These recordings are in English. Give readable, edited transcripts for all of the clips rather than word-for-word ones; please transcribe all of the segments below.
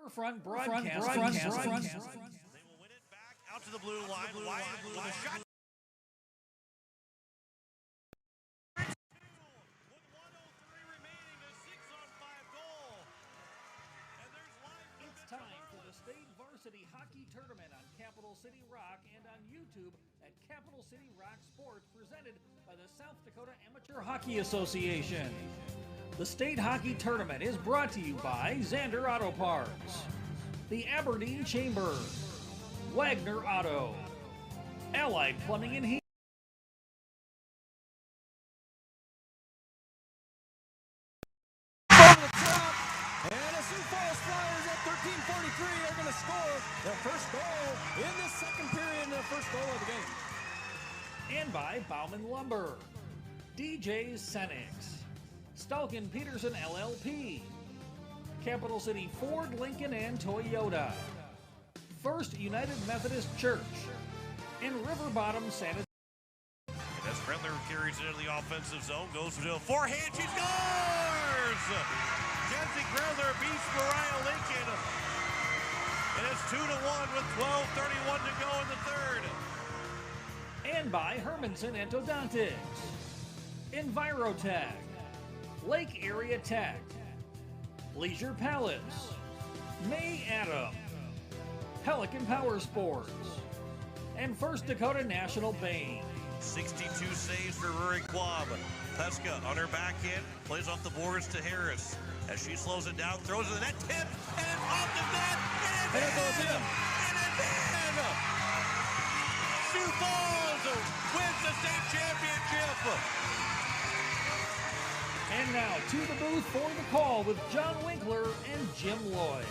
Riverfront broadcast. They will win it back out to the blue line. Wide blue, the shot. With 1:03 remaining, a 6-on-5 goal. And there's live. It's time for the state varsity hockey tournament on Capital City Rock and on YouTube at Capital City Rock Sports, presented by the South Dakota Amateur Hockey Association. The state hockey tournament is brought to you by Zander Auto Parts, the Aberdeen Chamber, Wagner Auto, Allied Plumbing and Heating. Over the top, and the Sioux Falls Flyers at 13:43 are going to score their first goal in the second period and their first goal of the game. And by Bauman Lumber, DJ's Senix, Stalkin Peterson LLP, Capital City Ford, Lincoln, and Toyota, First United Methodist Church, and River Bottom Sanitation. And as Brentler carries it into the offensive zone, goes to a forehand, she scores! Jesse Brentler beats Mariah Lincoln. And it's 2-1 with 12:31 to go in the third. And by Hermanson Endodontics, Envirotech, Lake Area Tech, Leisure Palace, May Adam, Pelican Power Sports, and First Dakota National Bank. 62 saves for Rory Quam. Pesca on her back end, plays off the boards to Harris. As she slows it down, throws it in the net, tip, and it's off the net, and it goes in. And it's in! Sioux Falls wins the state championship. And now to the booth for the call with John Winkler and Jim Lloyd.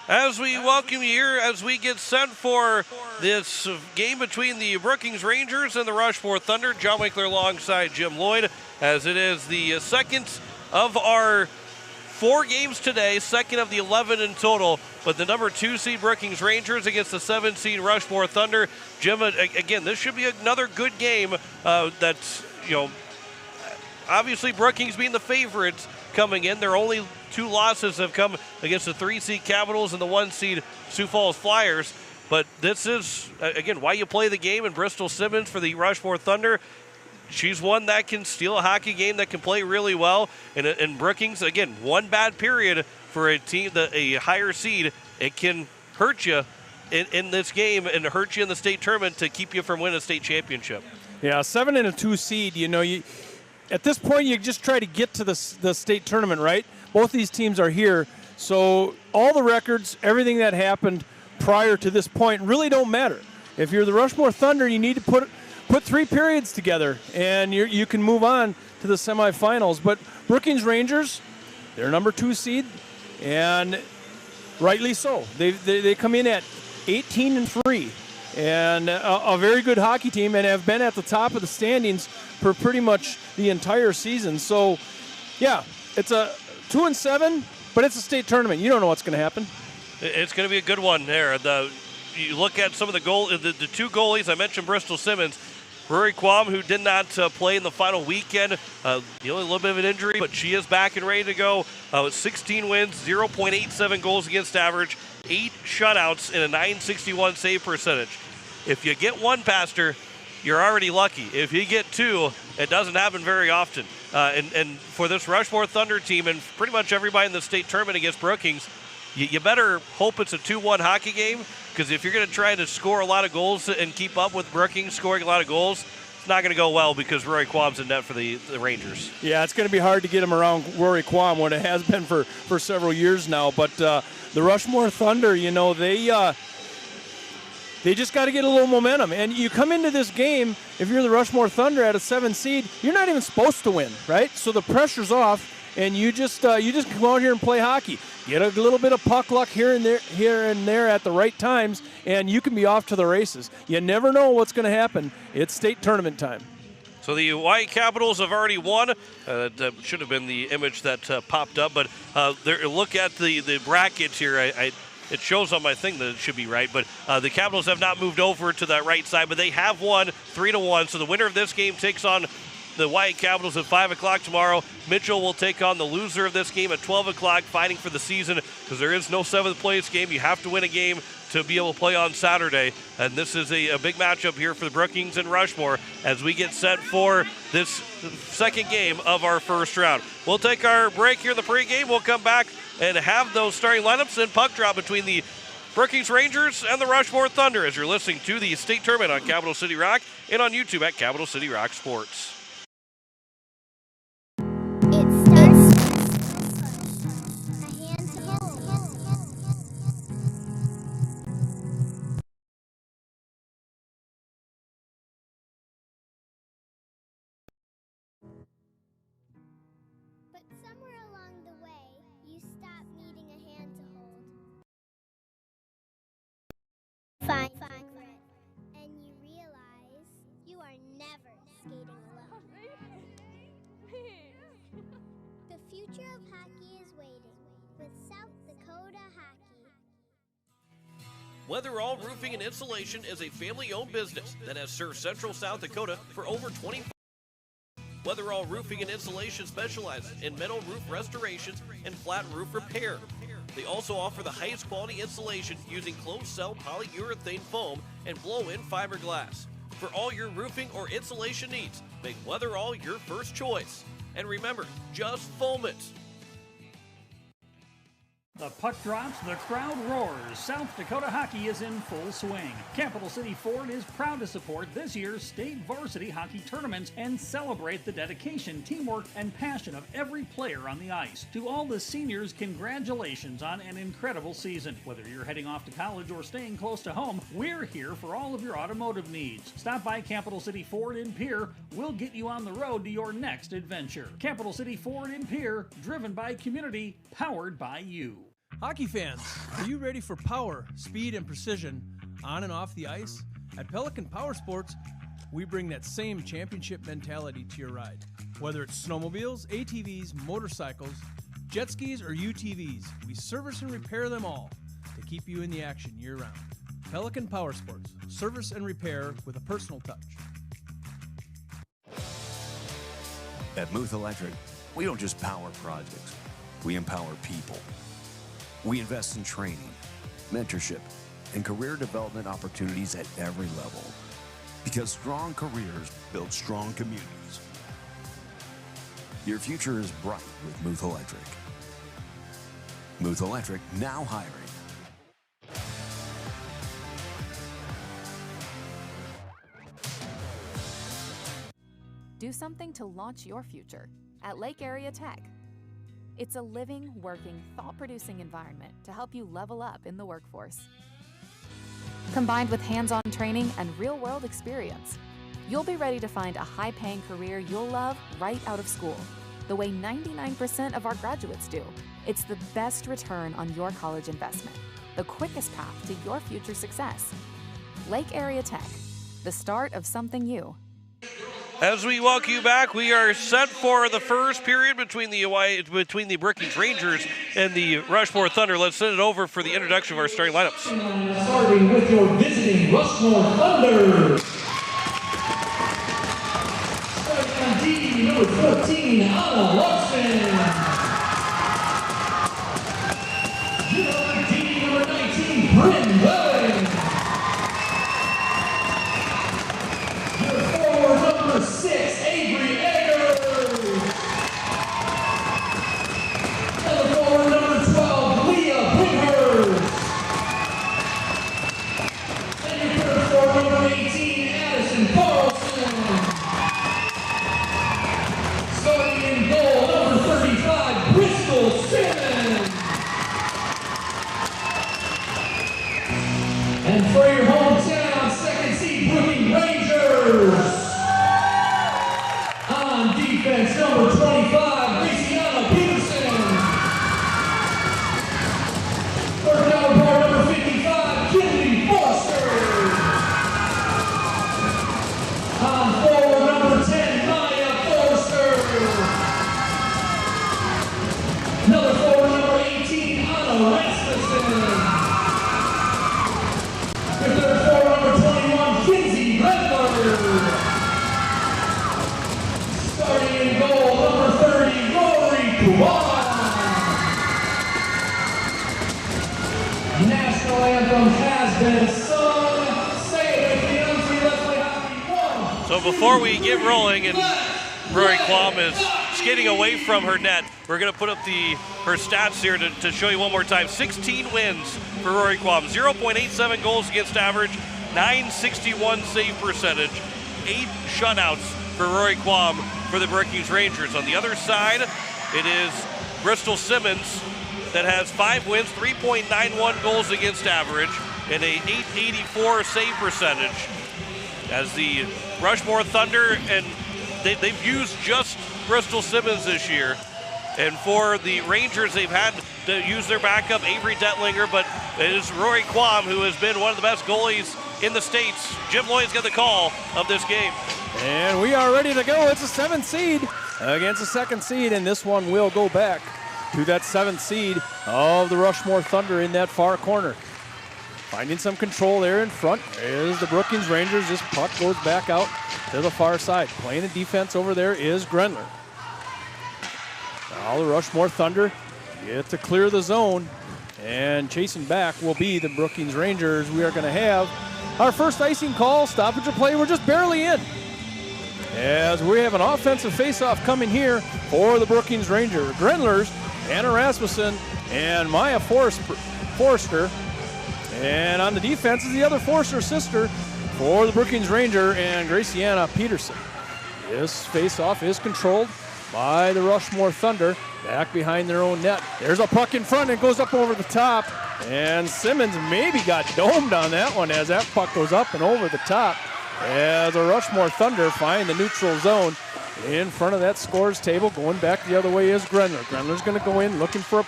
As we welcome you here, as we get set for this game between the Brookings Rangers and the Rushmore Thunder, John Winkler alongside Jim Lloyd, as it is the second of our 4 games today, second of the 11 in total, but the number 2 seed Brookings Rangers against the 7 seed Rushmore Thunder. Jim, again, this should be another good game. That's, obviously Brookings being the favorites coming in. Their only 2 losses have come against the 3 seed Capitals and the 1 seed Sioux Falls Flyers. But this is, again, why you play the game. And Bristol Simmons for the Rushmore Thunder, she's one that can steal a hockey game, that can play really well. And Brookings, again, one bad period for a team, a higher seed, it can hurt you in this game and hurt you in the state tournament to keep you from winning a state championship. Yeah, 7 and a 2 seed, at this point you just try to get to the state tournament, right? Both these teams are here, so all the records, everything that happened prior to this point really don't matter. If you're the Rushmore Thunder, you need to put 3 periods together, and you can move on to the semifinals. But Brookings Rangers, they're number 2 seed, and rightly so. They come in at 18-3, and a very good hockey team, and have been at the top of the standings for pretty much the entire season. So, yeah, it's a 2-7, but it's a state tournament. You don't know what's going to happen. It's going to be a good one there. You look at some of the 2 goalies. I mentioned Bristol Simmons. Rory Quam, who did not play in the final weekend, only a little bit of an injury, but she is back and ready to go. 16 wins, 0.87 goals against average, 8 shutouts, and a .961 save percentage. If you get 1 past her, you're already lucky. If you get 2, it doesn't happen very often. And for this Rushmore Thunder team and pretty much everybody in the state tournament against Brookings, you better hope it's a 2-1 hockey game, because if you're going to try to score a lot of goals and keep up with Brookings scoring a lot of goals, it's not going to go well because Rory Quam's in net for the Rangers. Yeah, it's going to be hard to get him around Rory Quam when it has been for several years now. But the Rushmore Thunder, they just got to get a little momentum. And you come into this game, if you're the Rushmore Thunder at a 7 seed, you're not even supposed to win, right? So the pressure's off, and you just come out here and play hockey. Get a little bit of puck luck here and there at the right times, and you can be off to the races. You never know what's going to happen. It's state tournament time. So the White Capitals have already won. That should have been the image that popped up, but look at the brackets here. It shows on my thing that it should be right, but the Capitals have not moved over to that right side, but they have won 3-1. So the winner of this game takes on the White Capitals at 5 o'clock tomorrow. Mitchell will take on the loser of this game at 12 o'clock, fighting for the season because there is no seventh place game. You have to win a game to be able to play on Saturday. And this is a big matchup here for the Brookings and Rushmore as we get set for this second game of our first round. We'll take our break here in the pregame. We'll come back and have those starting lineups and puck drop between the Brookings Rangers and the Rushmore Thunder as you're listening to the state tournament on Capital City Rock and on YouTube at Capital City Rock Sports. But somewhere along the way, you stop needing a hand to hold. Find regret, and you realize you are never skating alone. The future of hockey is waiting with South Dakota Hockey. Weatherall Roofing and Insulation is a family-owned business that has served Central South Dakota for over 25 years. Weatherall Roofing and Insulation specializes in metal roof restorations and flat roof repair. They also offer the highest quality insulation using closed-cell polyurethane foam and blow-in fiberglass. For all your roofing or insulation needs, make Weatherall your first choice. And remember, just foam it. The puck drops, the crowd roars. South Dakota hockey is in full swing. Capital City Ford is proud to support this year's state varsity hockey tournaments and celebrate the dedication, teamwork, and passion of every player on the ice. To all the seniors, congratulations on an incredible season. Whether you're heading off to college or staying close to home, we're here for all of your automotive needs. Stop by Capital City Ford in Pierre. We'll get you on the road to your next adventure. Capital City Ford in Pierre, driven by community, powered by you. Hockey fans, are you ready for power, speed, and precision on and off the ice? At Pelican Power Sports, we bring that same championship mentality to your ride. Whether it's snowmobiles, ATVs, motorcycles, jet skis, or UTVs, we service and repair them all to keep you in the action year-round. Pelican Power Sports, service and repair with a personal touch. At Muth Electric, we don't just power projects, we empower people. We invest in training, mentorship, and career development opportunities at every level. Because strong careers build strong communities. Your future is bright with Muth Electric. Muth Electric now hiring. Do something to launch your future at Lake Area Tech. It's a living, working, thought-producing environment to help you level up in the workforce. Combined with hands-on training and real-world experience, you'll be ready to find a high-paying career you'll love right out of school, the way 99% of our graduates do. It's the best return on your college investment, the quickest path to your future success. Lake Area Tech, the start of something new. As we welcome you back, we are set for the first period between the Brookings Rangers and the Rushmore Thunder. Let's send it over for the introduction of our starting lineups. Starting with your visiting Rushmore Thunder. Starting on D, number 14, Anna Larson. Number 19, Bryn Bowen. Number 6, Avery Eggers. Number 12, Leah Pinhurst. And your third forward, number 18, Addison Carlson. Starting in goal, number 35, Bristol Simmons. And for your hometown, second seed, Brookings Rangers. On defense, number 25, Graciana Peterson. Third down bar, number 55, Kennedy Foster. On forward, number 10, Maya Forster. Another forward, number 18, Anna Rasmussen. Your third forward, number 21, Kinsey Redler. been sung. Stay with me, let's play hockey. 1. So before we get rolling and Rory Quam is skating away from her net, we're going to put up her stats here to show you one more time. 16 wins for Rory Quam, 0.87 goals against average, 961 save percentage, 8 shutouts for Rory Quam for the Brookings Rangers. On the other side, it is Bristol Simmons that has 5 wins, 3.91 goals against average, and a 884 save percentage. As the Rushmore Thunder, and they've used just Bristol Simmons this year. And for the Rangers, they've had to use their backup, Avery Detlinger, but it is Rory Quam who has been one of the best goalies in the States. Jim Lloyd's got the call of this game. And we are ready to go. It's a 7th seed against a 2nd seed, and this one will go back to that 7th seed of the Rushmore Thunder in that far corner. Finding some control there in front is the Brookings Rangers. This puck goes back out to the far side. Playing the defense over there is Grendler. Now the Rushmore Thunder get to clear the zone, and chasing back will be the Brookings Rangers. We are going to have our first icing call, stoppage of play. We're just barely in, as we have an offensive faceoff coming here for the Brookings Rangers. Grendlers, Anna Rasmussen, and Maya Forster. And on the defense is the other Forster sister for the Brookings Ranger, and Graciana Peterson. This faceoff is controlled by the Rushmore Thunder, back behind their own net. There's a puck in front and goes up over the top, and Simmons maybe got domed on that one as that puck goes up and over the top, as the Rushmore Thunder find the neutral zone in front of that scores table. Going back the other way is Grendler. Grendler's going to go in looking for a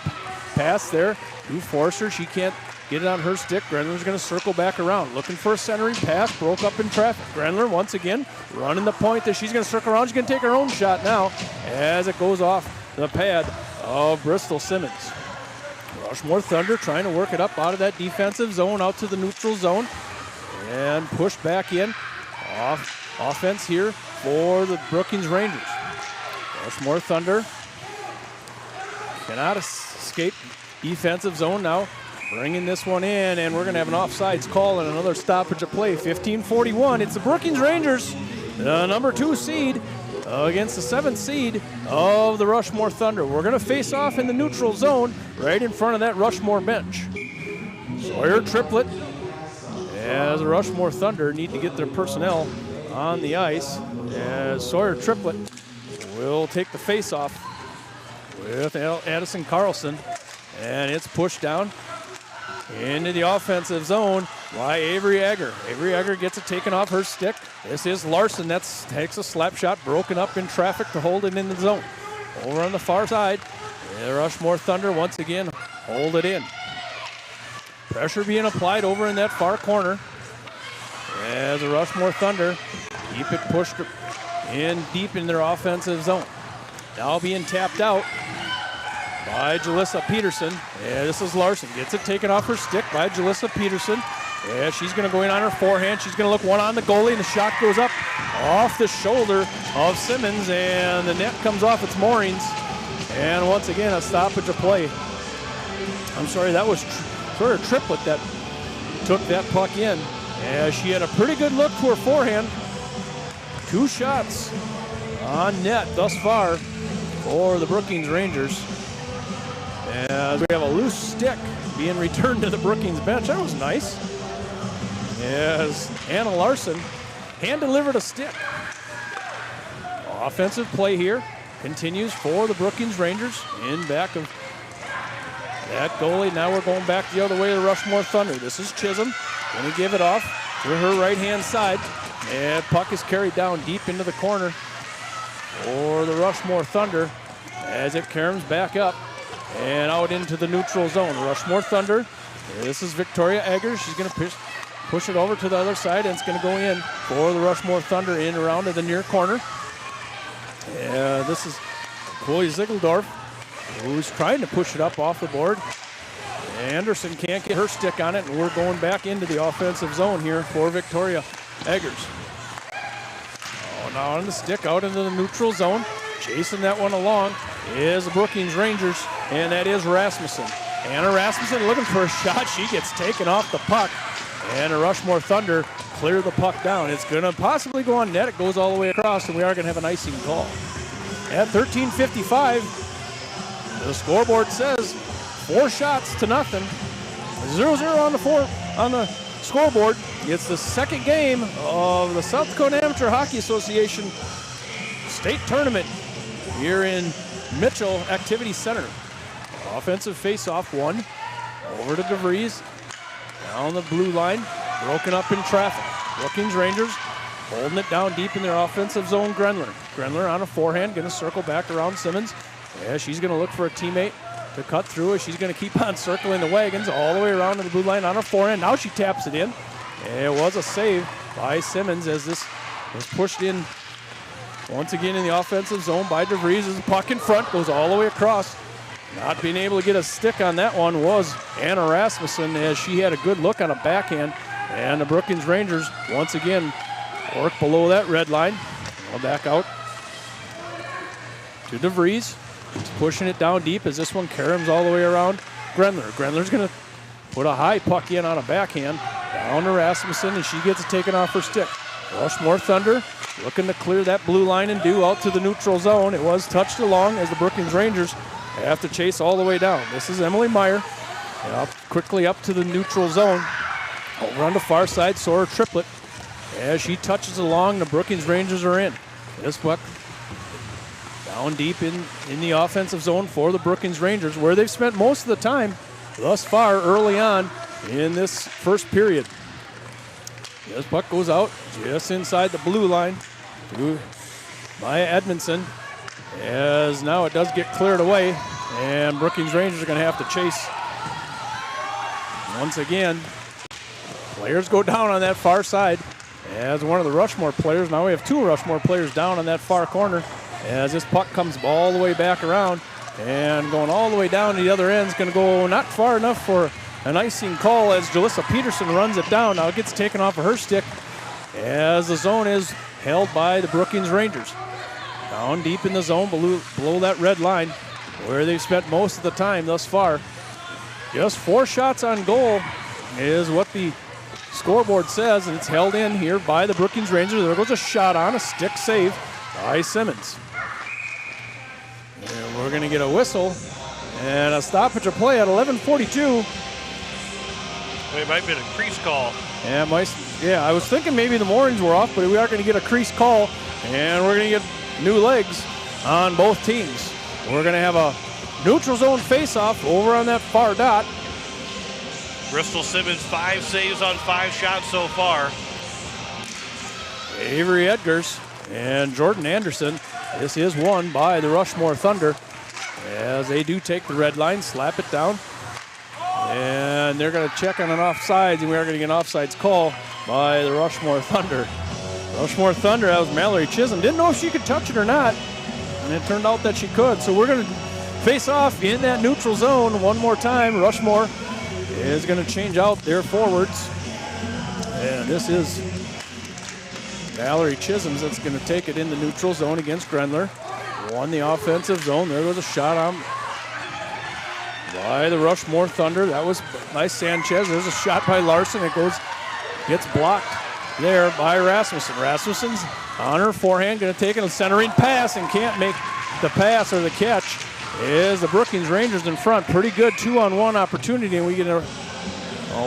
pass there to Forster. She can't get it on her stick. Grendler's going to circle back around, looking for a centering pass, broke up in traffic. Grendler once again running the point that she's going to circle around. She's going to take her own shot now as it goes off the pad of Bristol Simmons. Rushmore Thunder trying to work it up out of that defensive zone out to the neutral zone and push back in. Offense here for the Brookings Rangers. Rushmore Thunder cannot escape defensive zone now. Bringing this one in, and we're going to have an offsides call and another stoppage of play. 15:41. It's the Brookings Rangers, the number 2 seed, against the 7th seed of the Rushmore Thunder. We're going to face off in the neutral zone right in front of that Rushmore bench. Sawyer Triplett, as the Rushmore Thunder need to get their personnel on the ice, as Sawyer Triplett will take the face-off with Addison Carlson, and it's pushed down into the offensive zone by Avery Egger. Avery Egger gets it taken off her stick. This is Larson. That takes a slap shot, broken up in traffic to hold it in the zone. Over on the far side, the Rushmore Thunder once again hold it in. Pressure being applied over in that far corner as the Rushmore Thunder keep it pushed in deep in their offensive zone. Now being tapped out by Jalissa Peterson. Yeah, this is Larson. Gets it taken off her stick by Jalissa Peterson. Yeah, she's going to go in on her forehand. She's going to look one on the goalie, and the shot goes up off the shoulder of Simmons, and the net comes off its moorings. And once again, a stoppage of play. I'm sorry, that was sort of Triplett that took that puck in. Yeah, she had a pretty good look to her forehand. 2 shots on net thus far for the Brookings Rangers. As we have a loose stick being returned to the Brookings bench. That was nice. As Anna Larson hand-delivered a stick. Offensive play here continues for the Brookings Rangers in back of that goalie. Now we're going back the other way to the Rushmore Thunder. This is Chisholm. Going to give it off to her right-hand side. And puck is carried down deep into the corner for the Rushmore Thunder as it caroms back up and out into the neutral zone. Rushmore Thunder. This is Victoria Egger. She's going to push it over to the other side, and it's going to go in for the Rushmore Thunder in around to the near corner. This is Chloe Ziegeldorf, who's trying to push it up off the board. Anderson can't get her stick on it, and we're going back into the offensive zone here for Victoria Eggers. Now on the stick out into the neutral zone. Chasing that one along is the Brookings Rangers, and that is Rasmussen. Anna Rasmussen looking for a shot. She gets taken off the puck And the Rushmore Thunder clear the puck down. It's going to possibly go on net. It goes all the way across, and we are going to have an icing call. At 13:55, the scoreboard says 4 shots to nothing. 0-0 on the scoreboard. It's the second game of the South Dakota Amateur Hockey Association state tournament here in Mitchell Activity Center. Offensive face-off, 1 over to DeVries. Down the blue line, broken up in traffic. Brookings Rangers holding it down deep in their offensive zone. Grenler on a forehand, going to circle back around Simmons. Yeah, she's going to look for a teammate to cut through. She's going to keep on circling the wagons all the way around to the blue line on her forehand. Now she taps it in. It was a save by Simmons as this was pushed in once again in the offensive zone by DeVries. As the puck in front goes all the way across. Not being able to get a stick on that one was Anna Rasmussen, as she had a good look on a backhand. And the Brookings Rangers once again work below that red line. Now back out to DeVries. He's pushing it down deep as this one caroms all the way around Grenler. Grenler's going to put a high puck in on a backhand. Down to Rasmussen, and she gets it taken off her stick. Rushmore Thunder looking to clear that blue line and do out to the neutral zone. It was touched along as the Brookings Rangers have to chase all the way down. This is Emily Meyer. Quickly up to the neutral zone. Over on the far side, Sora Triplett. As she touches along, the Brookings Rangers are in. This puck down deep in the offensive zone for the Brookings Rangers, where they've spent most of the time thus far early on in this first period. This puck goes out just inside the blue line to Maya Edmondson, as now it does get cleared away, and Brookings Rangers are going to have to chase once again. Players go down on that far side as one of the Rushmore players. Now we have 2 Rushmore players down on that far corner as this puck comes all the way back around, and going all the way down to the other end is going to go not far enough for an icing call as Jalissa Peterson runs it down. Now it gets taken off of her stick as the zone is held by the Brookings Rangers. Down deep in the zone below that red line where they've spent most of the time thus far. Just 4 shots on goal is what the scoreboard says, and it's held in here by the Brookings Rangers. There goes a shot on, a stick save by Simmons. And we're going to get a whistle and a stoppage of play at 11:42. It might have been a crease call. Yeah, I was thinking maybe the Moorings were off, but we are going to get a crease call, and we're going to get new legs on both teams. We're going to have a neutral zone face-off over on that far dot. Bristol Simmons, 5 saves on 5 shots so far. Avery Edgars and Jordan Anderson. This is won by the Rushmore Thunder as they do take the red line, slap it down. And they're going to check on an offsides, and we are going to get an offsides call by the Rushmore Thunder. Rushmore Thunder, that was Mallory Chisholm. Didn't know if she could touch it or not, and it turned out that she could. So we're going to face off in that neutral zone one more time. Rushmore is going to change out their forwards. And this is Mallory Chisholm that's going to take it in the neutral zone against Grenler. Won the offensive zone. There was a shot on by the Rushmore Thunder. That was by Sanchez. There's a shot by Larson. It gets blocked there by Rasmussen. Rasmussen's on her forehand, going to take a centering pass and can't make the pass or the catch. Is the Brookings Rangers in front. Pretty good 2-on-1 opportunity, and we get a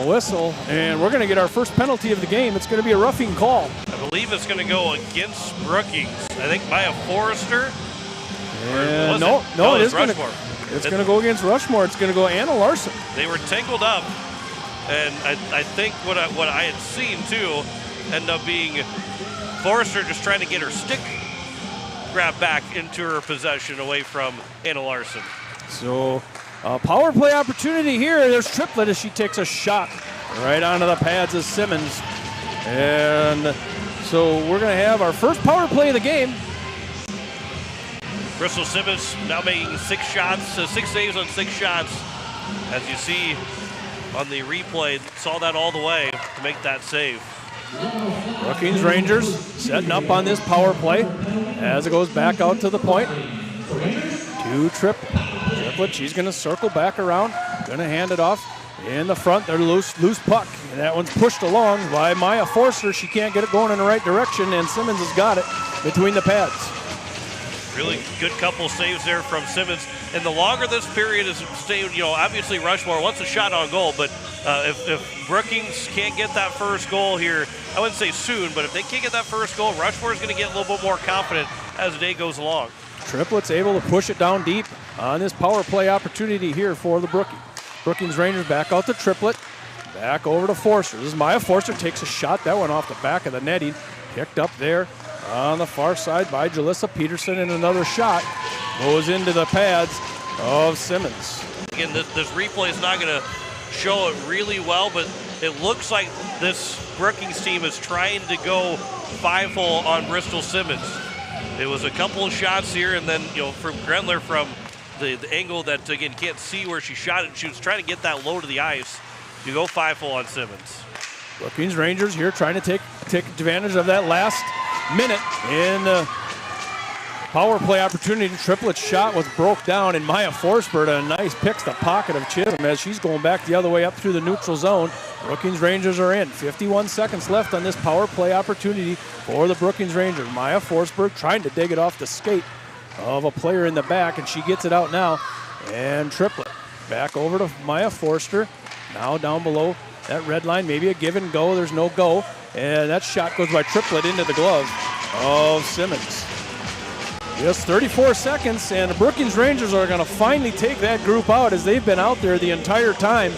whistle, and we're going to get our first penalty of the game. It's going to be a roughing call. I believe it's going to go against Brookings. I think Maya Forrester. No, it is going to. It's going to go against Rushmore. It's going to go Anna Larson. They were tangled up, and I think what I had seen too ended up being Forrester just trying to get her stick grabbed back into her possession away from Anna Larson. So a power play opportunity here. There's Triplett as she takes a shot right onto the pads of Simmons. And so we're going to have our first power play of the game. Bristol Simmons now making 6 saves on 6 shots. As you see on the replay, saw that all the way to make that save. Brookings Rangers setting up on this power play as it goes back out to the point. To Triplett. She's going to circle back around, going to hand it off in the front. They're loose puck. And that one's pushed along by Maya Forster. She can't get it going in the right direction, and Simmons has got it between the pads. Really good couple saves there from Simmons. And the longer this period is staying, obviously Rushmore wants a shot on goal, but if Brookings can't get that first goal here, I wouldn't say soon, but if they can't get that first goal, Rushmore is going to get a little bit more confident as the day goes along. Triplet's able to push it down deep on this power play opportunity here for the Brookings Rangers. Back out to Triplet. Back over to Forster. This is Maya Forster, takes a shot. That went off the back of the netting. Picked up there on the far side by Jalissa Peterson, and another shot goes into the pads of Simmons. Again, this replay is not going to show it really well, but it looks like this Brookings team is trying to go 5-hole on Bristol Simmons. It was a couple of shots here, and then from Grenler from the angle that, again, can't see where she shot it. She was trying to get that low to the ice. You go 5-hole on Simmons. Brookings Rangers here trying to take advantage of that last minute in the power play opportunity. Triplet's shot was broke down, and Maya Forsberg a nice picks the pocket of Chisholm as she's going back the other way up through the neutral zone. Brookings Rangers are in. 51 seconds left on this power play opportunity for the Brookings Rangers. Maya Forsberg trying to dig it off the skate of a player in the back, and she gets it out now. And Triplet back over to Maya Forster. Now down below that red line, maybe a give and go. There's no go. And that shot goes by Triplet into the glove of Simmons. Just 34 seconds, and the Brookings Rangers are going to finally take that group out, as they've been out there the entire time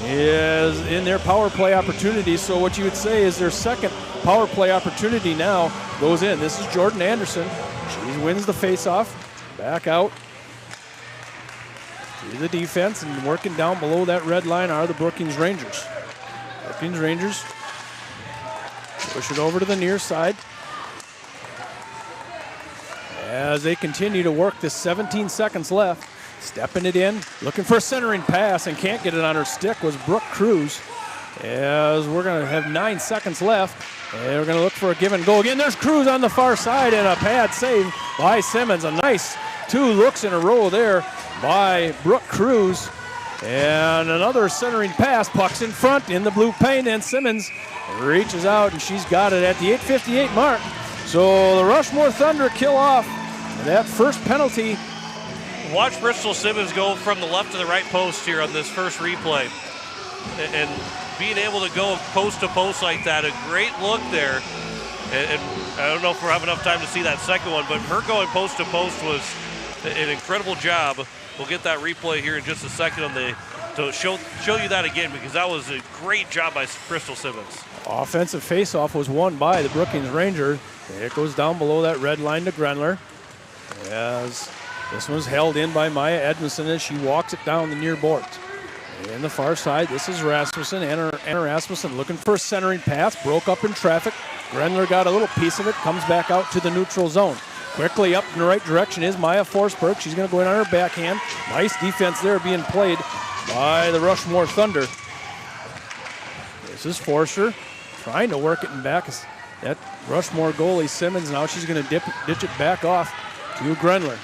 is in their power play opportunity. So what you would say is their second power play opportunity now goes in. This is Jordan Anderson. She wins the faceoff. Back out to the defense, and working down below that red line are the Brookings Rangers. Brookings Rangers push it over to the near side as they continue to work this. 17 seconds left. Stepping it in, looking for a centering pass, and can't get it on her stick was Brooke Cruz. As we're going to have 9 seconds left, and we're going to look for a give and go again. There's Cruz on the far side, and a pad save by Simmons. A nice 2 looks in a row there by Brooke Cruz. And another centering pass, puck's in front in the blue paint, and Simmons reaches out, and she's got it at the 8:58 mark. So the Rushmore Thunder kill off that first penalty. Watch Bristol Simmons go from the left to the right post here on this first replay. And being able to go post to post like that, a great look there. And I don't know if we'll have enough time to see that second one, but her going post to post was an incredible job. We'll get that replay here in just a second to show you that again, because that was a great job by Bristol Simmons. Offensive faceoff was won by the Brookings Rangers. It goes down below that red line to Grenler. As this one's held in by Maya Edmondson as she walks it down the near boards. In the far side, this is Rasmussen. Anna Rasmussen looking for a centering pass. Broke up in traffic. Grenler got a little piece of it. Comes back out to the neutral zone. Quickly up in the right direction is Maya Forsberg. She's going to go in on her backhand. Nice defense there being played by the Rushmore Thunder. This is Forster trying to work it in back. That Rushmore goalie Simmons, now she's going to ditch it back off to Grenler.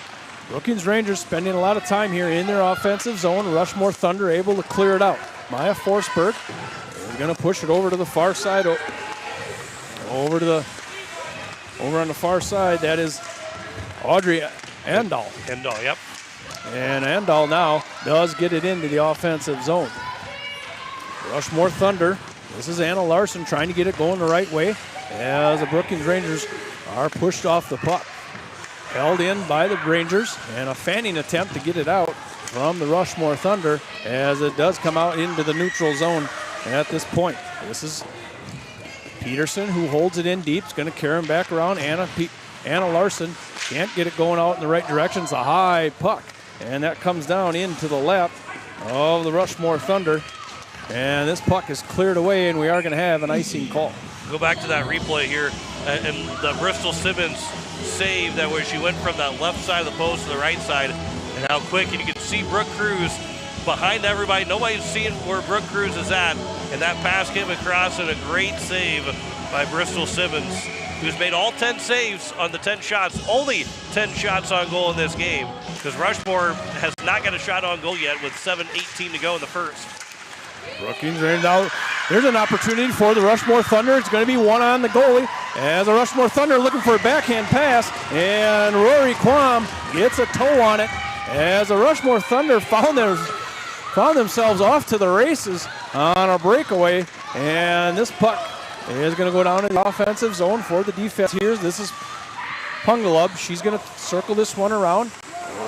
Brookings Rangers spending a lot of time here in their offensive zone. Rushmore Thunder able to clear it out. Maya Forsberg is going to push it over to the far side. Over on the far side, that is Audrey Andal. Andal, yep. And Andal now does get it into the offensive zone. Rushmore Thunder. This is Anna Larson trying to get it going the right way as the Brookings Rangers are pushed off the puck. Held in by the Rangers, and a fanning attempt to get it out from the Rushmore Thunder as it does come out into the neutral zone at this point. This is Peterson who holds it in deep. It's going to carry him back around. Anna Larson can't get it going out in the right direction. It's a high puck, and that comes down into the lap of the Rushmore Thunder. And this puck is cleared away, and we are going to have an icing call. Go back to that replay here, and the Bristol Simmons save that where she went from that left side of the post to the right side, and how quick. And you can see Brooke Cruz behind everybody. Nobody's seeing where Brooke Cruz is at, and that pass came across, and a great save by Bristol Simmons who's made all 10 saves on the 10 shots, only 10 shots on goal in this game, because Rushmore has not got a shot on goal yet with 7:18 to go in the first. Brookings ran out. There's an opportunity for the Rushmore Thunder. It's going to be one on the goalie as the Rushmore Thunder looking for a backhand pass, and Rory Quam gets a toe on it as the Rushmore Thunder found themselves off to the races on a breakaway, and this puck is going to go down in the offensive zone for the defense here. This is Pungalub. She's going to circle this one around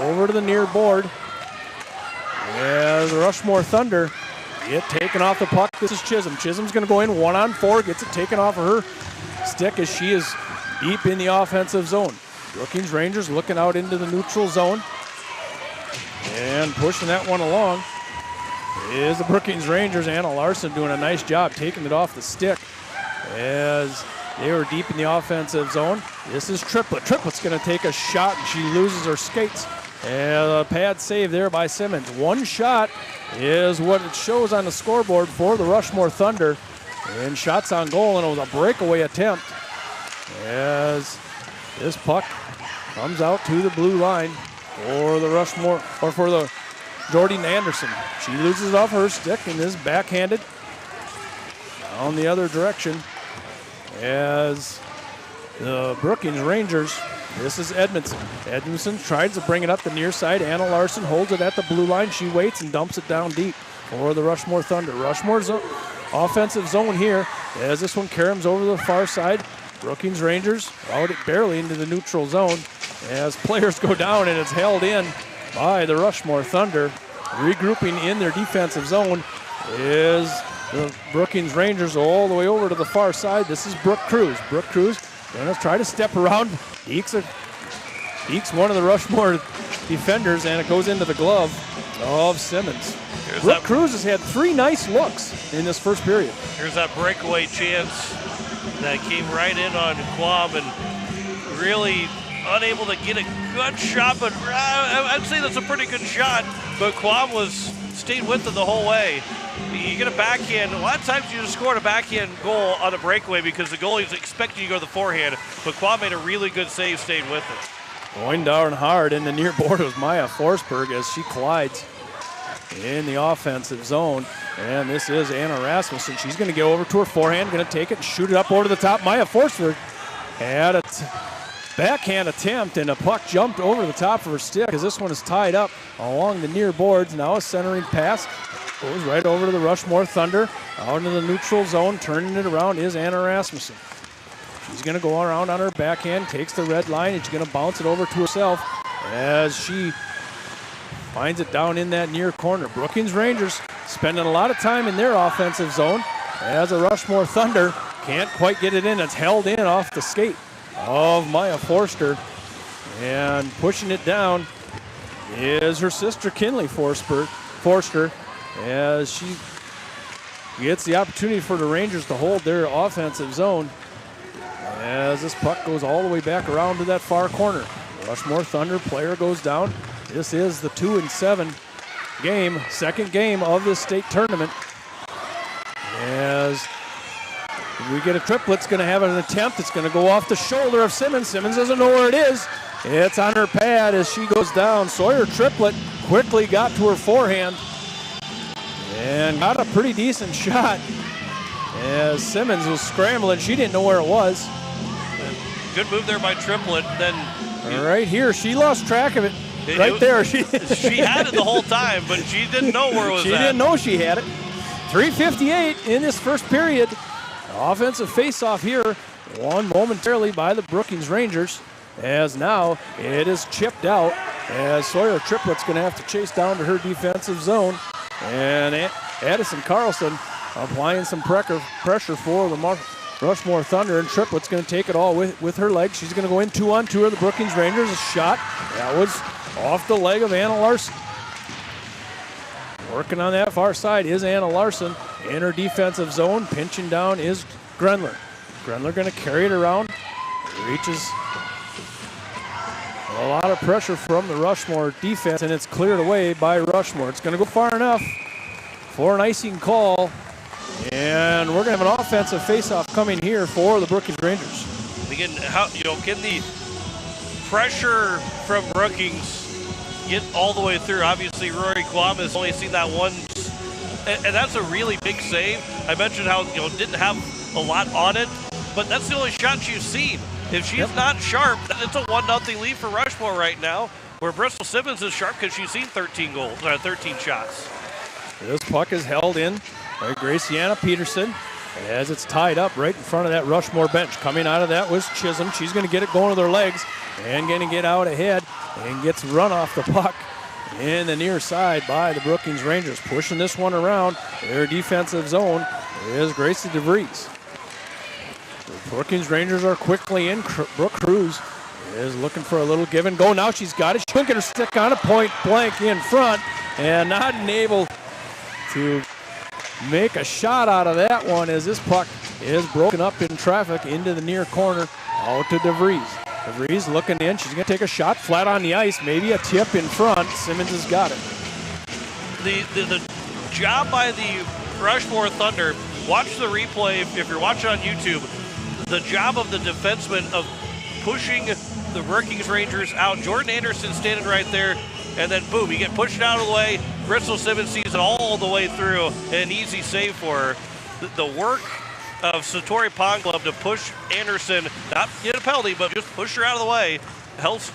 over to the near board as the Rushmore Thunder get taken off the puck. This is Chisholm. Chisholm's going to go in 1-on-4, gets it taken off of her stick as she is deep in the offensive zone. Brookings Rangers looking out into the neutral zone and pushing that one along is the Brookings Rangers. Anna Larson doing a nice job taking it off the stick as they were deep in the offensive zone. This is Triplett. Triplett's going to take a shot, and she loses her skates. And a pad save there by Simmons. One shot is what it shows on the scoreboard for the Rushmore Thunder. And shots on goal, and it was a breakaway attempt as this puck comes out to the blue line for the Rushmore, or for the Jordan Anderson. She loses it off her stick and is backhanded down the other direction as the Brookings Rangers. This is Edmondson. Edmondson tries to bring it up the near side. Anna Larson holds it at the blue line. She waits and dumps it down deep for the Rushmore Thunder. Rushmore's offensive zone here as this one caroms over the far side. Brookings Rangers out it barely into the neutral zone as players go down, and it's held in by the Rushmore Thunder. Regrouping in their defensive zone is the Brookings Rangers all the way over to the far side. This is Brooke Cruz. Brooke Cruz going to try to step around. Ekes one of the Rushmore defenders, and it goes into the glove of Simmons. Brooke Cruz has had 3 nice looks in this first period. Here's that breakaway chance that came right in on Quam, and really unable to get a good shot, but I'd say that's a pretty good shot, but Quam stayed with it the whole way. You get a backhand. A lot of times you just scored a backhand goal on a breakaway because the goalie's expecting you to go to the forehand, but Quam made a really good save, stayed with it. Going down hard in the near board was Maya Forsberg as she collides in the offensive zone. And this is Anna Rasmussen. She's going to go over to her forehand, going to take it and shoot it up over the top. Maya Forsberg had a backhand attempt, and a puck jumped over the top of her stick as this one is tied up along the near boards. Now a centering pass goes right over to the Rushmore Thunder. Out into the neutral zone, turning it around is Anna Rasmussen. She's going to go around on her backhand, takes the red line, and she's going to bounce it over to herself as she finds it down in that near corner. Brookings Rangers spending a lot of time in their offensive zone as the Rushmore Thunder can't quite get it in. It's held in off the skate of Maya Forster, and pushing it down is her sister Kinley Forster as she gets the opportunity for the Rangers to hold their offensive zone as this puck goes all the way back around to that far corner. Rushmore Thunder player goes down. This is the 2-7 game, second game of this state tournament. As we get a triplet, it's going to have an attempt. It's going to go off the shoulder of Simmons. Simmons doesn't know where it is. It's on her pad as she goes down. Sawyer Triplett quickly got to her forehand and got a pretty decent shot as Simmons was scrambling. She didn't know where it was. Good move there by Triplett. Then right here, she lost track of it. Right there. She had it the whole time, but she didn't know where it was She didn't know she had it. 3:58 in this first period. Offensive face-off here, won momentarily by the Brookings Rangers, as now it is chipped out as Sawyer Triplett's going to have to chase down to her defensive zone. And Addison Carlson applying some pressure for the Rushmore Thunder, and Triplett's going to take it all with her legs. She's going to go in 2-on-2 of the Brookings Rangers. A shot that was off the leg of Anna Larson. Working on that far side is Anna Larson in her defensive zone. Pinching down is Grenler. Grenler going to carry it around. Reaches a lot of pressure from the Rushmore defense, and it's cleared away by Rushmore. It's going to go far enough for an icing call, and we're going to have an offensive faceoff coming here for the Brookings Rangers. Again, can the pressure from Brookings get all the way through? Obviously, Rory Quam has only seen that once, and that's a really big save. I mentioned how didn't have a lot on it, but that's the only shot she's seen. If she's not sharp, then it's a 1-0 lead for Rushmore right now, where Bristol Simmons is sharp because she's seen 13 shots. This puck is held in by Graciana Peterson as it's tied up right in front of that Rushmore bench. Coming out of that was Chisholm. She's going to get it going with her legs and going to get out ahead and gets run off the puck in the near side by the Brookings Rangers. Pushing this one around their defensive zone is Gracie DeVries. The Brookings Rangers are quickly in. Brooke Cruz is looking for a little give and go. Now she's got it. She couldn't get her stick on a point blank in front and not able to make a shot out of that one as this puck is broken up in traffic into the near corner out to DeVries. DeVries looking in. She's going to take a shot flat on the ice. Maybe a tip in front. Simmons has got it. The job by the Rushmore Thunder, watch the replay if you're watching on YouTube. The job of the defenseman of pushing the Brookings Rangers out. Jordan Anderson standing right there, and then boom, you get pushed out of the way. Bristol Simmons sees it all the way through, an easy save for her. The work of Satori Pond Club to push Anderson, not get a penalty, but just push her out of the way, helps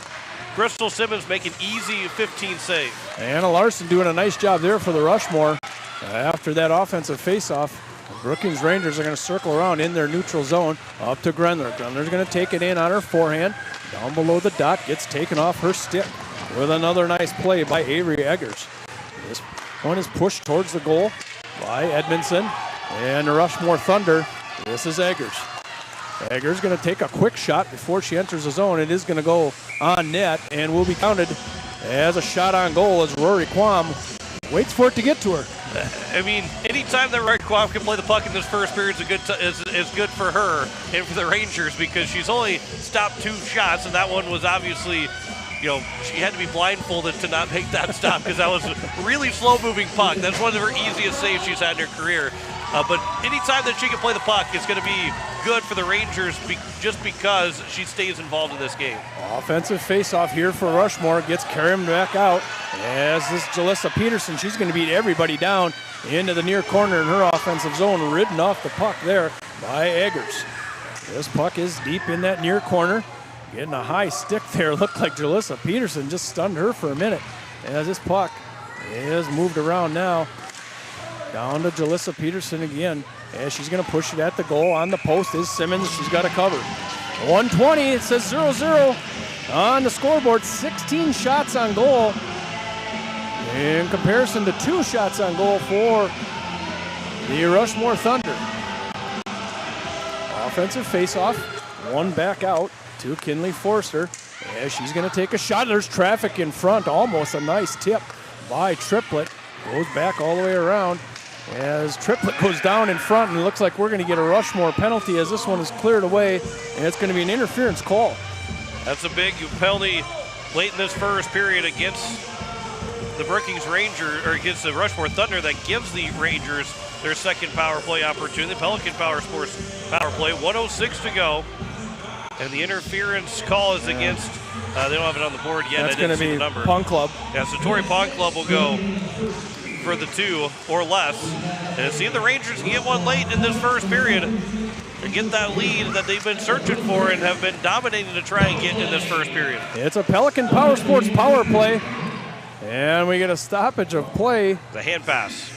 Bristol Simmons make an easy 15 save. Anna Larson doing a nice job there for the Rushmore. After that offensive faceoff, the Brookings Rangers are going to circle around in their neutral zone up to Grendler. Grendler's going to take it in on her forehand. Down below the dot, gets taken off her stick with another nice play by Avery Eggers. This one is pushed towards the goal by Edmondson and the Rushmore Thunder. This is Eggers. Eggers going to take a quick shot before she enters the zone. It is going to go on net and will be counted as a shot on goal as Rory Quam waits for it to get to her. I mean, anytime that Rory Quam can play the puck in this first period is good for her and for the Rangers, because she's only stopped 2 shots, and that one was obviously, she had to be blindfolded to not make that stop because that was a really slow-moving puck. That's one of her easiest saves she's had in her career. But anytime that she can play the puck, it's going to be good for the Rangers just because she stays involved in this game. Offensive face-off here for Rushmore. Gets carried back out as this Jalissa Peterson. She's going to beat everybody down into the near corner in her offensive zone. Ridden off the puck there by Eggers. This puck is deep in that near corner. Getting a high stick there. Looked like Jalissa Peterson just stunned her for a minute as this puck is moved around now. Down to Jalissa Peterson again as she's going to push it at the goal. On the post is Simmons. She's got it covered. 120. It says 0-0 on the scoreboard. 16 shots on goal in comparison to 2 shots on goal for the Rushmore Thunder. Offensive faceoff. One back out to Kinley Forster as she's going to take a shot. There's traffic in front. Almost a nice tip by Triplett. Goes back all the way around as Triplett goes down in front, and it looks like we're going to get a Rushmore penalty as this one is cleared away, and it's going to be an interference call. That's a big penalty late in this first period against the Brookings Rangers, or against the Rushmore Thunder, that gives the Rangers their second power play opportunity. Pelican Power Sports power play, 1:06 to go. And the interference call is against, they don't have it on the board yet. That's going to be Pond Club. Yeah, so Satori Pond Club will go for the 2 or less. And see if the Rangers can get one late in this first period and get that lead that they've been searching for and have been dominating to try and get in this first period. It's a Pelican Power Sports power play. And we get a stoppage of play. The hand pass.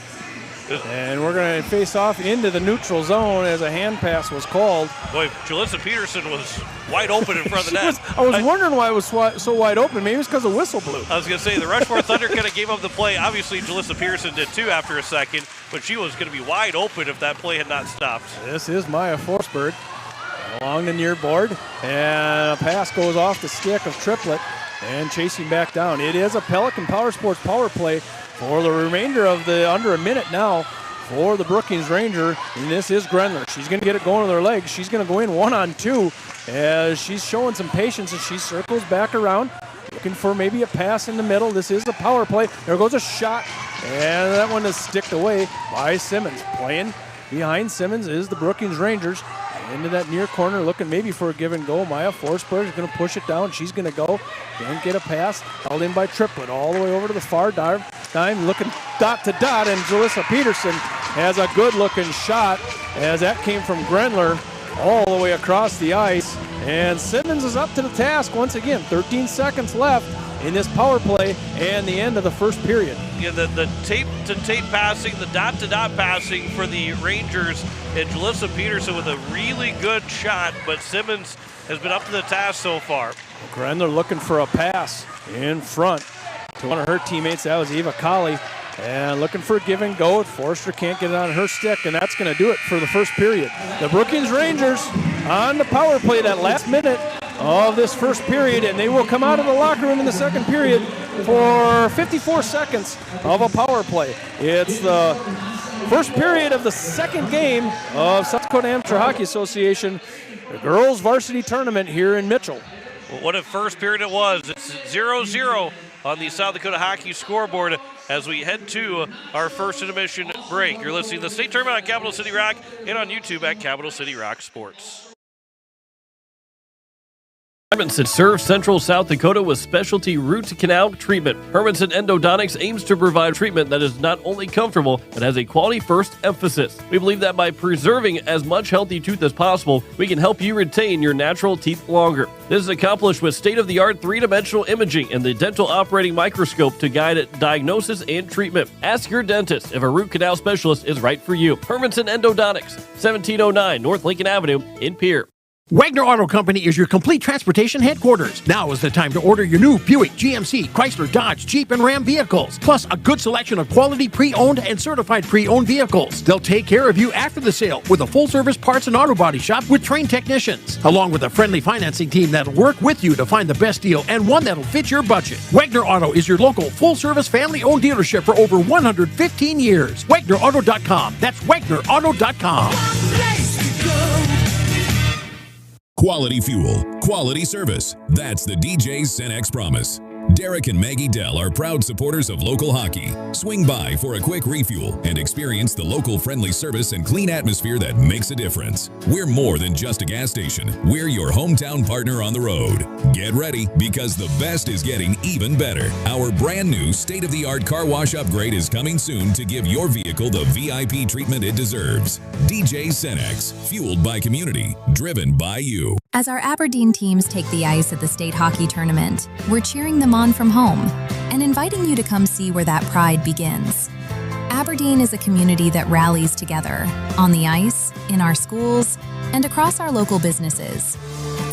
And we're going to face off into the neutral zone as a hand pass was called. Boy, Jalissa Peterson was wide open in front of the net. I was wondering why it was so wide open. Maybe it's because the whistle blew. I was going to say, the Rushmore Thunder kind of gave up the play. Obviously, Jalissa Peterson did too after a second, but she was going to be wide open if that play had not stopped. This is Maya Forsberg along the near board, and a pass goes off the stick of Triplett and chasing back down. It is a Pelican Power Sports power play for the remainder of the under a minute now for the Brookings Ranger, and this is Grendler. She's going to get it going with her legs. She's going to go in 1-on-2 as she's showing some patience as she circles back around, looking for maybe a pass in the middle. This is the power play. There goes a shot, and that one is sticked away by Simmons. Playing behind Simmons is the Brookings Rangers, into that near corner, looking maybe for a give and go. Maya Forsberg is going to push it down. She's going to go. Can't get a pass. Held in by Triplett all the way over to the far dime, looking dot to dot, and Jalissa Peterson has a good-looking shot as that came from Grendler all the way across the ice. And Simmons is up to the task once again. 13 seconds left in this power play and the end of the first period. Yeah, the tape-to-tape passing, the dot-to-dot passing for the Rangers, and Jalissa Peterson with a really good shot, but Simmons has been up to the task so far. Grendler looking for a pass in front to one of her teammates. That was Eva Colley. And looking for a give and go. Forrester can't get it on her stick, and that's going to do it for the first period. The Brookings Rangers on the power play that last minute of this first period, and they will come out of the locker room in the second period for 54 seconds of a power play. It's the first period of the second game of South Dakota Amateur Hockey Association, the girls varsity tournament here in Mitchell. Well, what a first period it was. It's 0-0 on the South Dakota Hockey scoreboard as we head to our first intermission break. You're listening to the state tournament on Capital City Rock and on YouTube at Capital City Rock Sports. Hermanson serves Central South Dakota with specialty root canal treatment. Hermanson Endodontics aims to provide treatment that is not only comfortable, but has a quality first emphasis. We believe that by preserving as much healthy tooth as possible, we can help you retain your natural teeth longer. This is accomplished with state-of-the-art three-dimensional imaging and the dental operating microscope to guide diagnosis and treatment. Ask your dentist if a root canal specialist is right for you. Hermanson Endodontics, 1709 North Lincoln Avenue in Pierre. Wagner Auto Company is your complete transportation headquarters. Now is the time to order your new Buick, GMC, Chrysler, Dodge, Jeep, and Ram vehicles, plus a good selection of quality pre-owned and certified pre-owned vehicles. They'll take care of you after the sale with a full-service parts and auto body shop with trained technicians, along with a friendly financing team that'll work with you to find the best deal and one that'll fit your budget. Wagner Auto is your local full-service family-owned dealership for over 115 years. WagnerAuto.com. That's WagnerAuto.com. Quality fuel, quality service. That's the DJ Cenex promise. Derek and Maggie Dell are proud supporters of local hockey. Swing by for a quick refuel and experience the local friendly service and clean atmosphere that makes a difference. We're more than just a gas station. We're your hometown partner on the road. Get ready, because the best is getting even better. Our brand new state-of-the-art car wash upgrade is coming soon to give your vehicle the VIP treatment it deserves. DJ Cenex, fueled by community, driven by you. As our Aberdeen teams take the ice at the state hockey tournament, we're cheering them on from home and inviting you to come see where that pride begins. Aberdeen is a community that rallies together on the ice, in our schools, and across our local businesses.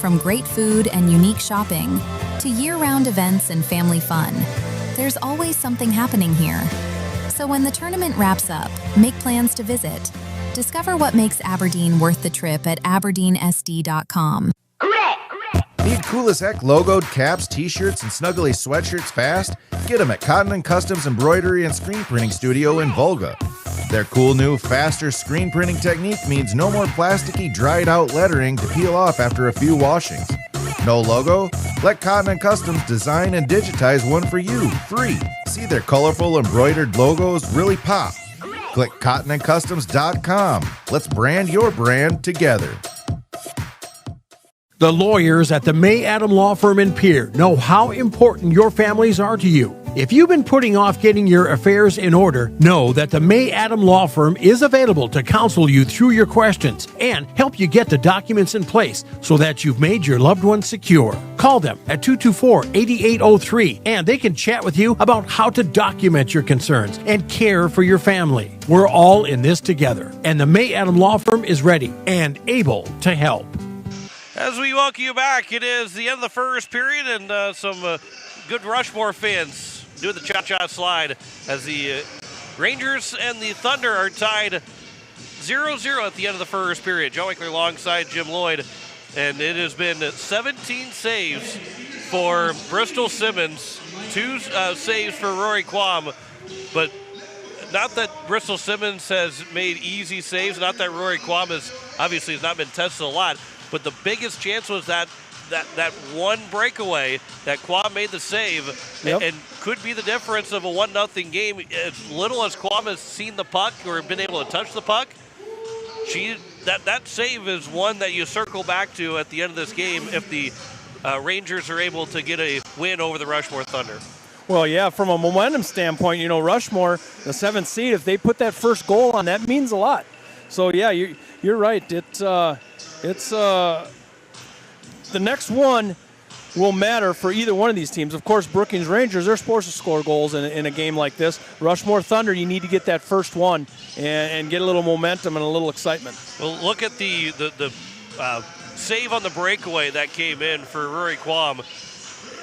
From great food and unique shopping to year-round events and family fun, there's always something happening here. So when the tournament wraps up, make plans to visit. Discover what makes Aberdeen worth the trip at aberdeensd.com. Need cool as heck logoed caps, t-shirts, and snuggly sweatshirts fast? Get them at Cotton & Customs Embroidery and Screen Printing Studio in Volga. Their cool new, faster screen printing technique means no more plasticky, dried-out lettering to peel off after a few washings. No logo? Let Cotton & Customs design and digitize one for you, free. See their colorful embroidered logos really pop. Click cottonandcustoms.com. Let's brand your brand together. The lawyers at the May Adam Law Firm in Pierre know how important your families are to you. If you've been putting off getting your affairs in order, know that the May Adam Law Firm is available to counsel you through your questions and help you get the documents in place so that you've made your loved ones secure. Call them at 224-8803 and they can chat with you about how to document your concerns and care for your family. We're all in this together, and the May Adam Law Firm is ready and able to help. As we welcome you back, it is the end of the first period, and some good Rushmore fans doing the cha-cha slide as the Rangers and the Thunder are tied 0-0 at the end of the first period. Joe Winkler alongside Jim Lloyd, and it has been 17 saves for Bristol Simmons, 2 saves for Rory Quam, but not that Bristol Simmons has made easy saves, not that Rory Quam has not been tested a lot, but the biggest chance was that one breakaway that Quam made the save, and could be the difference of a 1-0 game. As little as Quam has seen the puck or been able to touch the puck, she that save is one that you circle back to at the end of this game if the Rangers are able to get a win over the Rushmore Thunder. Well, yeah, from a momentum standpoint, Rushmore, the 7th seed, if they put that first goal on, that means a lot. So, yeah, you're right. It's the next one will matter for either one of these teams. Of course, Brookings Rangers, they're supposed to score goals in a game like this. Rushmore Thunder, you need to get that first one and get a little momentum and a little excitement. Well, look at the save on the breakaway that came in for Rory Quam.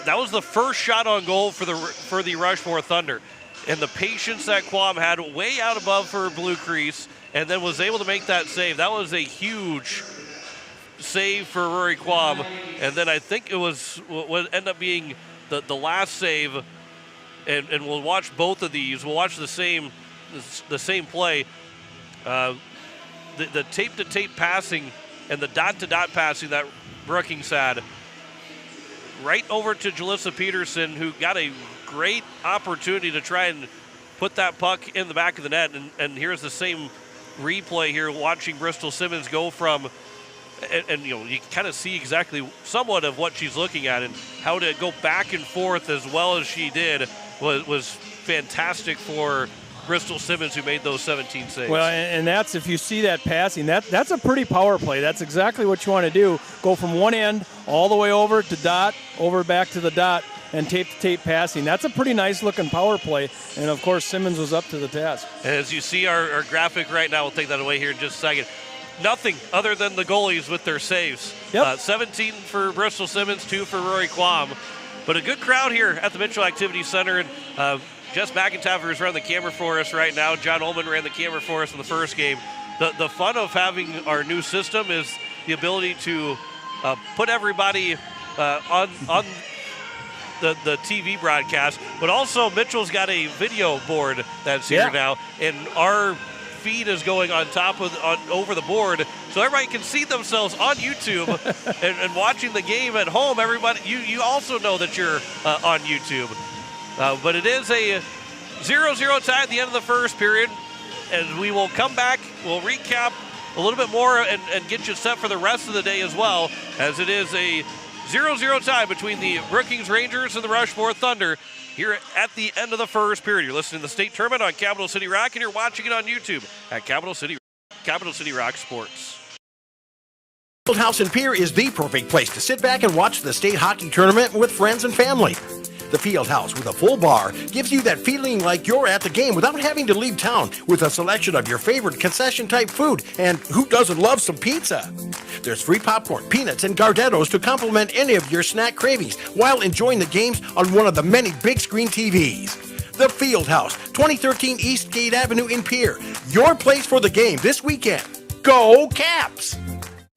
That was the first shot on goal for the Rushmore Thunder. And the patience that Quam had way out above her blue crease and then was able to make that save. That was a huge save for Rory Quam. And then I think it was what ended up being the last save. And we'll watch both of these. We'll watch the same play. The tape-to-tape passing and the dot-to-dot passing that Brookings had right over to Jalissa Peterson, who got a great opportunity to try and put that puck in the back of the net. And here's the same replay here, watching Bristol Simmons go from, and you kind of see exactly somewhat of what she's looking at, and how to go back and forth as well as she did was fantastic for Bristol Simmons, who made those 17 saves. Well, and that's, if you see that passing, that's a pretty power play. That's exactly what you want to do. Go from one end all the way over to dot, over back to the dot, and tape-to-tape passing. That's a pretty nice-looking power play. And, of course, Simmons was up to the task. As you see our graphic right now, we'll take that away here in just a second. Nothing other than the goalies with their saves. Yep. 17 for Bristol Simmons, 2 for Rory Quam. But a good crowd here at the Mitchell Activity Center. And Jess McIntyre is running the camera for us right now. John Ullman ran the camera for us in the first game. The fun of having our new system is the ability to put everybody on the TV broadcast, but also Mitchell's got a video board that's here now, and our feed is going on top of over the board, so everybody can see themselves on YouTube and watching the game at home. Everybody, you also know that you're on YouTube. But it is a 0-0 tie at the end of the first period, and we will come back. We'll recap a little bit more and get you set for the rest of the day as well, as it is a 0-0 tie between the Brookings Rangers and the Rushmore Thunder here at the end of the first period. You're listening to the state tournament on Capital City Rock, and you're watching it on YouTube at Capital City Rock Sports. Fieldhouse in Pierre is the perfect place to sit back and watch the state hockey tournament with friends and family. The Fieldhouse with a full bar gives you that feeling like you're at the game without having to leave town, with a selection of your favorite concession-type food, and who doesn't love some pizza? There's free popcorn, peanuts, and Gardettos to complement any of your snack cravings while enjoying the games on one of the many big screen TVs. The Fieldhouse, 2013 East Gate Avenue in Pierre. Your place for the game this weekend. Go Caps!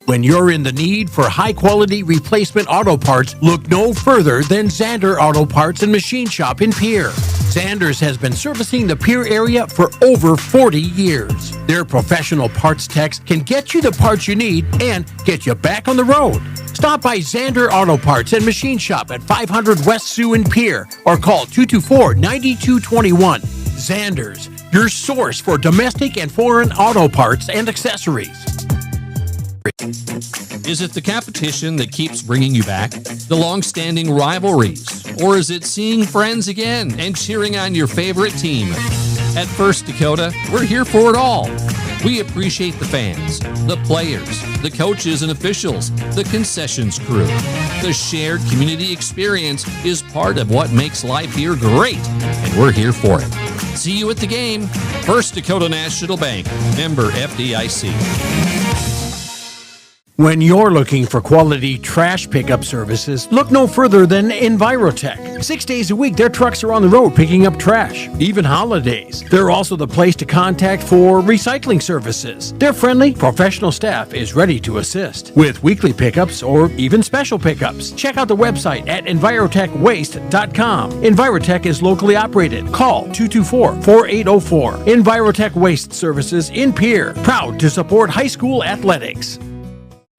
When you're in the need for high-quality replacement auto parts, look no further than Zander Auto Parts and Machine Shop in Pierre. Zander's has been servicing the Pierre area for over 40 years. Their professional parts techs can get you the parts you need and get you back on the road. Stop by Zander Auto Parts and Machine Shop at 500 West Sioux in Pierre or call 224-9221. Zander's, your source for domestic and foreign auto parts and accessories. Is it the competition that keeps bringing you back? The long-standing rivalries? Or is it seeing friends again and cheering on your favorite team? At First Dakota, we're here for it all. We appreciate the fans, the players, the coaches and officials, the concessions crew. The shared community experience is part of what makes life here great, and we're here for it. See you at the game. First Dakota National Bank, member FDIC. When you're looking for quality trash pickup services, look no further than Envirotech. 6 days a week, their trucks are on the road picking up trash, even holidays. They're also the place to contact for recycling services. Their friendly, professional staff is ready to assist with weekly pickups or even special pickups. Check out the website at envirotechwaste.com. Envirotech is locally operated. Call 224-4804. Envirotech Waste Services in Pierre, proud to support high school athletics.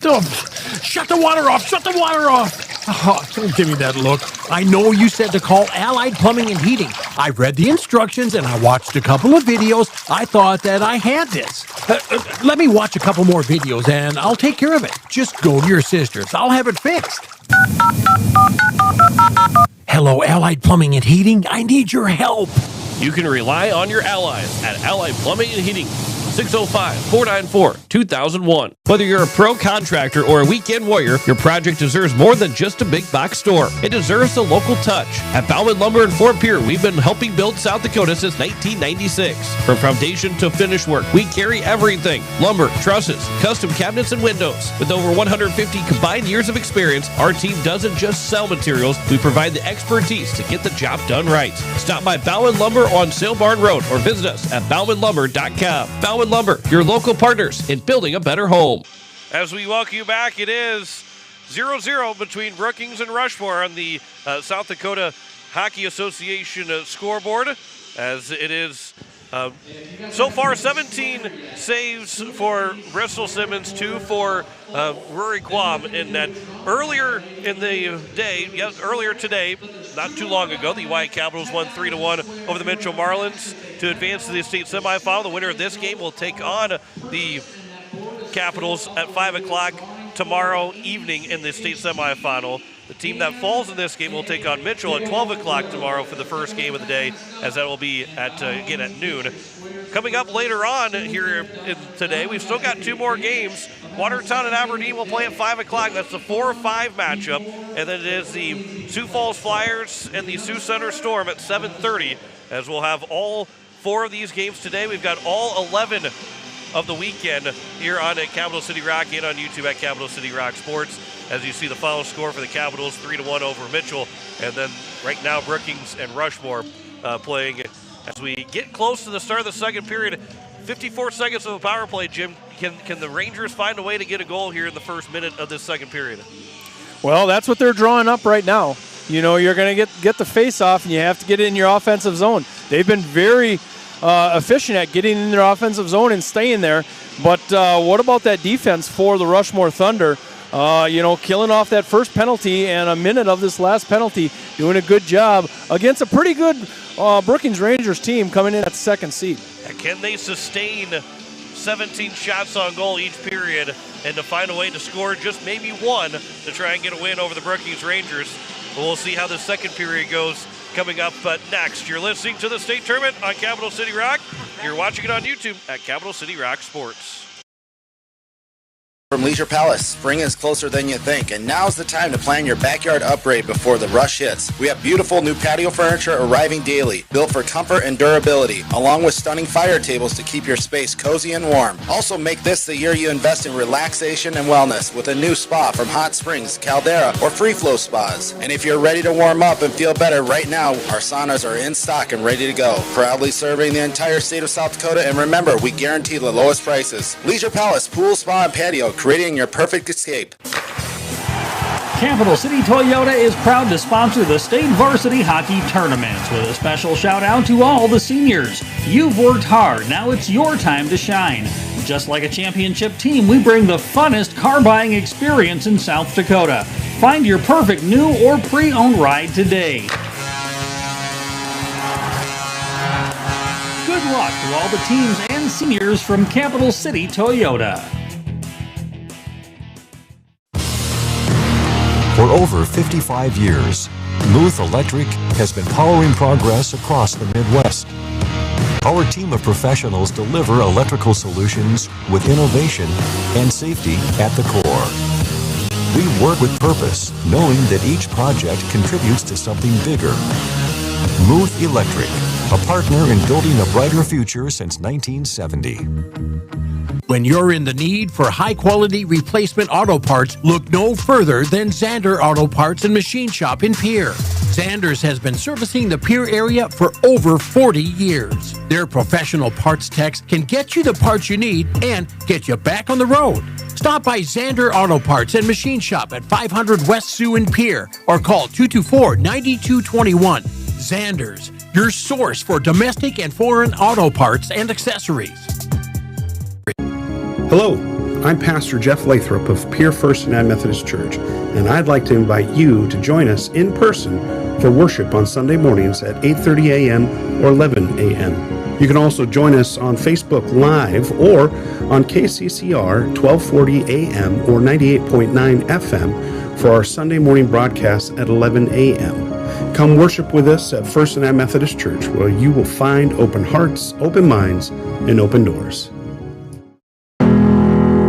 Oh, shut the water off! Shut the water off! Oh, don't give me that look. I know you said to call Allied Plumbing and Heating. I read the instructions and I watched a couple of videos. I thought that I had this. Let me watch a couple more videos and I'll take care of it. Just go to your sister's. I'll have it fixed. Hello, Allied Plumbing and Heating. I need your help. You can rely on your allies at Allied Plumbing and Heating. 605-494-2001. Whether you're a pro contractor or a weekend warrior, your project deserves more than just a big box store. It deserves a local touch. At Bauman Lumber in Fort Pierre, we've been helping build South Dakota since 1996. From foundation to finish work, we carry everything. Lumber, trusses, custom cabinets, and windows. With over 150 combined years of experience, our team doesn't just sell materials, we provide the expertise to get the job done right. Stop by Bauman Lumber on Sale Barn Road or visit us at baumanlumber.com. Bauman Lumber, your local partners in building a better home. As we welcome you back, it is 0-0 between Brookings and Rushmore on the South Dakota Hockey Association scoreboard, as it is so far 17 saves for Bristol Simmons, 2 for Rory Quam. In that earlier in the day, earlier today, not too long ago, the White Capitals won 3-1 over the Mitchell Marlins to advance to the state semifinal. The winner of this game will take on the Capitals at 5 o'clock tomorrow evening in the state semifinal. The team that falls in this game will take on Mitchell at 12 o'clock tomorrow for the first game of the day, as that will be at again at noon. Coming up later on here today, we've still got 2 more games. Watertown and Aberdeen will play at 5 o'clock. That's the 4-5 matchup. And then it is the Sioux Falls Flyers and the Sioux Center Storm at 7:30, as we'll have all 4 of these games today. We've got all 11 of the weekend here on Capital City Rock and on YouTube at Capital City Rock Sports. As you see the final score for the Capitals, 3-1 over Mitchell. And then right now Brookings and Rushmore playing as we get close to the start of the second period. 54 seconds of a power play, Jim. Can the Rangers find a way to get a goal here in the first minute of this second period? Well, that's what they're drawing up right now. You know, you're going to get the face-off, and you have to get it in your offensive zone. They've been very efficient at getting in their offensive zone and staying there. But what about that defense for the Rushmore Thunder? Killing off that first penalty and a minute of this last penalty, doing a good job against a pretty good Brookings Rangers team coming in at the second seed. Can they sustain 17 shots on goal each period and to find a way to score just maybe one to try and get a win over the Brookings Rangers? We'll see how the second period goes coming up next. You're listening to the state tournament on Capital City Rock. You're watching it on YouTube at Capital City Rock Sports. From Leisure Palace, spring is closer than you think, and now's the time to plan your backyard upgrade before the rush hits. We have beautiful new patio furniture arriving daily, built for comfort and durability, along with stunning fire tables to keep your space cozy and warm. Also make this the year you invest in relaxation and wellness with a new spa from Hot Springs, Caldera, or Free Flow Spas. And if you're ready to warm up and feel better right now, our saunas are in stock and ready to go. Proudly serving the entire state of South Dakota, and remember, we guarantee the lowest prices. Leisure Palace, pool, spa, and patio, creating your perfect escape. Capital City Toyota is proud to sponsor the state varsity hockey tournaments with a special shout out to all the seniors. You've worked hard, now it's your time to shine. Just like a championship team, we bring the funnest car buying experience in South Dakota. Find your perfect new or pre-owned ride today. Good luck to all the teams and seniors from Capital City Toyota. For over 55 years, Muth Electric has been powering progress across the Midwest. Our team of professionals deliver electrical solutions with innovation and safety at the core. We work with purpose, knowing that each project contributes to something bigger. Muth Electric, a partner in building a brighter future since 1970. When you're in the need for high-quality replacement auto parts, look no further than Zander Auto Parts and Machine Shop in Pierre. Zander's has been servicing the Pierre area for over 40 years. Their professional parts techs can get you the parts you need and get you back on the road. Stop by Zander Auto Parts and Machine Shop at 500 West Sioux in Pierre or call 224-9221. Zander's, your source for domestic and foreign auto parts and accessories. Hello, I'm Pastor Jeff Lathrop of Pier First United Methodist Church, and I'd like to invite you to join us in person for worship on Sunday mornings at 8:30 a.m. or 11 a.m. You can also join us on Facebook Live or on KCCR 1240 a.m. or 98.9 FM for our Sunday morning broadcast at 11 a.m. Come worship with us at First United Methodist Church, where you will find open hearts, open minds, and open doors.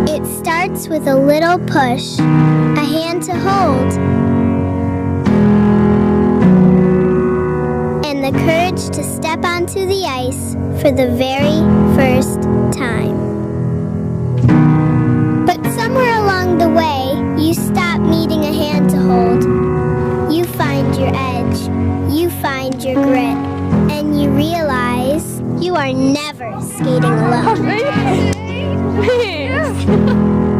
It starts with a little push, a hand to hold, and the courage to step onto the ice for the very first time. But somewhere along the way, you stop needing a hand to hold. You find your edge, you find your grit, and you realize you are never skating alone.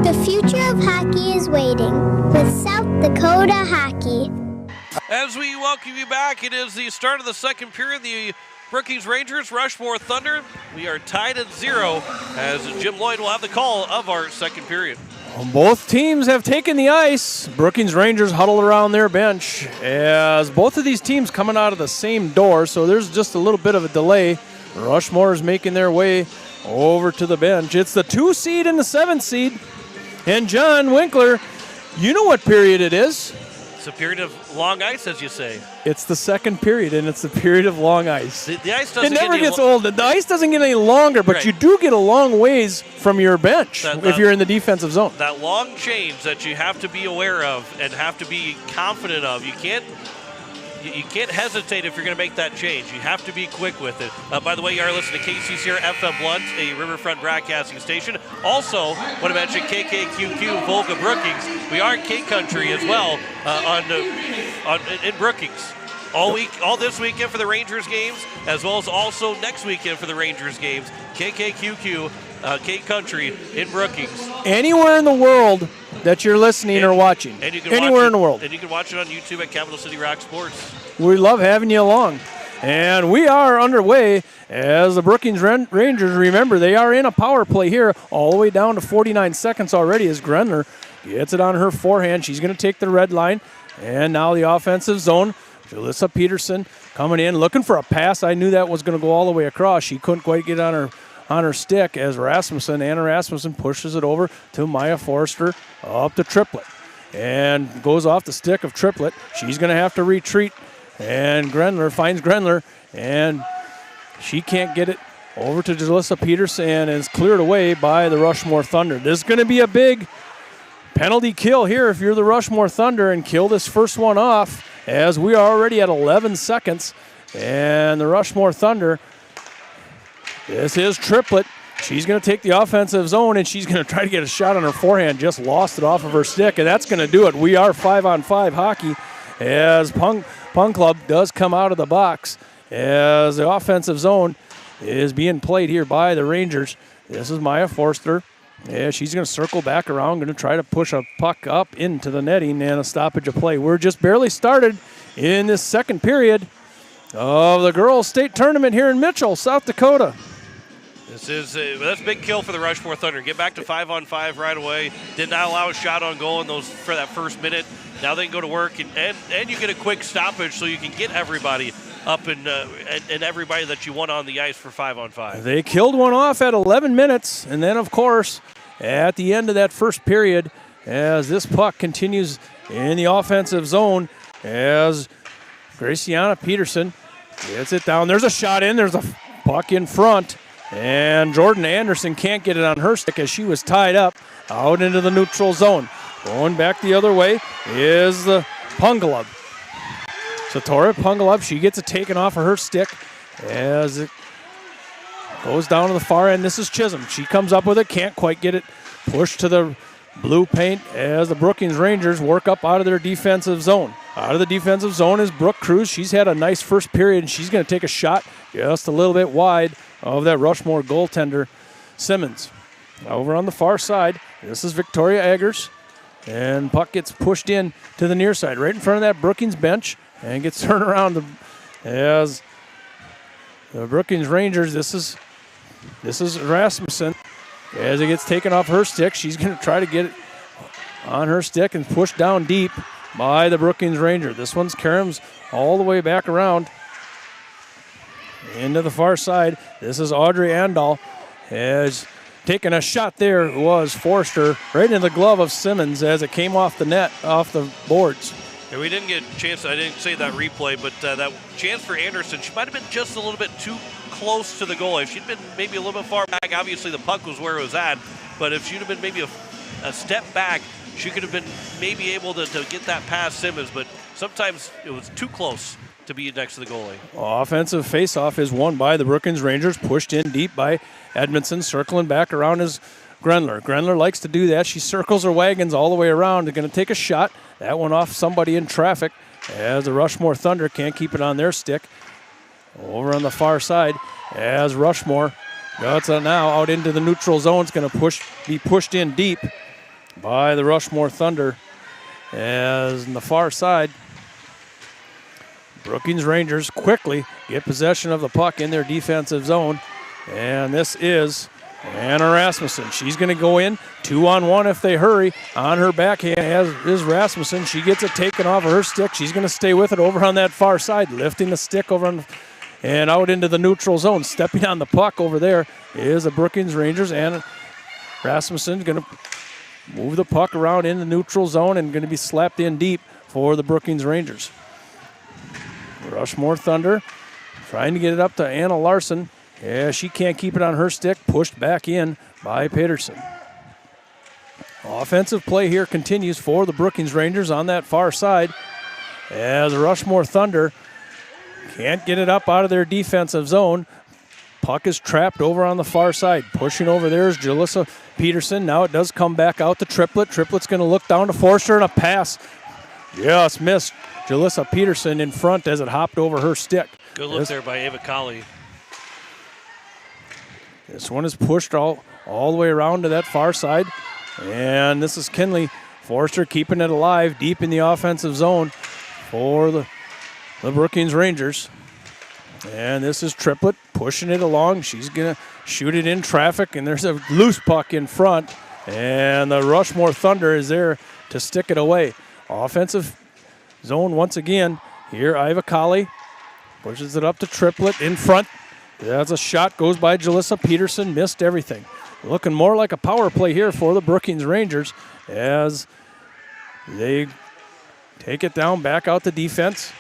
The future of hockey is waiting with South Dakota Hockey. As we welcome you back, it is the start of the second period. The Brookings Rangers, Rushmore Thunder. We are tied at 0 as Jim Lloyd will have the call of our second period. Both teams have taken the ice. Brookings Rangers huddled around their bench as both of these teams coming out of the same door, so there's just a little bit of a delay. Rushmore is making their way over to the bench. It's the 2 seed and the 7 seed. And John Winkler, you know what period it is. It's a period of long ice, as you say. It's the second period, and it's the period of long ice. The ice doesn't It never get gets old. The ice doesn't get any longer, but Right. you do get a long ways from your bench if you're in the defensive zone. That long change that you have to be aware of and have to be confident of. You can't hesitate if you're going to make that change. You have to be quick with it. By the way, you are listening to KCCR FM Blunt, a Riverfront broadcasting station. Also, want to mention KKQQ Volga Brookings. We are in K-Country as well in Brookings. All this weekend for the Rangers games, as well as also next weekend for the Rangers games. KKQQ, K-Country in Brookings. Anywhere in the world that you're listening or watching. And you can Anywhere in the world. And you can watch it on YouTube at Capital City Rock Sports. We love having you along. And we are underway as the Brookings Rangers, remember, they are in a power play here all the way down to 49 seconds already as Grenler gets it on her forehand. She's going to take the red line. And now the offensive zone. Jalissa Peterson coming in, looking for a pass. I knew that was going to go all the way across. She couldn't quite get on her stick as Anna Rasmussen pushes it over to Maya Forrester up to Triplett. And goes off the stick of Triplett. She's going to have to retreat. And Grenler finds Grenler, and she can't get it over to Jalissa Peterson, and is cleared away by the Rushmore Thunder. This is going to be a big penalty kill here if you're the Rushmore Thunder and kill this first one off, as we are already at 11 seconds. And the Rushmore Thunder, this is Triplett. She's going to take the offensive zone, and she's going to try to get a shot on her forehand. Just lost it off of her stick, and that's going to do it. We are 5-on-5 hockey as Pung Club does come out of the box as the offensive zone is being played here by the Rangers. This is Maya Forster. Yeah, she's going to circle back around, going to try to push a puck up into the netting, and a stoppage of play. We're just barely started in this second period of the girls' state tournament here in Mitchell, South Dakota. That's a big kill for the Rushmore Thunder. Get back to 5-on-5 right away. Did not allow a shot on goal for that first minute. Now they can go to work, and you get a quick stoppage so you can get everybody up and everybody that you want on the ice for 5-on-5. They killed one off at 11 minutes, and then, of course, at the end of that first period, as this puck continues in the offensive zone, as Graciana Peterson gets it down. There's a shot in. There's a puck in front, and Jordan Anderson can't get it on her stick as she was tied up out into the neutral zone. Going back the other way is the Pungalub. Satora Pungalub, she gets it taken off of her stick as it goes down to the far end. This is Chisholm. She comes up with it, can't quite get it pushed to the blue paint as the Brookings Rangers work up out of their defensive zone. Out of the defensive zone is Brooke Cruz. She's had a nice first period, and she's going to take a shot just a little bit wide of that Rushmore goaltender, Simmons. Over on the far side, this is Victoria Eggers. And puck gets pushed in to the near side, right in front of that Brookings bench, and gets turned around as the Brookings Rangers. This is Rasmussen As it gets taken off her stick, she's going to try to get it on her stick and pushed down deep by the Brookings Ranger. This one's Karams all the way back around into the far side. This is Audrey Andal. Has taken a shot there. It was Forster right in the glove of Simmons as it came off the net, off the boards. Yeah, we didn't get a chance. I didn't say that replay, but that chance for Anderson, she might have been just a little bit too close to the goal. If she'd been maybe a little bit far back, obviously the puck was where it was at, but if she'd have been maybe a step back, she could have been maybe able to get that past Simmons, but sometimes it was too close to be next to the goalie. Offensive faceoff is won by the Brookings Rangers, pushed in deep by Edmondson, circling back around is Grenler. Grenler likes to do that. She circles her wagons all the way around. They're going to take a shot. That went off somebody in traffic as the Rushmore Thunder can't keep it on their stick. Over on the far side as Rushmore gets it now out into the neutral zone. It's going to be pushed in deep by the Rushmore Thunder. As on the far side, Brookings Rangers quickly get possession of the puck in their defensive zone. And this is Anna Rasmussen. She's going to go in 2-on-1 if they hurry. On her backhand is Rasmussen. She gets it taken off of her stick. She's going to stay with it over on that far side, lifting the stick over on, and out into the neutral zone. Stepping on the puck over there is the Brookings Rangers. And Rasmussen going to move the puck around in the neutral zone and going to be slapped in deep for the Brookings Rangers. Rushmore Thunder trying to get it up to Anna Larson. Yeah, she can't keep it on her stick. Pushed back in by Peterson. Offensive play here continues for the Brookings Rangers on that far side as the Rushmore Thunder can't get it up out of their defensive zone. Puck is trapped over on the far side. Pushing over there is Jalissa Peterson. Now it does come back out to Triplett. Triplett's going to look down to Forster and a pass. Just missed Jalissa Peterson in front as it hopped over her stick. Good look there by Ava Colley. This one is pushed all the way around to that far side. And this is Kinley. Forster keeping it alive deep in the offensive zone for the Brookings Rangers. And this is Triplett pushing it along. She's going to shoot it in traffic, and there's a loose puck in front. And the Rushmore Thunder is there to stick it away. Offensive zone once again. Here, Iva Colley pushes it up to Triplett in front. That's a shot, goes by Jalissa Peterson, missed everything. Looking more like a power play here for the Brookings Rangers as they take it down, back out the defense.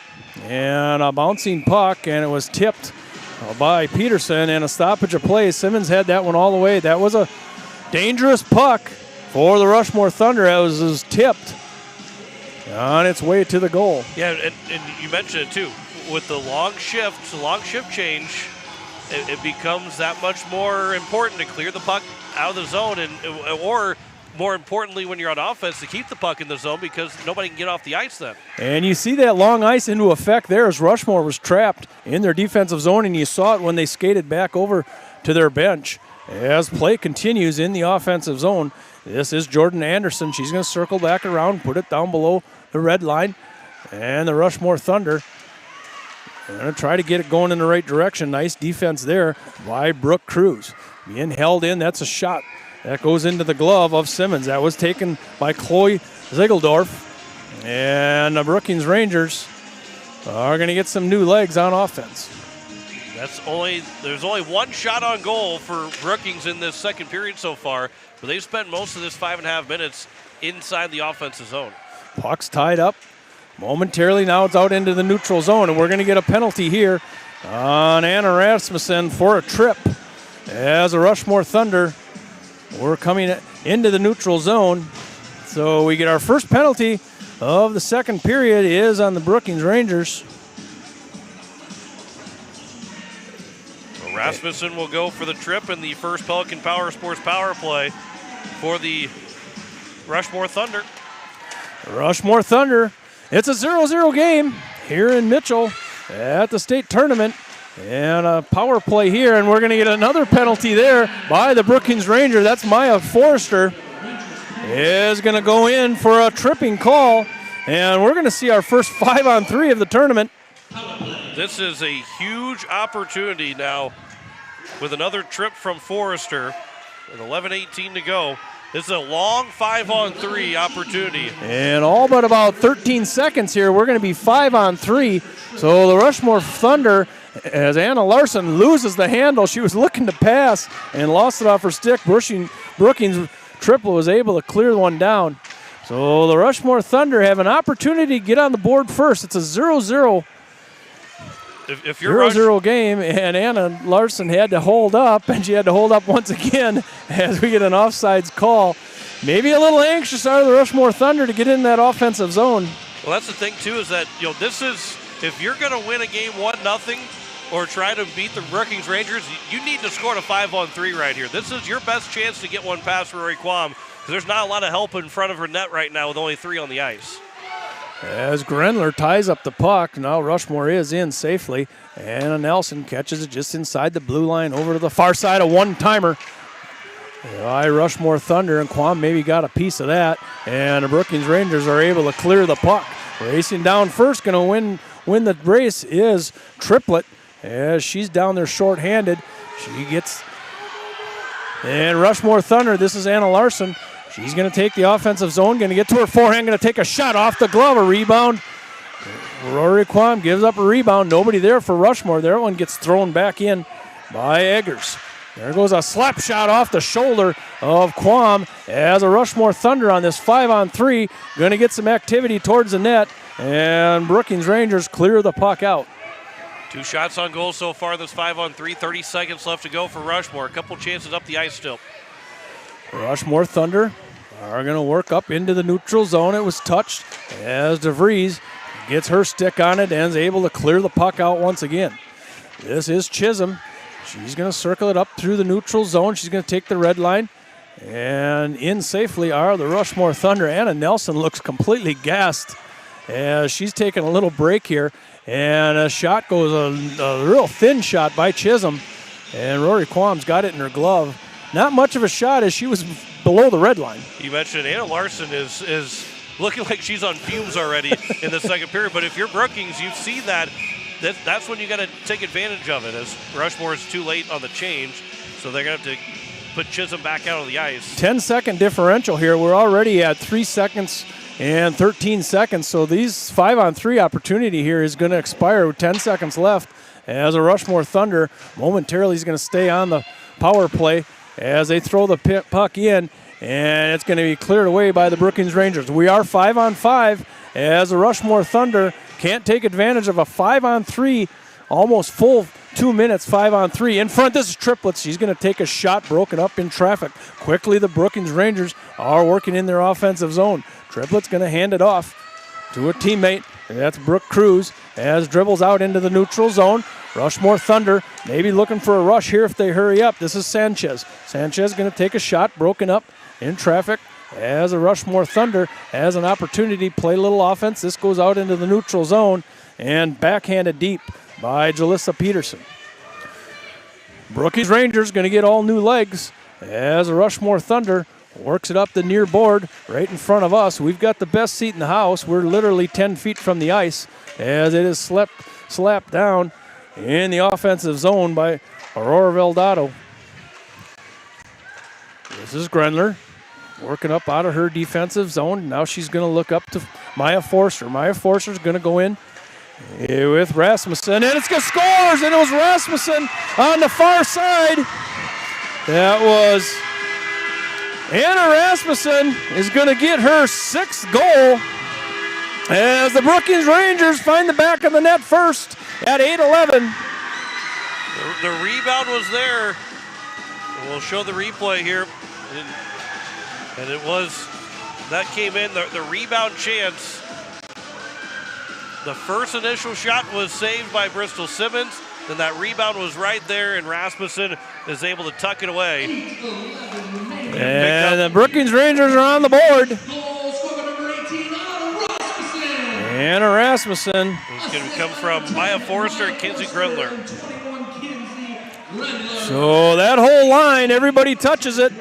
And a bouncing puck, and it was tipped by Peterson, and a stoppage of play. Simmons had that one all the way. That was a dangerous puck for the Rushmore Thunder. It was tipped on its way to the goal. Yeah, and you mentioned it too. With the long shift change, it becomes that much more important to clear the puck out of the zone, or more importantly, when you're on offense, to keep the puck in the zone because nobody can get off the ice then. And you see that long ice into effect there as Rushmore was trapped in their defensive zone, and you saw it when they skated back over to their bench. As play continues in the offensive zone, this is Jordan Anderson. She's going to circle back around, put it down below the red line, and the Rushmore Thunder are going to try to get it going in the right direction. Nice defense there by Brooke Cruz. Being held in, that's a shot. That goes into the glove of Simmons. That was taken by Chloe Ziegeldorf. And the Brookings Rangers are going to get some new legs on offense. There's only one shot on goal for Brookings in this second period so far, but they've spent most of this 5.5 minutes inside the offensive zone. Puck's tied up. Momentarily now it's out into the neutral zone, and we're going to get a penalty here on Anna Rasmussen for a trip as the Rushmore Thunder were coming into the neutral zone. So we get our first penalty of the second period is on the Brookings Rangers. So Rasmussen will go for the trip in the first Pelican Power Sports power play for the Rushmore Thunder. Rushmore Thunder. It's a 0-0 game here in Mitchell at the state tournament. And a power play here, and we're going to get another penalty there by the Brookings Ranger. That's Maya Forrester is going to go in for a tripping call, and we're going to see our first 5-on-3 of the tournament. This is a huge opportunity now with another trip from Forrester. With 11:18 to go. This is a long 5-on-3 opportunity. And all but about 13 seconds here, we're going to be 5-on-3. So the Rushmore Thunder, as Anna Larson loses the handle, she was looking to pass and lost it off her stick. Brookings triple was able to clear one down. So the Rushmore Thunder have an opportunity to get on the board first. It's a 0-0. If you're 0-0 game, and Anna Larson had to hold up, and she had to hold up once again as we get an offsides call. Maybe a little anxious out of the Rushmore Thunder to get in that offensive zone. Well, that's the thing, too, is that, this is, if you're going to win a game 1-0 or try to beat the Brookings Rangers, you need to score a 5-on-3 right here. This is your best chance to get one past Rory Quam, because there's not a lot of help in front of her net right now with only 3 on the ice. As Grenler ties up the puck, now Rushmore is in safely. Anna Nelson catches it just inside the blue line over to the far side, a one-timer. By Rushmore Thunder, and Quam maybe got a piece of that. And the Brookings Rangers are able to clear the puck. Racing down first, going to win the race is Triplett. As she's down there short-handed, she gets... And Rushmore Thunder, this is Anna Larson. She's going to take the offensive zone, going to get to her forehand, going to take a shot off the glove, a rebound. Rory Quam gives up a rebound. Nobody there for Rushmore. That one gets thrown back in by Eggers. There goes a slap shot off the shoulder of Quam as a Rushmore Thunder on this 5-on-3. Going to get some activity towards the net, and Brookings Rangers clear the puck out. 2 shots on goal so far, this 5-on-3. 30 seconds left to go for Rushmore. A couple chances up the ice still. Rushmore Thunder are going to work up into the neutral zone. It was touched as DeVries gets her stick on it and is able to clear the puck out once again. This is Chisholm. She's going to circle it up through the neutral zone. She's going to take the red line. And in safely are the Rushmore Thunder. Anna Nelson looks completely gassed as she's taking a little break here. And a shot goes, a real thin shot by Chisholm. And Rory Quam's got it in her glove. Not much of a shot as she was below the red line. You mentioned Anna Larson is looking like she's on fumes already in the second period. But if you're Brookings, you've seen that. That's when you got to take advantage of it, as Rushmore is too late on the change. So they're going to have to put Chisholm back out on the ice. 10-second differential here. We're already at 3 seconds and 13 seconds. So these 5-on-3 opportunity here is going to expire with 10 seconds left as a Rushmore Thunder momentarily is going to stay on the power play as they throw the puck in, and it's going to be cleared away by the Brookings Rangers. We are 5-on-5 as the Rushmore Thunder can't take advantage of a 5-on-3, almost full 2 minutes, 5-on-3. In front, this is Triplett. She's going to take a shot broken up in traffic. Quickly, the Brookings Rangers are working in their offensive zone. Triplett's going to hand it off to a teammate. That's Brooke Cruz as dribbles out into the neutral zone. Rushmore Thunder maybe looking for a rush here if they hurry up. This is Sanchez. Sanchez going to take a shot broken up in traffic as a Rushmore Thunder has an opportunity to play a little offense. This goes out into the neutral zone and backhanded deep by Jalissa Peterson. Brookings Rangers going to get all new legs as a Rushmore Thunder works it up the near board right in front of us. We've got the best seat in the house. We're literally 10 feet from the ice as it is slapped down in the offensive zone by Aurora Veldado. This is Grenler working up out of her defensive zone. Now she's going to look up to Maya Forster. Maya Forster's going to go in with Rasmussen, and it's going to scores, and it was Rasmussen on the far side. That was Anna Rasmussen is going to get her 6th goal as the Brookings Rangers find the back of the net first at 8-11. The rebound was there. We'll show the replay here. And it was, that came in, the rebound chance. The first initial shot was saved by Bristol Simmons. Then that rebound was right there, and Rasmussen is able to tuck it away. And the Brookings Rangers are on the board. Anna Rasmussen. It's going to come from Maya Forrester and Kinsey Grenler. So that whole line, everybody touches it.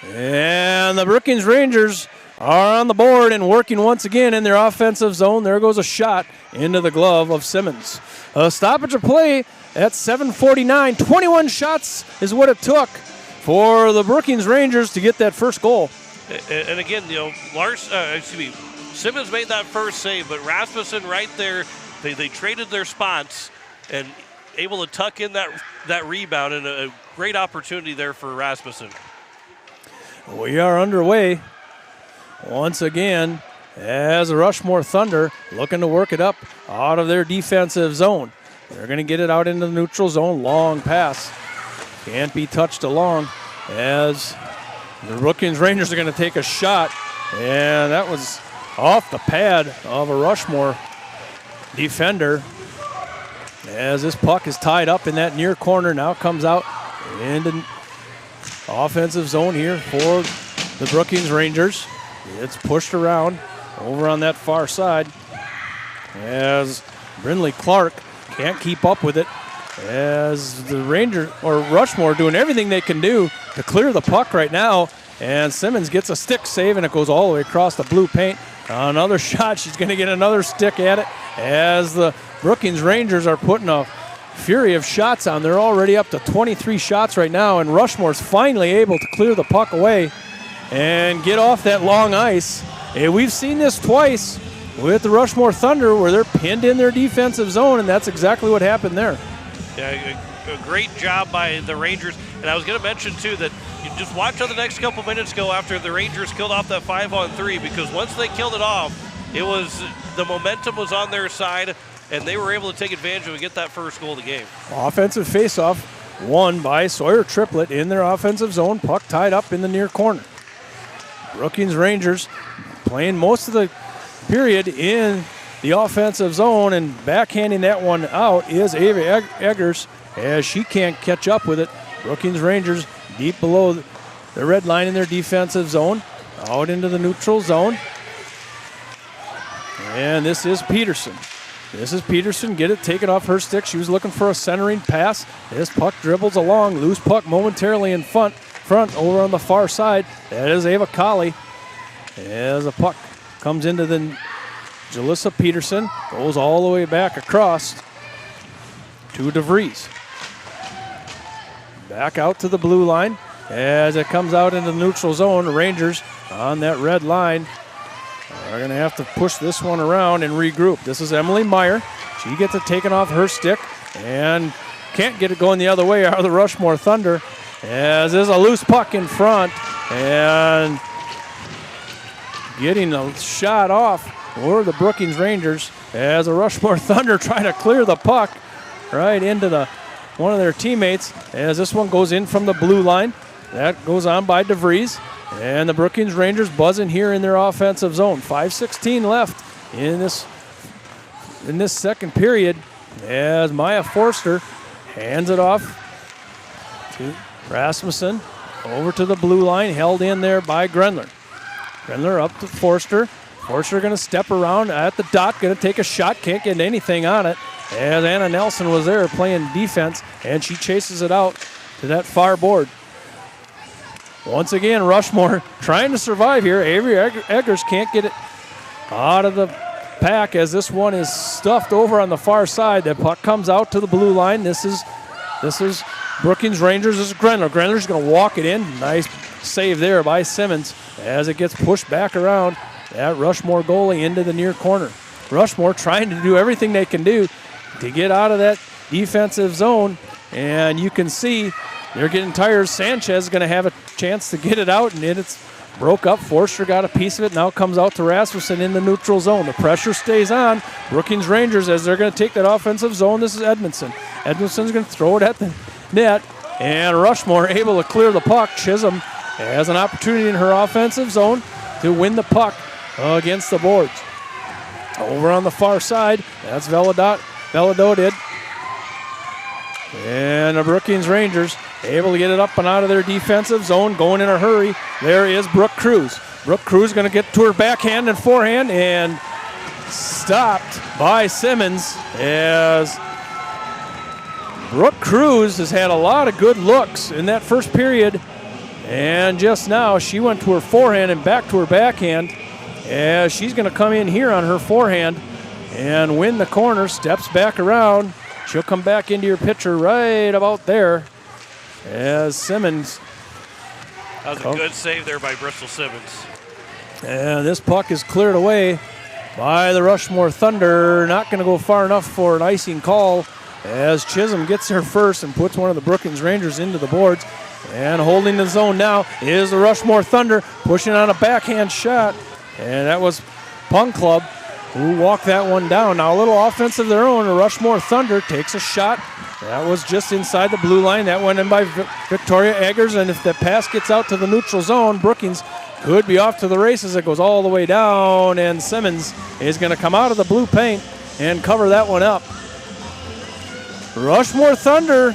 And the Brookings Rangers are on the board and working once again in their offensive zone. There goes a shot into the glove of Simmons. A stoppage of play at 7:49. 21 shots is what it took for the Brookings Rangers to get that first goal. And again, Simmons made that first save, but Rasmussen right there, they traded their spots and able to tuck in that rebound, and a great opportunity there for Rasmussen. We are underway once again as the Rushmore Thunder looking to work it up out of their defensive zone. They're going to get it out into the neutral zone. Long pass. Can't be touched along as the Brookings Rangers are going to take a shot. And that was off the pad of a Rushmore defender. As this puck is tied up in that near corner, now comes out into offensive zone here for the Brookings Rangers. It's pushed around over on that far side as Brindley Clark can't keep up with it, as the Rushmore doing everything they can do to clear the puck right now, and Simmons gets a stick save and it goes all the way across the blue paint. Another shot, she's going to get another stick at it as the Brookings Rangers are putting a fury of shots on. They're already up to 23 shots right now, and Rushmore's finally able to clear the puck away and get off that long ice. And we've seen this twice with the Rushmore Thunder where they're pinned in their defensive zone, and that's exactly what happened there. Yeah, a great job by the Rangers. And I was going to mention, too, that you just watch how the next couple minutes go after the Rangers killed off that 5-on-3, because once they killed it off, the momentum was on their side, and they were able to take advantage of and get that first goal of the game. Offensive faceoff won by Sawyer Triplett in their offensive zone. Puck tied up in the near corner. Brookings Rangers playing most of the period in the offensive zone, and backhanding that one out is Ava Eggers as she can't catch up with it. Brookings Rangers deep below the red line in their defensive zone, out into the neutral zone. And this is Peterson. Get it taken off her stick. She was looking for a centering pass. This puck dribbles along. Loose puck momentarily in front over on the far side. That is Ava Colley. As the puck comes into the Jalissa Peterson, goes all the way back across to DeVries. Back out to the blue line as it comes out into the neutral zone. The Rangers on that red line are going to have to push this one around and regroup. This is Emily Meyer. She gets it taken off her stick and can't get it going the other way are the Rushmore Thunder, as there's a loose puck in front, and getting a shot off for the Brookings Rangers as the Rushmore Thunder trying to clear the puck right into one of their teammates, as this one goes in from the blue line. That goes on by DeVries, and the Brookings Rangers buzzing here in their offensive zone. 5:16 left in this second period as Maya Forster hands it off to Rasmussen over to the blue line, held in there by Grendler. Grendler up to Forster. Forster going to step around at the dot, going to take a shot, can't get anything on it, as Anna Nelson was there playing defense, and she chases it out to that far board. Once again, Rushmore trying to survive here. Avery Eggers can't get it out of the pack as this one is stuffed over on the far side. The puck comes out to the blue line. This is Brookings Rangers. This is Grendler. Grendler's going to walk it in. Nice save there by Simmons as it gets pushed back around that Rushmore goalie into the near corner. Rushmore trying to do everything they can do to get out of that defensive zone, and you can see they're getting tired. Sanchez is going to have a chance to get it out, and it's broke up. Forster got a piece of it, now comes out to Rasmussen in the neutral zone. The pressure stays on. Brookings Rangers, as they're going to take that offensive zone, this is Edmondson. Edmondson's going to throw it at the net, and Rushmore able to clear the puck. Chisholm has an opportunity in her offensive zone to win the puck against the boards. Over on the far side, that's Veladodid. And the Brookings Rangers able to get it up and out of their defensive zone, going in a hurry. There is Brooke Cruz. Brooke Cruz going to get to her backhand and forehand, and stopped by Simmons, as Brooke Cruz has had a lot of good looks in that first period, and just now she went to her forehand and back to her backhand, as she's going to come in here on her forehand and win the corner. Steps back around. She'll come back into your picture right about there, as Simmons That was a good save there by Bristol Simmons. And this puck is cleared away by the Rushmore Thunder. Not going to go far enough for an icing call as Chisholm gets there first and puts one of the Brookings Rangers into the boards. And holding the zone now is the Rushmore Thunder, pushing on a backhand shot. And that was Pung Club who walked that one down. Now a little offense of their own. The Rushmore Thunder takes a shot. That was just inside the blue line. That went in by Victoria Eggers. And if the pass gets out to the neutral zone, Brookings could be off to the races. It goes all the way down, and Simmons is going to come out of the blue paint and cover that one up. Rushmore Thunder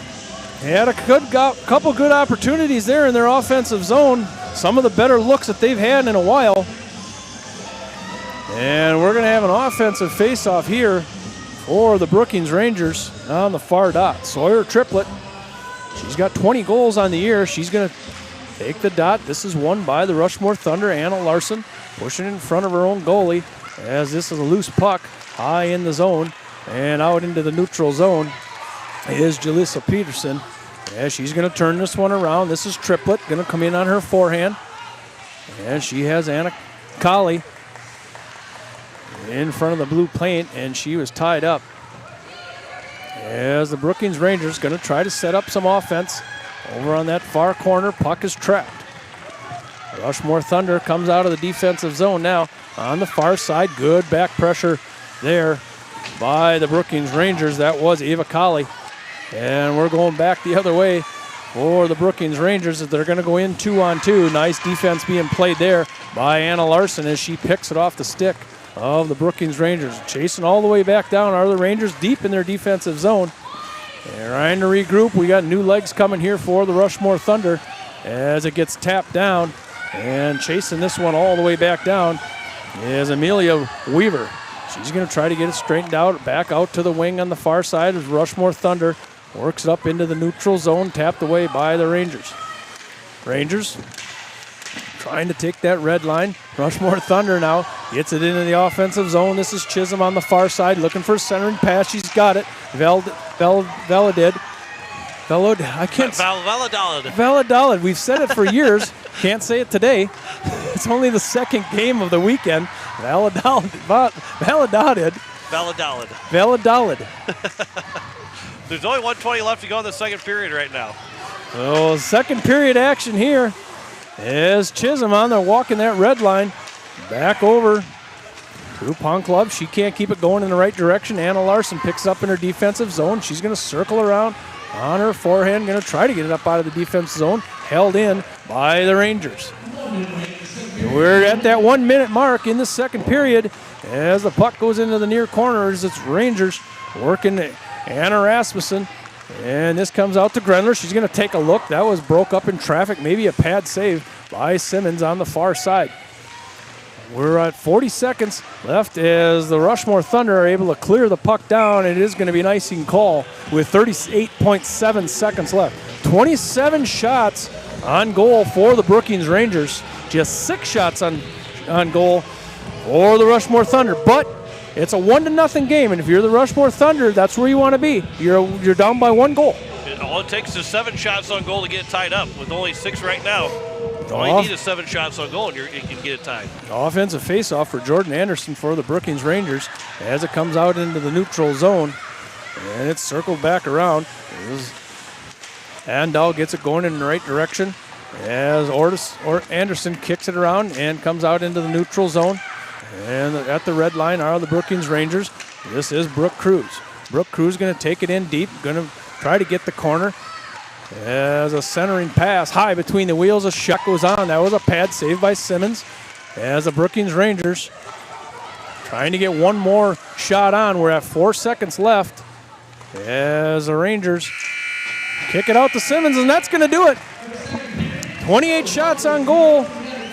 had a couple good opportunities there in their offensive zone. Some of the better looks that they've had in a while. And we're going to have an offensive face-off here for the Brookings Rangers on the far dot. Sawyer Triplett, she's got 20 goals on the year. She's going to take the dot. This is won by the Rushmore Thunder. Anna Larson pushing in front of her own goalie as this is a loose puck high in the zone. And out into the neutral zone is Jalissa Peterson as she's going to turn this one around. This is Triplett going to come in on her forehand. And she has Anna Colley in front of the blue paint, and she was tied up. As the Brookings Rangers going to try to set up some offense over on that far corner. Puck is trapped. Rushmore Thunder comes out of the defensive zone now on the far side. Good back pressure there by the Brookings Rangers. That was Eva Colley. And we're going back the other way for the Brookings Rangers as they're going to go in 2-on-2. Nice defense being played there by Anna Larson as she picks it off the stick of the Brookings Rangers. Chasing all the way back down are the Rangers deep in their defensive zone. And trying to regroup. We got new legs coming here for the Rushmore Thunder as it gets tapped down. And chasing this one all the way back down is Amelia Weaver. She's going to try to get it straightened out, back out to the wing on the far side as Rushmore Thunder works it up into the neutral zone, tapped away by the Rangers. Rangers trying to take that red line. Rushmore Thunder now gets it into the offensive zone. This is Chisholm on the far side looking for a centering pass. She's got it. Valladolid. We've said it for years. Can't say it today. It's only the second game of the weekend. Valladolid. There's only 1:20 left to go in the second period right now. So second period action here is Chisholm on there walking that red line back over to Pong Club. She can't keep it going in the right direction. Anna Larson picks up in her defensive zone. She's going to circle around on her forehand, going to try to get it up out of the defense zone. Held in by the Rangers. We're at that 1 minute mark in the second period as the puck goes into the near corner as it's Rangers working Anna Rasmussen. And this comes out to Grenler. She's going to take a look. That was broke up in traffic. Maybe a pad save by Simmons on the far side. We're at 40 seconds left as the Rushmore Thunder are able to clear the puck down. It is going to be an icing call with 38.7 seconds left. 27 shots on goal for the Brookings Rangers. Just 6 shots on goal for the Rushmore Thunder. But it's a 1-0 game, and if you're the Rushmore Thunder, that's where you want to be. You're down by 1 goal. All it takes is 7 shots on goal to get it tied up. With only 6 right now, all you need is 7 shots on goal, and you can get it tied. Offensive faceoff for Jordan Anderson for the Brookings Rangers as it comes out into the neutral zone, and it's circled back around. Andal gets it going in the right direction as Anderson kicks it around and comes out into the neutral zone. And at the red line are the Brookings Rangers. This is Brooke Cruz. Brooke Cruz going to take it in deep, going to try to get the corner. As a centering pass high between the wheels, a shot goes on. That was a pad save by Simmons. As the Brookings Rangers trying to get one more shot on. We're at 4 seconds left. As the Rangers kick it out to Simmons, and that's going to do it. 28 shots on goal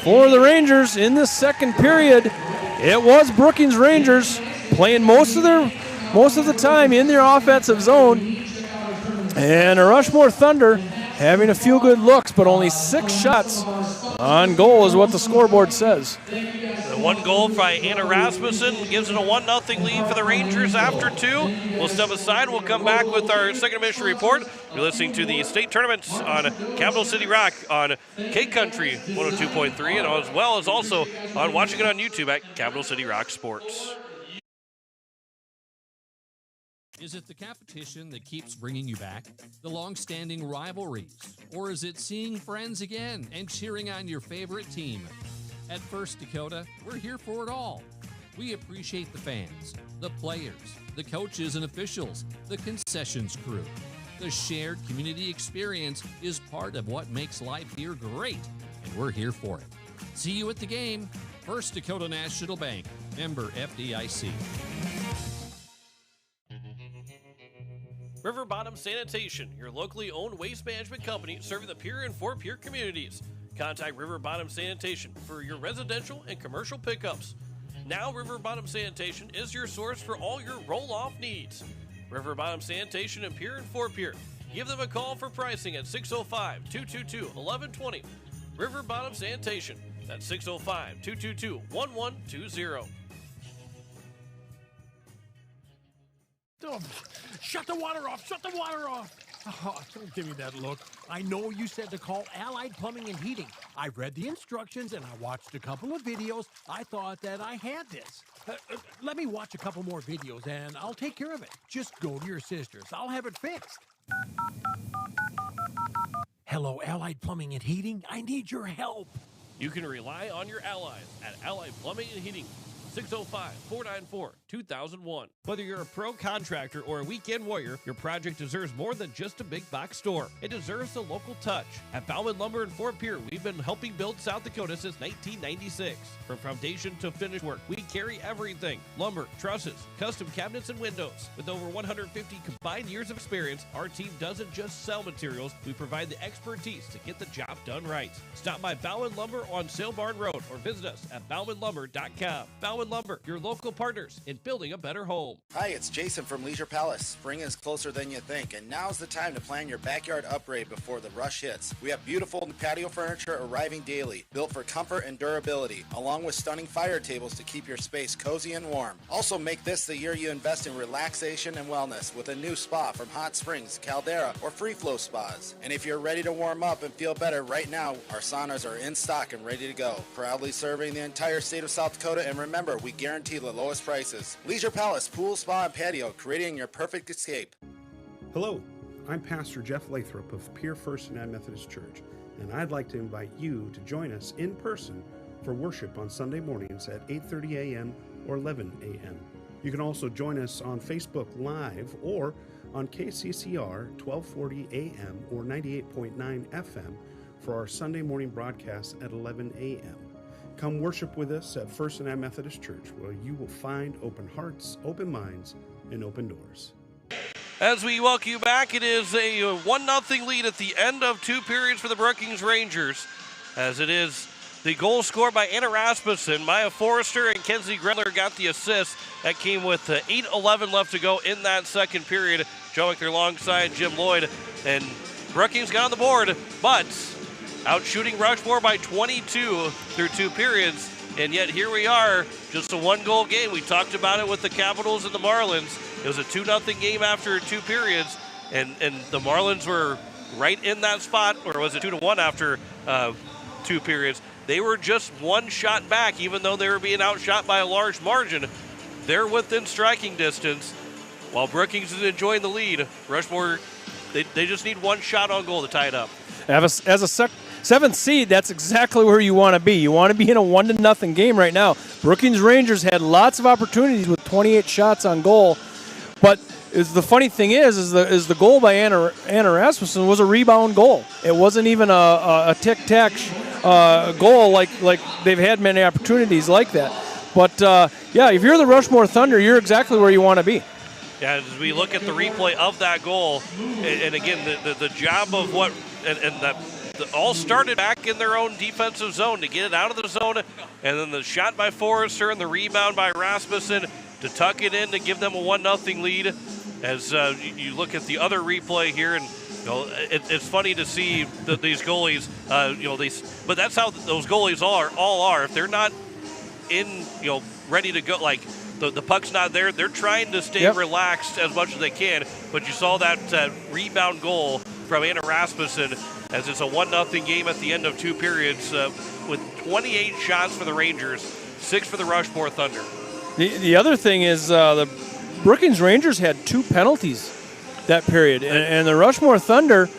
for the Rangers in this second period. It was Brookings Rangers playing most of the time in their offensive zone. And the Rushmore Thunder having a few good looks, but only 6 shots on goal is what the scoreboard says. It One goal by Anna Rasmussen gives it a 1-0 lead for the Rangers after 2. We'll step aside. We'll come back with our second mission report. You're listening to the state tournaments on Capital City Rock on K-Country 102.3, and as well as also on watching it on YouTube at Capital City Rock Sports. Is it the competition that keeps bringing you back? The long-standing rivalries? Or is it seeing friends again and cheering on your favorite team? At First Dakota, we're here for it all. We appreciate the fans, the players, the coaches and officials, the concessions crew. The shared community experience is part of what makes life here great, and we're here for it. See you at the game. First Dakota National Bank, member FDIC. River Bottom Sanitation, your locally owned waste management company serving the Pierre and Fort Pierre communities. Contact River Bottom Sanitation for your residential and commercial pickups. Now River Bottom Sanitation is your source for all your roll-off needs. River Bottom Sanitation in Pierre and Fort Pierre. Give them a call for pricing at 605-222-1120. River Bottom Sanitation. That's 605-222-1120. Oh, shut the water off! Shut the water off! Oh, don't give me that look. I know you said to call Allied Plumbing and Heating. I read the instructions and I watched a couple of videos. I thought that I had this. Let me watch a couple more videos and I'll take care of it. Just go to your sister's. I'll have it fixed. Hello, Allied Plumbing and Heating. I need your help. You can rely on your allies at Allied Plumbing and Heating. 605-494-2001. Whether you're a pro contractor or a weekend warrior, your project deserves more than just a big box store. It deserves a local touch. At Bauman Lumber in Fort Pierre, we've been helping build South Dakota since 1996. From foundation to finish work, we carry everything. Lumber, trusses, custom cabinets, and windows. With over 150 combined years of experience, our team doesn't just sell materials, we provide the expertise to get the job done right. Stop by Bauman Lumber on Sail Barn Road or visit us at baumanlumber.com. Bauman Lumber, your local partners in building a better home. Hi, it's Jason from Leisure Palace. Spring is closer than you think, and now's the time to plan your backyard upgrade before the rush hits. We have beautiful patio furniture arriving daily, built for comfort and durability, along with stunning fire tables to keep your space cozy and warm. Also, make this the year you invest in relaxation and wellness with a new spa from Hot Springs, Caldera, or Free Flow Spas. And if you're ready to warm up and feel better right now, our saunas are in stock and ready to go. Proudly serving the entire state of South Dakota, and remember, we guarantee the lowest prices. Leisure Palace, pool, spa, and patio, creating your perfect escape. Hello, I'm Pastor Jeff Lathrop of Pierre First United Methodist Church, and I'd like to invite you to join us in person for worship on Sunday mornings at 8:30 a.m. or 11 a.m. You can also join us on Facebook Live or on KCCR 1240 a.m. or 98.9 FM for our Sunday morning broadcast at 11 a.m. Come worship with us at First United Methodist Church, where you will find open hearts, open minds, and open doors. As we welcome you back, it is a 1-0 lead at the end of 2 periods for the Brookings Rangers, as it is the goal scored by Anna Rasmussen. Maya Forrester and Kenzie Grenler got the assist. That came with 8:11 left to go in that second period. Joe Wickler alongside Jim Lloyd, and Brookings got on the board, but out shooting Rushmore by 22 through 2 periods, and yet here we are, just a 1-goal game. We talked about it with the Capitals and the Marlins. It was a 2-0 game after 2 periods, and the Marlins were right in that spot, or was it 2-1 after 2 periods? They were just 1 shot back, even though they were being outshot by a large margin. They're within striking distance, while Brookings is enjoying the lead. Rushmore, they just need 1 shot on goal to tie it up. As a 7th seed, that's exactly where you want to be. You want to be in a 1-0 game right now. Brookings Rangers had lots of opportunities with 28 shots on goal, but the funny thing is the goal by Anna Rasmussen was a rebound goal. It wasn't even a tic-tac goal like they've had many opportunities like that. But yeah, if you're the Rushmore Thunder, you're exactly where you want to be. Yeah, as we look at the replay of that goal, and again, the job of what and that. All started back in their own defensive zone to get it out of the zone, and then the shot by Forrester and the rebound by Rasmussen to tuck it in to give them a 1-0 lead. As you look at the other replay here, and it's funny to see these goalies, but that's how those goalies all are. If they're not ready to go. Like the puck's not there. They're trying to stay relaxed as much as they can. But you saw that rebound goal from Anna Rasmussen as it's a 1-0 game at the end of 2 periods with 28 shots for the Rangers, 6 for the Rushmore Thunder. The other thing is the Brookings Rangers had 2 penalties that period, and the Rushmore Thunder,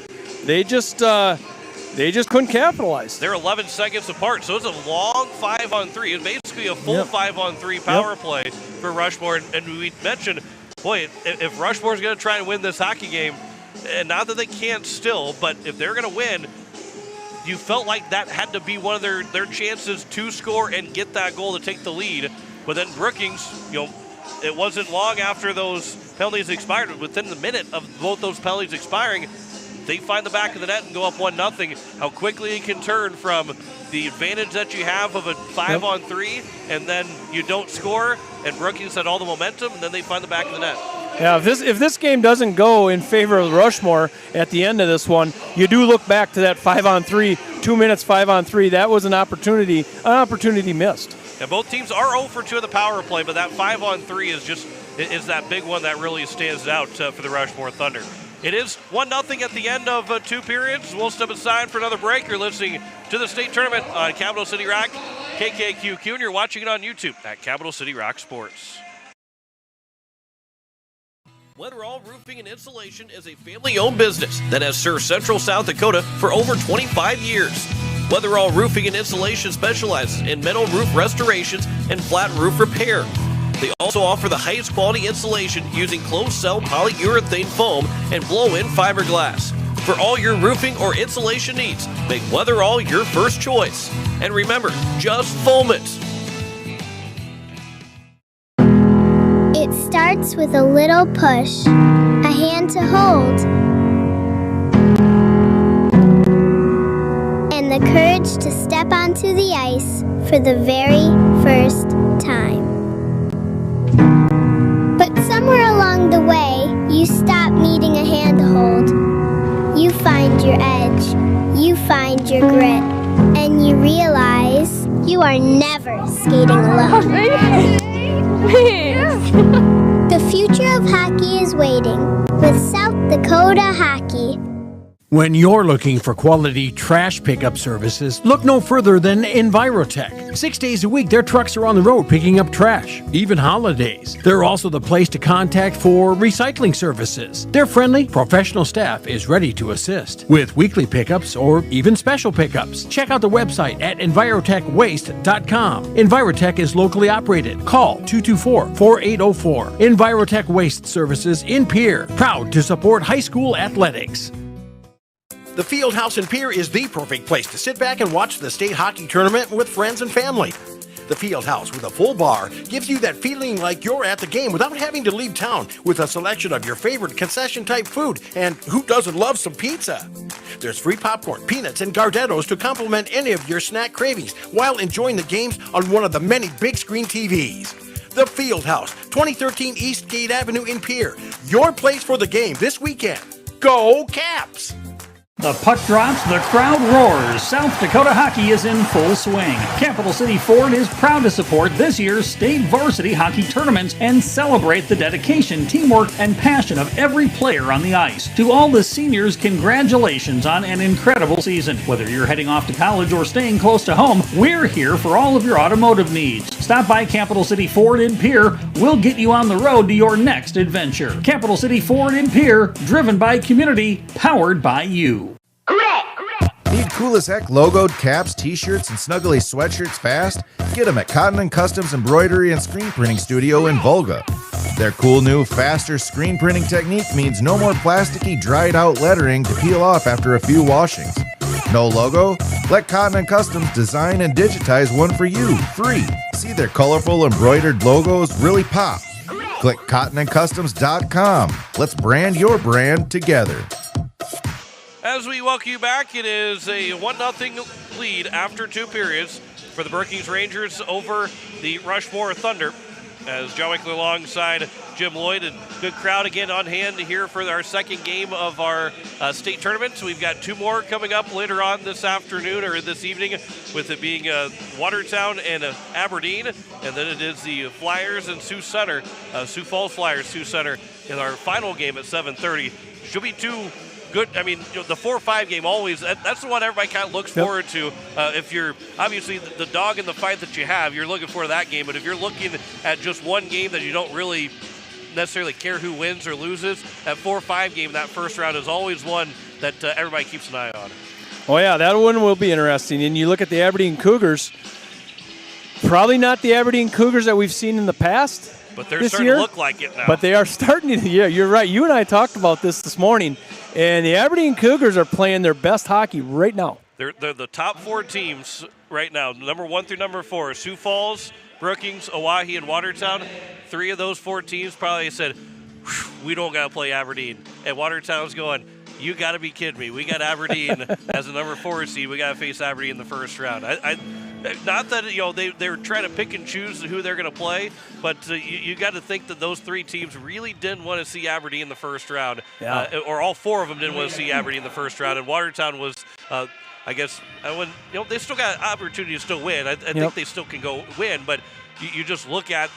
they just couldn't capitalize. They're 11 seconds apart, so it's a long 5-on-3. It's basically a full 5-on-3 power play for Rushmore. And we mentioned, boy, if Rushmore's going to try and win this hockey game, and not that they can't still, but if they're going to win, you felt like that had to be one of their chances to score and get that goal to take the lead. But then Brookings, it wasn't long after those penalties expired. Within the minute of both those penalties expiring, they find the back of the net and go up 1-0. How quickly it can turn from the advantage that you have of a 5-on-3, and then you don't score, and Brookings had all the momentum, and then they find the back of the net. Yeah, if this game doesn't go in favor of Rushmore at the end of this one, you do look back to that 5-on-3, 2 minutes 5-on-3. That was an opportunity missed. And both teams are 0 for 2 of the power play, but that 5-on-3 is that big one that really stands out for the Rushmore Thunder. It is 1-0 at the end of 2 periods. We'll step aside for another break. You're listening to the state tournament on Capital City Rock, KKQQ, and you're watching it on YouTube at Capital City Rock Sports. Weatherall Roofing and Insulation is a family-owned business that has served Central South Dakota for over 25 years. Weatherall Roofing and Insulation specializes in metal roof restorations and flat roof repair. They also offer the highest quality insulation using closed-cell polyurethane foam and blow-in fiberglass. For all your roofing or insulation needs, make Weatherall your first choice. And remember, just foam it. It starts with a little push, a hand to hold, and the courage to step onto the ice for the very first time. But somewhere along the way, you stop needing a hand to hold. You find your edge, you find your grit, and you realize you are never skating alone. The future of hockey is waiting with South Dakota Hockey. When you're looking for quality trash pickup services, look no further than Envirotech. 6 days a week, their trucks are on the road picking up trash, even holidays. They're also the place to contact for recycling services. Their friendly, professional staff is ready to assist with weekly pickups or even special pickups. Check out the website at envirotechwaste.com. Envirotech is locally operated. Call 224-4804. Envirotech Waste Services in Pierre, proud to support high school athletics. The Fieldhouse in Pierre is the perfect place to sit back and watch the state hockey tournament with friends and family. The Fieldhouse with a full bar gives you that feeling like you're at the game without having to leave town, with a selection of your favorite concession-type food, and who doesn't love some pizza? There's free popcorn, peanuts, and Gardettos to complement any of your snack cravings while enjoying the games on one of the many big screen TVs. The Fieldhouse, 2013 East Gate Avenue in Pierre. Your place for the game this weekend. Go Caps! The puck drops, the crowd roars. South Dakota hockey is in full swing. Capital City Ford is proud to support this year's state varsity hockey tournaments and celebrate the dedication, teamwork, and passion of every player on the ice. To all the seniors, congratulations on an incredible season. Whether you're heading off to college or staying close to home, we're here for all of your automotive needs. Stop by Capital City Ford in Pierre. We'll get you on the road to your next adventure. Capital City Ford in Pierre, driven by community, powered by you. Need cool as heck logoed caps, t-shirts, and snuggly sweatshirts fast? Get them at Cotton & Customs Embroidery and Screen Printing Studio in Volga. Their cool new, faster screen printing technique means no more plasticky, dried-out lettering to peel off after a few washings. No logo? Let Cotton & Customs design and digitize one for you, free. See their colorful embroidered logos really pop. Click cottonandcustoms.com. Let's brand your brand together. As we welcome you back, it is a 1-0 lead after 2 periods for the Brookings Rangers over the Rushmore Thunder. As John Winkler alongside Jim Lloyd, and good crowd again on hand here for our second game of our state tournament. So we've got 2 more coming up later on this afternoon or this evening, with it being Watertown and Aberdeen, and then it is the Flyers and Sioux Center, Sioux Falls Flyers, Sioux Center in our final game at 7:30. Should be 2 good. I mean, the 4-5 game always, that's the one everybody kind of looks forward to. If you're obviously the dog in the fight that you have, you're looking for that game. But if you're looking at just one game that you don't really necessarily care who wins or loses, that 4-5 game, that first round is always one that everybody keeps an eye on. Oh yeah, that one will be interesting. And you look at the Aberdeen Cougars, probably not the Aberdeen Cougars that we've seen in the past. But they're starting to look like it now. But they are starting to, yeah, you're right. You and I talked about this morning, and the Aberdeen Cougars are playing their best hockey right now. They're the top 4 teams right now, number 1 through number 4. Sioux Falls, Brookings, Owyhee, and Watertown. 3 of those 4 teams probably said, we don't got to play Aberdeen. And Watertown's going, you got to be kidding me. We got Aberdeen as a number 4 seed. We got to face Aberdeen in the first round. Not that they're trying to pick and choose who they're going to play, but you got to think that those 3 teams really didn't want to see Aberdeen in the first round, or all 4 of them didn't want to see Aberdeen in the first round. And Watertown was, I guess, they still got opportunity to still win. I think they still can go win, but you just look at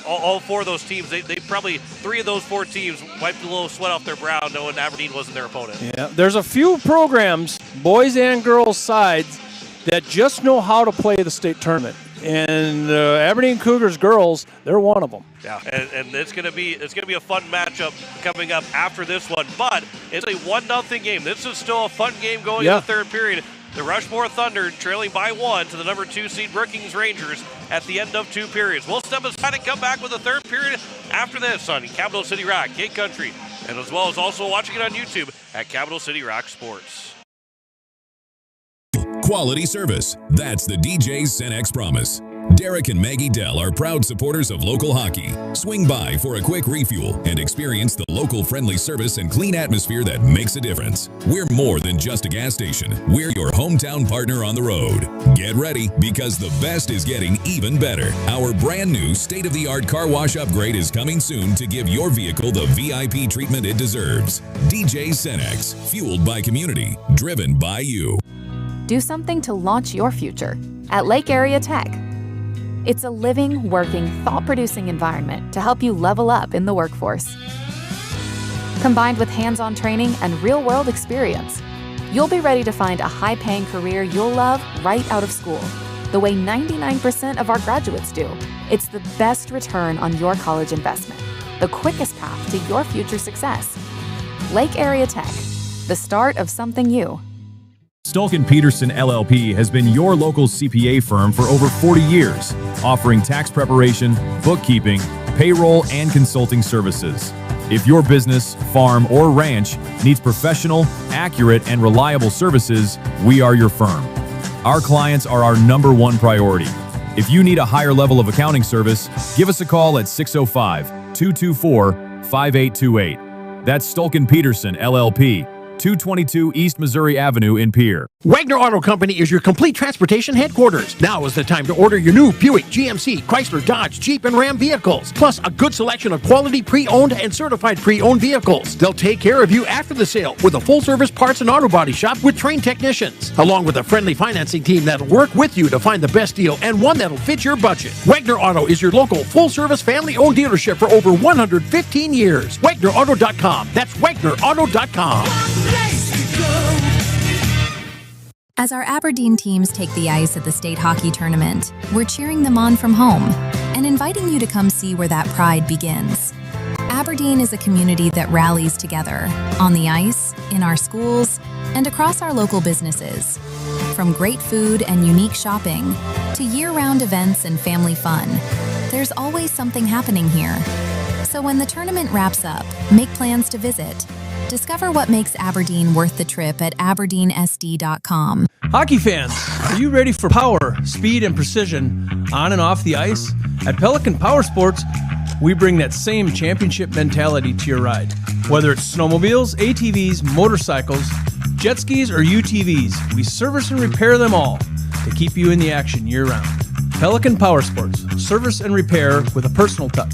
all 4 of those teams. They probably 3 of those 4 teams wiped a little sweat off their brow knowing Aberdeen wasn't their opponent. Yeah, there's a few programs, boys and girls sides, that just know how to play the state tournament. And Aberdeen Cougars girls, they're one of them. Yeah, and it's gonna be a fun matchup coming up after this one. But it's a 1-0 game. This is still a fun game going in the third period. The Rushmore Thunder trailing by 1 to the number 2 seed Brookings Rangers at the end of 2 periods. We'll step aside and come back with the third period after this on Capital City Rock, Gate Country, and as well as also watching it on YouTube at Capital City Rock Sports. Quality service. That's the DJ's Cenex promise. Derek and Maggie Dell are proud supporters of local hockey. Swing by for a quick refuel and experience the local friendly service and clean atmosphere that makes a difference. We're more than just a gas station. We're your hometown partner on the road. Get ready, because the best is getting even better. Our brand new state-of-the-art car wash upgrade is coming soon to give your vehicle the VIP treatment it deserves. DJ Cenex, fueled by community, driven by you. Do something to launch your future at Lake Area Tech. It's a living, working, thought-producing environment to help you level up in the workforce. Combined with hands-on training and real-world experience, you'll be ready to find a high-paying career you'll love right out of school, the way 99% of our graduates do. It's the best return on your college investment, the quickest path to your future success. Lake Area Tech, the start of something new. Stulkin Peterson LLP has been your local CPA firm for over 40 years, offering tax preparation, bookkeeping, payroll, and consulting services. If your business, farm, or ranch needs professional, accurate, and reliable services, we are your firm. Our clients are our #1 priority. If you need a higher level of accounting service, give us a call at 605-224-5828. That's Stulkin Peterson LLP. 222 East Missouri Avenue in Pierre. Wagner Auto Company is your complete transportation headquarters. Now is the time to order your new Buick, GMC, Chrysler, Dodge, Jeep, and Ram vehicles, plus a good selection of quality pre-owned and certified pre-owned vehicles. They'll take care of you after the sale with a full-service parts and auto body shop with trained technicians, along with a friendly financing team that'll work with you to find the best deal and one that'll fit your budget. Wagner Auto is your local full-service family-owned dealership for over 115 years. WagnerAuto.com. That's WagnerAuto.com. As our Aberdeen teams take the ice at the state hockey tournament, we're cheering them on from home and inviting you to come see where that pride begins. Aberdeen is a community that rallies together on the ice, in our schools, and across our local businesses. From great food and unique shopping to year-round events and family fun, there's always something happening here. So when the tournament wraps up, make plans to visit. Discover what makes Aberdeen worth the trip at aberdeensd.com. Hockey fans, are you ready for power, speed, and precision on and off the ice? At Pelican Power Sports, we bring that same championship mentality to your ride. Whether it's snowmobiles, ATVs, motorcycles, jet skis, or UTVs, we service and repair them all to keep you in the action year-round. Pelican Power Sports, service and repair with a personal touch.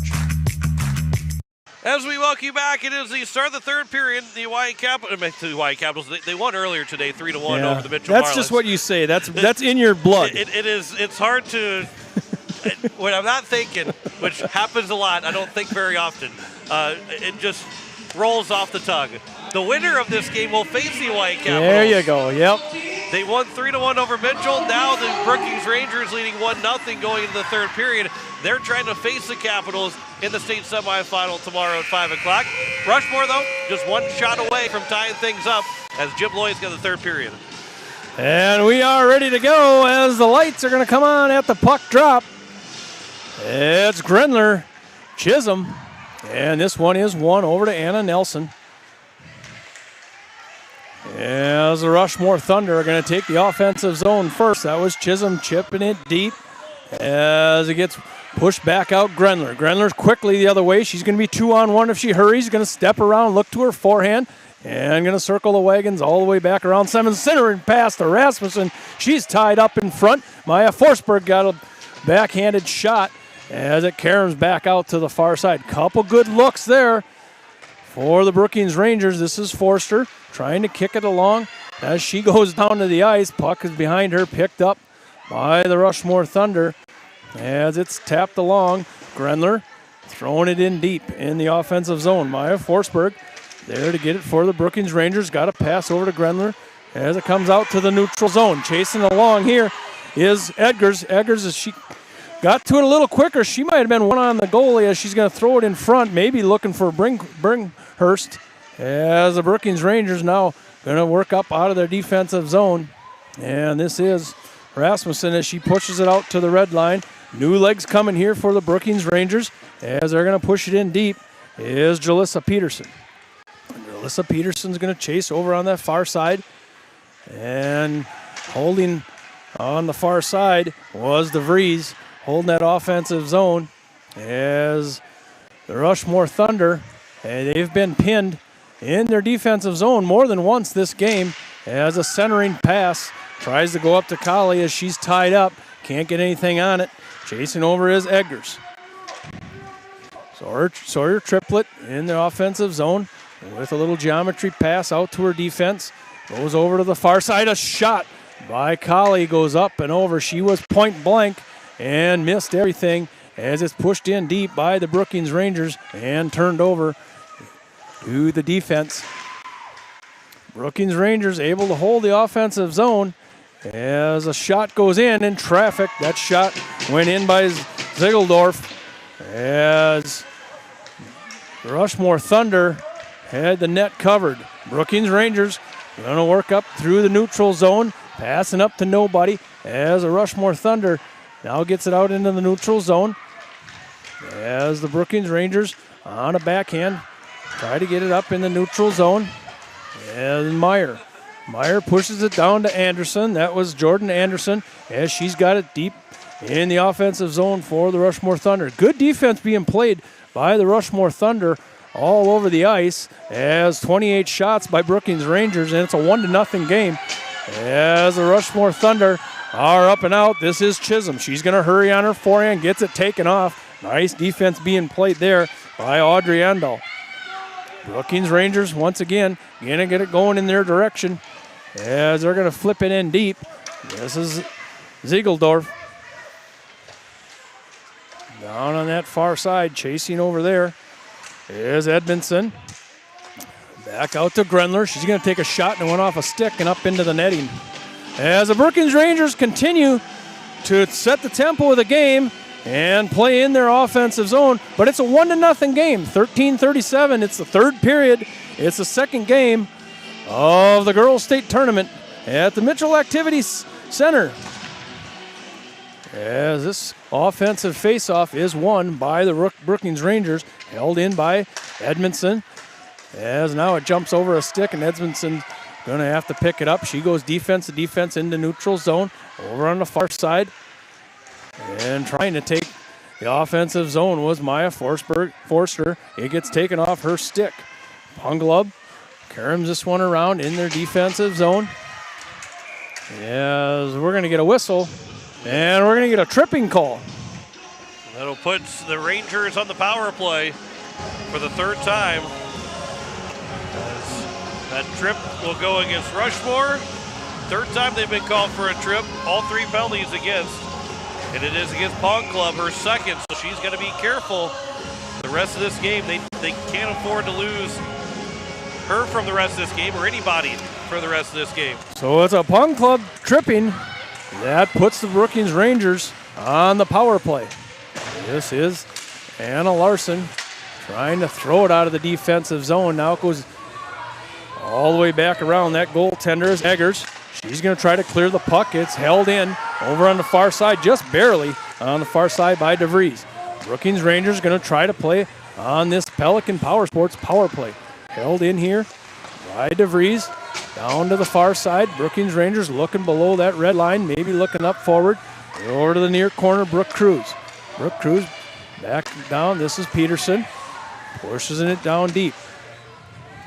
As we welcome you back, it is the start of the third period. The Hawaii Capitals, they won earlier today, 3-1 over the Mitchell Marlins. That's just what you say. That's in your blood. It's hard to, when I'm not thinking, which happens a lot, I don't think very often, it just rolls off the tongue. The winner of this game will face the Hawaii Capitals. There you go, yep. They won 3-1 over Mitchell. Now the Brookings Rangers leading 1-0 going into the third period. They're trying to face the Capitals in the state semifinal tomorrow at 5 o'clock. Rushmore, though, just one shot away from tying things up as Jim Lloyd's got the third period. And we are ready to go as the lights are going to come on at the puck drop. It's Grendler, Chisholm, and this one is won over to Anna Nelson. As the Rushmore Thunder are going to take the offensive zone first. That was Chisholm chipping it deep as it gets pushed back out Grendler. Grendler's quickly the other way. She's going to be 2-on-1 if she hurries. Going to step around, look to her forehand, and going to circle the wagons all the way back around Simmons. Centering pass to Rasmussen. She's tied up in front. Maya Forsberg got a backhanded shot as it caroms back out to the far side. Couple good looks there for the Brookings Rangers. This is Forster trying to kick it along as she goes down to the ice. Puck is behind her, picked up by the Rushmore Thunder as it's tapped along. Grendler throwing it in deep in the offensive zone. Maya Forsberg there to get it for the Brookings Rangers. Got a pass over to Grendler as it comes out to the neutral zone. Chasing along here is Edgars. Edgars, as she got to it a little quicker, she might have been one on the goalie as she's going to throw it in front, maybe looking for Bringhurst. As the Brookings Rangers now going to work up out of their defensive zone. And this is Rasmussen as she pushes it out to the red line. New legs coming here for the Brookings Rangers as they're going to push it in deep is Jalissa Peterson. Jalissa Peterson's going to chase over on that far side. And holding on the far side was DeVries holding that offensive zone as the Rushmore Thunder, and they've been pinned in their defensive zone more than once this game as a centering pass tries to go up to Colley as she's tied up. Can't get anything on it. Chasing over is Edgars. Sawyer Triplett in the offensive zone with a little geometry pass out to her defense. Goes over to the far side. A shot by Colley goes up and over. She was point blank and missed everything as it's pushed in deep by the Brookings Rangers and turned over to the defense. Brookings Rangers able to hold the offensive zone as a shot goes in traffic. That shot went in by Ziegeldorf as the Rushmore Thunder had the net covered. Brookings Rangers going to work up through the neutral zone, passing up to nobody as the Rushmore Thunder now gets it out into the neutral zone as the Brookings Rangers on a backhand try to get it up in the neutral zone. And Meyer pushes it down to Anderson. That was Jordan Anderson as she's got it deep in the offensive zone for the Rushmore Thunder. Good defense being played by the Rushmore Thunder all over the ice as 28 shots by Brookings Rangers, and it's a 1-0 game as the Rushmore Thunder are up and out. This is Chisholm. She's going to hurry on her forehand, gets it taken off. Nice defense being played there by Audrey Endall. Brookings Rangers, once again, going to get it going in their direction as they're going to flip it in deep. This is Ziegeldorf. Down on that far side, chasing over there is Edmondson. Back out to Grendler. She's going to take a shot and it went off a stick and up into the netting. As the Brookings Rangers continue to set the tempo of the game and play in their offensive zone, but it's a 1-0 game, 13-37. It's the third period. It's the second game of the girls' state tournament at the Mitchell Activities Center. As this offensive faceoff is won by the Brookings Rangers, held in by Edmondson. As now it jumps over a stick and Edmondson going to have to pick it up. She goes defense to defense into neutral zone over on the far side. And trying to take the offensive zone was Maya Forster. It gets taken off her stick. Punglub caroms this one around in their defensive zone. As we're going to get a whistle, and we're going to get a tripping call. That'll put the Rangers on the power play. for the third time. As that trip will go against Rushmore. Third time they've been called for a trip. All 3 penalties against. And it is against Pond Club, her second, so she's got to be careful the rest of this game. They can't afford to lose her from the rest of this game, or anybody for the rest of this game. So it's a Pond Club tripping. That puts the Brookings Rangers on the power play. This is Anna Larson trying to throw it out of the defensive zone. Now it goes all the way back around. That goaltender is Eggers. She's going to try to clear the puck. It's held in over on the far side, just barely on the far side by DeVries. Brookings Rangers going to try to play on this Pelican Power Sports power play. Held in here by DeVries. Down to the far side. Brookings Rangers looking below that red line, maybe looking up forward. Over to the near corner, Brooke Cruz. Brooke Cruz back down. This is Peterson. Pushes it down deep.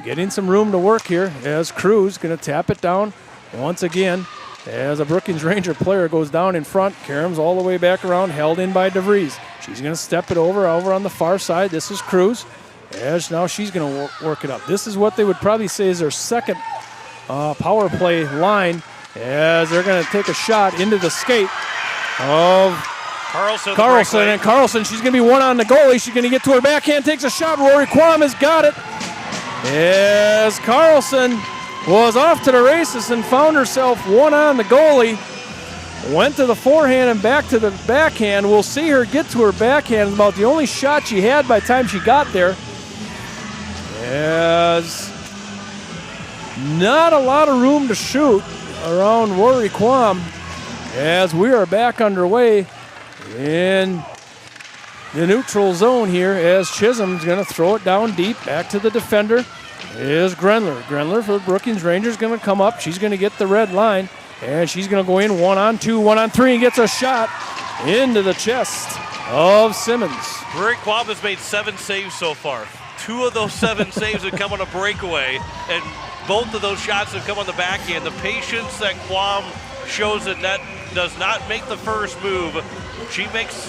Getting some room to work here as Cruz going to tap it down once again as a Brookings Ranger player goes down in front. Karam's all the way back around, held in by DeVries. She's going to step it over on the far side. This is Cruz. As now she's going to work it up. This is what they would probably say is their second power play line, as they're going to take a shot into the skate of Carlson. And Carlson, she's going to be one on the goalie. She's going to get to her backhand, takes a shot. Rory Quam has got it. As Carlson was off to the races and found herself one on the goalie. Went to the forehand and back to the backhand. We'll see her get to her backhand. It's about the only shot she had by the time she got there. As not a lot of room to shoot around Rory Quam, as we are back underway in the neutral zone here, as Chisholm's going to throw it down deep. Back to the defender is Grenler. Grenler for the Brookings Rangers going to come up. She's going to get the red line, and she's going to go in 1-on-2, 1-on-3, and gets a shot into the chest of Simmons. Rory Quam has made 7 saves so far. 2 of those 7 saves have come on a breakaway, and both of those shots have come on the backhand. The patience that Quam shows at net does not make the first move. She makes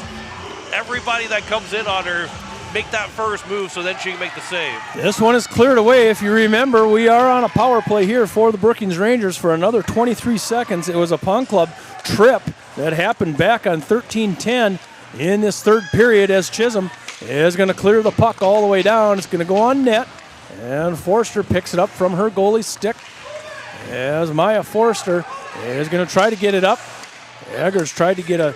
everybody that comes in on her make that first move so then she can make the save. This one is cleared away. If you remember, we are on a power play here for the Brookings Rangers for another 23 seconds. It was a Pond Club trip that happened back on 13-10 in this third period, as Chisholm is going to clear the puck all the way down. It's going to go on net, and Forster picks it up from her goalie's stick as Maya Forster is going to try to get it up. Eggers tried to get a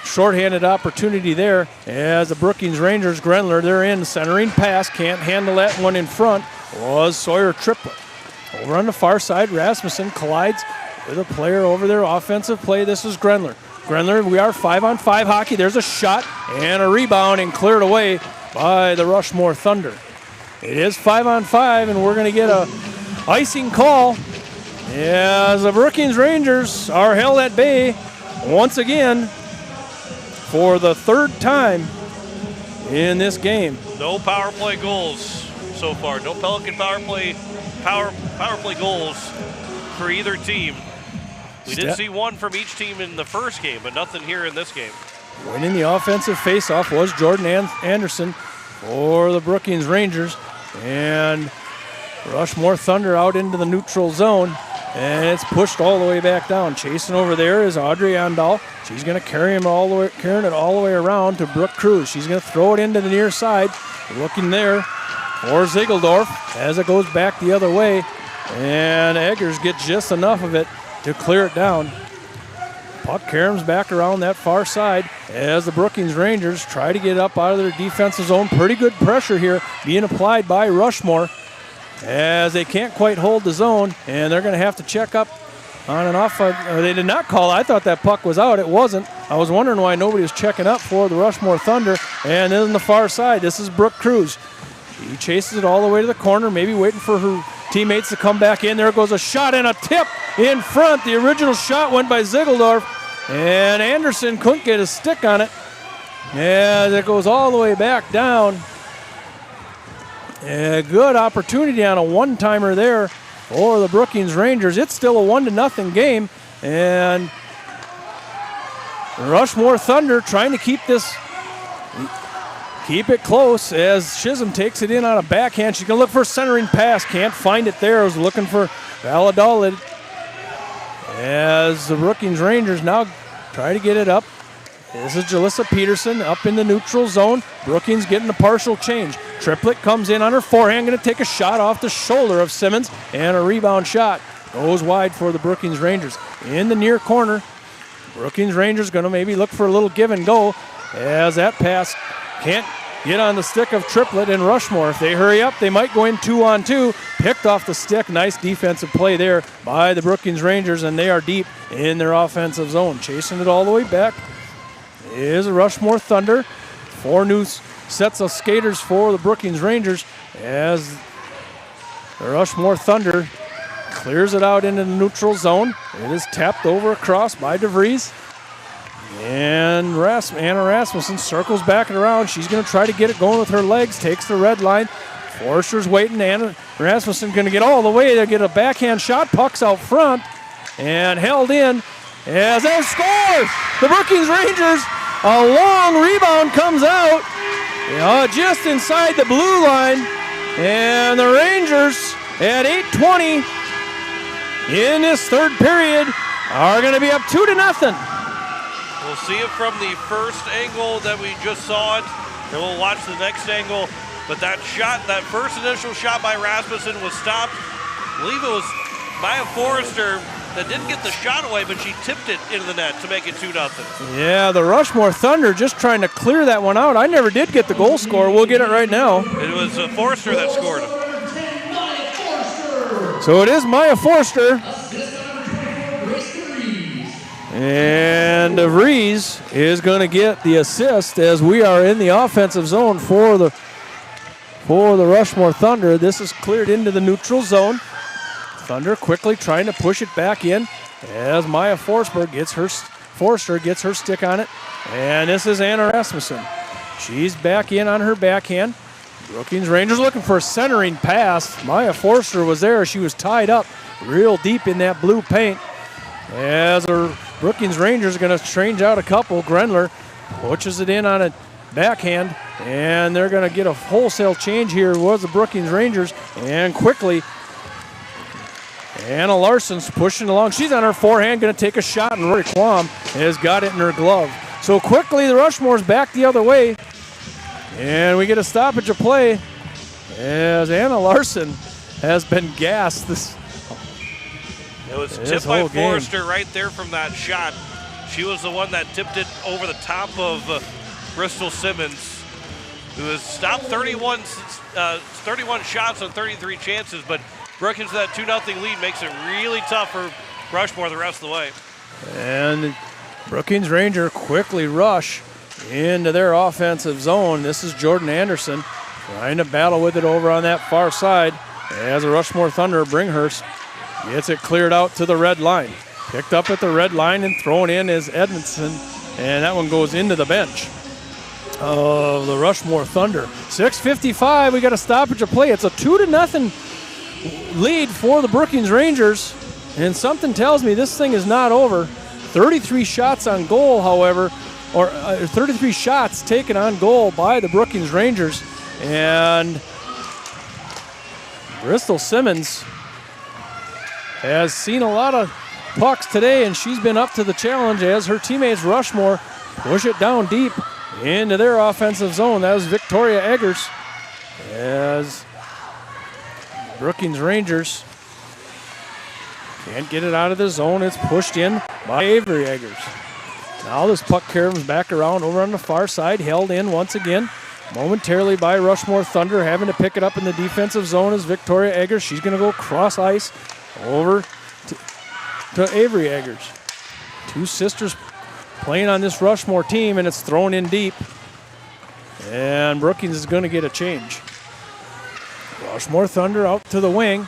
shorthanded opportunity there as the Brookings Rangers, Grenler, they're in, centering pass, can't handle that one in front, was Sawyer Triplett. Over on the far side, Rasmussen collides with a player over their offensive play. This is Grenler. Grenler, we are 5-on-5 hockey. There's a shot and a rebound and cleared away by the Rushmore Thunder. It is 5-on-5, and we're going to get a icing call as the Brookings Rangers are held at bay once again for the third time in this game. No power play goals so far. No Pelican power play goals for either team. We did see one from each team in the first game, but nothing here in this game. Winning the offensive faceoff was Jordan Anderson for the Brookings Rangers. And Rushmore Thunder out into the neutral zone, and it's pushed all the way back down. Chasing over there is Audrey Andal. She's going to carrying it all the way around to Brooke Cruz. She's going to throw it into the near side. Looking there for Ziegeldorf as it goes back the other way, and Eggers gets just enough of it to clear it down. Puck caroms back around that far side as the Brookings Rangers try to get up out of their defensive zone. Pretty good pressure here being applied by Rushmore as they can't quite hold the zone, and they're going to have to check up on and off. They did not call. I thought that puck was out. It wasn't. I was wondering why nobody was checking up for the Rushmore Thunder. And then on the far side, this is Brooke Cruz. She chases it all the way to the corner, maybe waiting for her teammates to come back in. There goes a shot and a tip in front. The original shot went by Ziegeldorf, and Anderson couldn't get a stick on it. As it goes all the way back down. A good opportunity on a one-timer there for the Brookings Rangers. It's still a 1-0 game, and Rushmore Thunder trying to keep this keep it close as Chisholm takes it in on a backhand. She's going to look for a centering pass. Can't find it there. I was looking for Valladolid as the Brookings Rangers now try to get it up. This is Jalissa Peterson up in the neutral zone. Brookings getting a partial change. Triplett comes in on her forehand, going to take a shot off the shoulder of Simmons, and a rebound shot goes wide for the Brookings Rangers. In the near corner, Brookings Rangers going to maybe look for a little give and go as that pass can't get on the stick of Triplett and Rushmore. If they hurry up, they might go in 2-on-2. Picked off the stick. Nice defensive play there by the Brookings Rangers, and they are deep in their offensive zone. Chasing it all the way back is the Rushmore Thunder. 4 new sets of skaters for the Brookings Rangers as the Rushmore Thunder clears it out into the neutral zone. It is tapped over across by DeVries. And Anna Rasmussen circles back and around. She's going to try to get it going with her legs. Takes the red line. Forrester's waiting. Anna Rasmussen going to get all the way to get a backhand shot. Puck's out front and held in as they score. The Brookings Rangers, a long rebound comes out just inside the blue line. And the Rangers at 8:20 in this third period are going to be up 2-0. We'll see it from the first angle that we just saw it, and we'll watch the next angle. But that shot, that first initial shot by Rasmussen was stopped. I believe it was Maya Forrester that didn't get the shot away, but she tipped it into the net to make it 2-0. Yeah, the Rushmore Thunder just trying to clear that one out. I never did get the goal score. We'll get it right now. It was Forrester that scored. So it is Maya Forster. And DeVries is going to get the assist as we are in the offensive zone for the Rushmore Thunder. This is cleared into the neutral zone. Thunder quickly trying to push it back in as Maya Forster gets her stick on it. And this is Anna Rasmussen. She's back in on her backhand. Brookings Rangers looking for a centering pass. Maya Forster was there. She was tied up real deep in that blue paint. As the Brookings Rangers are going to change out a couple. Grendler pushes it in on a backhand, and they're going to get a wholesale change here. Was the Brookings Rangers, and quickly Anna Larson's pushing along. She's on her forehand, going to take a shot, and Rory Quam has got it in her glove. So quickly the Rushmore's back the other way, and we get a stoppage of play as Anna Larson has been gassed this. It was tipped by Forrester right there from that shot. She was the one that tipped it over the top of Bristol Simmons, who has stopped 31 shots on 33 chances, but Brookings with that 2-0 lead makes it really tough for Rushmore the rest of the way. And Brookings Ranger quickly rush into their offensive zone. This is Jordan Anderson trying to battle with it over on that far side as the Rushmore Thunder Bringhurst gets it cleared out to the red line. Picked up at the red line and thrown in is Edmondson, and that one goes into the bench of the Rushmore Thunder. 6:55, we got a stoppage of play. It's a 2-0 lead for the Brookings Rangers, and something tells me this thing is not over. 33 shots on goal, however, or 33 shots taken on goal by the Brookings Rangers, and Bristol Simmons has seen a lot of pucks today, and she's been up to the challenge as her teammates Rushmore push it down deep into their offensive zone. That was Victoria Eggers as Brookings Rangers can't get it out of the zone. It's pushed in by Avery Eggers. Now this puck comes back around over on the far side, held in once again momentarily by Rushmore Thunder. Having to pick it up in the defensive zone is Victoria Eggers. She's going to go cross ice over to Avery Eggers. Two sisters playing on this Rushmore team, and it's thrown in deep. And Brookings is going to get a change. Rushmore Thunder out to the wing.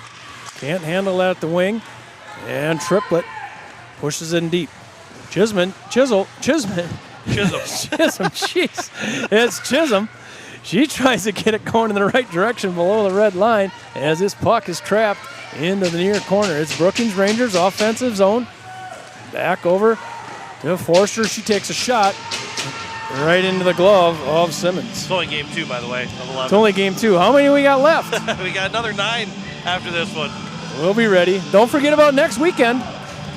Can't handle that at the wing. And Triplett pushes in deep. Chisholm, jeez. It's Chisholm. She tries to get it going in the right direction below the red line as this puck is trapped into the near corner. It's Brookings Rangers offensive zone. Back over to Forster. She takes a shot. right into the glove of Simmons. It's only game 2, by the way, of 11. It's only game 2. How many we got left? We got another 9 after this one. We'll be ready. Don't forget about next weekend.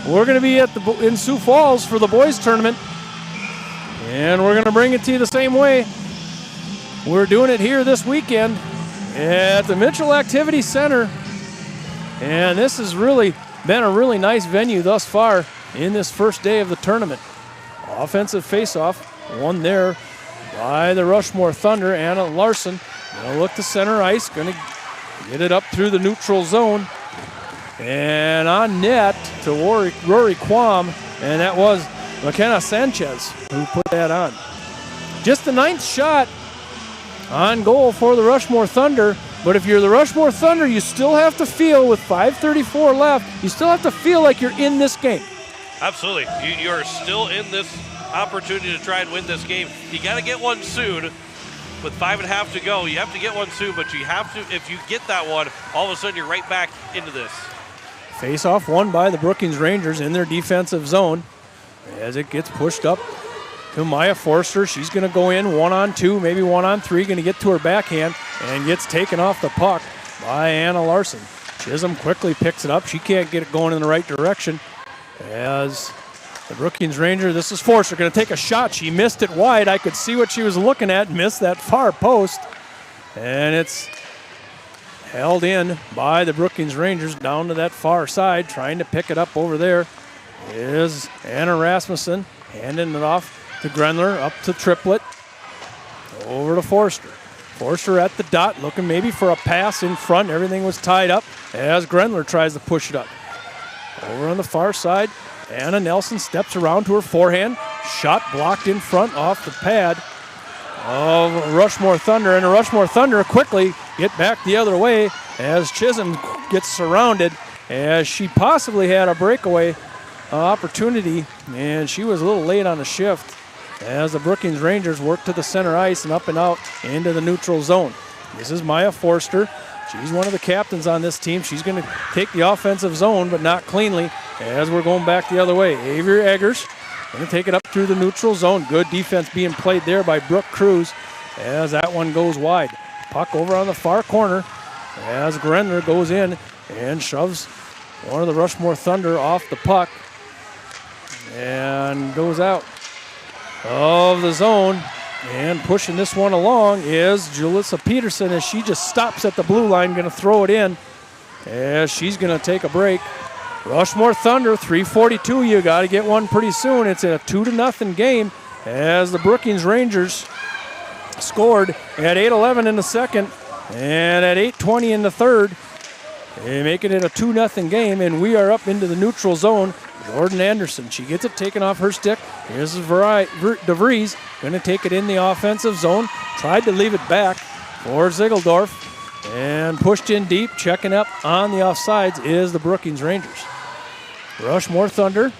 We're going to be in Sioux Falls for the boys tournament. And we're going to bring it to you the same way. We're doing it here this weekend at the Mitchell Activity Center. And this has really been a really nice venue thus far in this first day of the tournament. Offensive faceoff, won there by the Rushmore Thunder. Anna Larson going to look to center ice, going to get it up through the neutral zone. And on net to Rory Quam, and that was McKenna Sanchez who put that on. Just the 9th shot on goal for the Rushmore Thunder, but if you're the Rushmore Thunder, you still have to feel, with 5:34 left, you still have to feel like you're in this game. Absolutely. You're still in this opportunity to try and win this game. You got to get one soon. With 5.5 to go, you have to get one soon, but you have to, if you get that one, all of a sudden you're right back into this. Face-off won by the Brookings Rangers in their defensive zone as it gets pushed up to Maya Forster. She's going to go in 1-on-2, maybe 1-on-3, going to get to her backhand and gets taken off the puck by Anna Larson. Chisholm quickly picks it up. She can't get it going in the right direction as the Brookings Ranger, this is Forster, going to take a shot. She missed it wide. I could see what she was looking at, missed that far post. And it's held in by the Brookings Rangers down to that far side. Trying to pick it up over there is Anna Rasmussen, handing it off to Grenler, up to Triplett, over to Forster. Forster at the dot, looking maybe for a pass in front. Everything was tied up as Grenler tries to push it up. Over on the far side, Anna Nelson steps around to her forehand. Shot blocked in front off the pad of Rushmore Thunder, and the Rushmore Thunder quickly get back the other way as Chisholm gets surrounded, as she possibly had a breakaway opportunity, and she was a little late on the shift as the Brookings Rangers work to the center ice and up and out into the neutral zone. This is Maya Forster. She's one of the captains on this team. She's going to take the offensive zone, but not cleanly, as we're going back the other way. Avery Eggers going to take it up through the neutral zone. Good defense being played there by Brooke Cruz as that one goes wide. Puck over on the far corner as Grenler goes in and shoves one of the Rushmore Thunder off the puck and goes out of the zone. And pushing this one along is Julissa Peterson as she just stops at the blue line, going to throw it in as she's going to take a break. Rushmore Thunder, 3:42. You got to get one pretty soon. It's a 2-0 game as the Brookings Rangers scored at 8:11 in the second and at 8:20 in the third, making it a 2-0 game, and we are up into the neutral zone. Jordan Anderson, she gets it taken off her stick. Here's DeVries, going to take it in the offensive zone. Tried to leave it back for Ziegeldorf and pushed in deep. Checking up on the offsides is the Brookings Rangers. Rushmore Thunder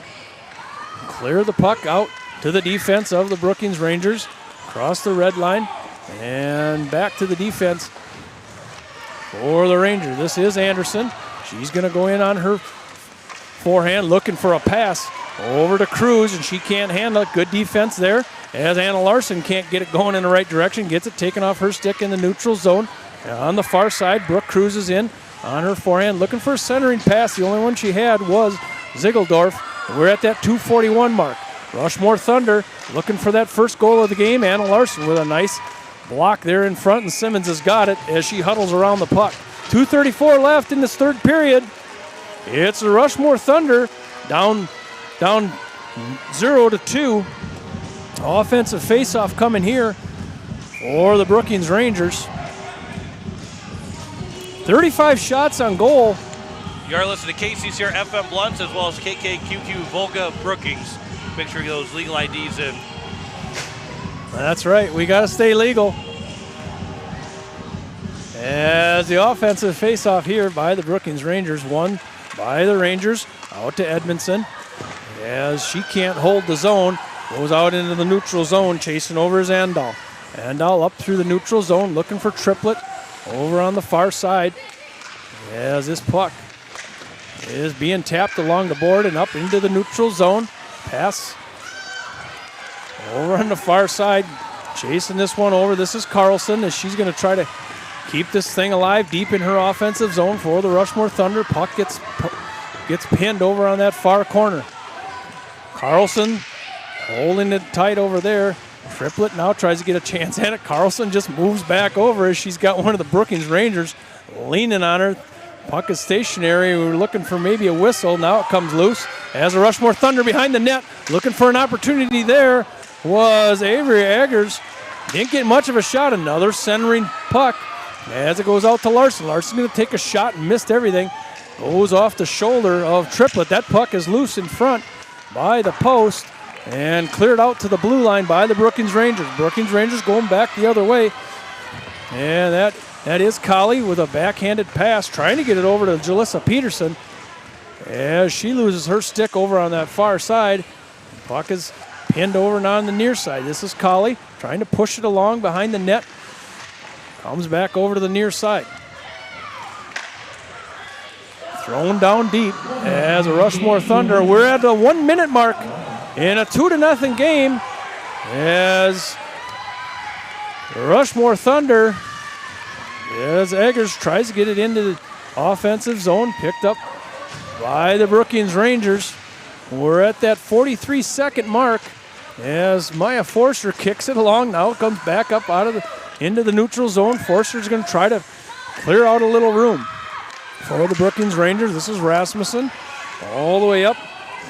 clear the puck out to the defense of the Brookings Rangers. Cross the red line and back to the defense for the Rangers. This is Anderson. She's going to go in on her forehand, looking for a pass over to Cruz, and she can't handle it. Good defense there as Anna Larson can't get it going in the right direction. Gets it taken off her stick in the neutral zone. On the far side, Brooke Cruz is in on her forehand, looking for a centering pass. The only one she had was Ziegeldorf. We're at that 2:41 mark. Rushmore Thunder looking for that first goal of the game. Anna Larson with a nice block there in front, and Simmons has got it as she huddles around the puck. 2:34 left in this third period. It's the Rushmore Thunder down 0-2. Offensive faceoff coming here for the Brookings Rangers. 35 shots on goal. You are listening to KCCR FM Blunts as well as KKQQ Volga Brookings. Make sure you get those legal IDs in. That's right. We got to stay legal. As the offensive faceoff here by the Brookings Rangers, won by the Rangers, out to Edmondson. As she can't hold the zone, goes out into the neutral zone, chasing over is Andal. Andal up through the neutral zone, looking for Triplett over on the far side. As this puck is being tapped along the board and up into the neutral zone. Pass Over on the far side, chasing this one over. This is Carlson as she's going to try to keep this thing alive deep in her offensive zone for the Rushmore Thunder. Puck gets pinned over on that far corner. Carlson holding it tight over there. Triplett now tries to get a chance at it. Carlson just moves back over as she's got one of the Brookings Rangers leaning on her. Puck is stationary. We were looking for maybe a whistle. Now it comes loose as the Rushmore Thunder behind the net. Looking for an opportunity there was Avery Eggers. Didn't get much of a shot. Another centering puck as it goes out to Larson. Larson's going to take a shot and missed everything. Goes off the shoulder of Triplett. That puck is loose in front by the post and cleared out to the blue line by the Brookings Rangers. Brookings Rangers going back the other way. And that is Colley with a backhanded pass, trying to get it over to Jalissa Peterson as she loses her stick over on that far side. Puck is pinned over and on the near side. This is Colley trying to push it along behind the net. Comes back over to the near side. Thrown down deep as a Rushmore Thunder. We're at the 1 minute mark in a 2-0 game as the Rushmore Thunder, as Eggers tries to get it into the offensive zone, picked up by the Brookings Rangers. We're at that 43-second mark as Maya Forster kicks it along. Now it comes back up into the neutral zone. Forster's going to try to clear out a little room for the Brookings Rangers. This is Rasmussen all the way up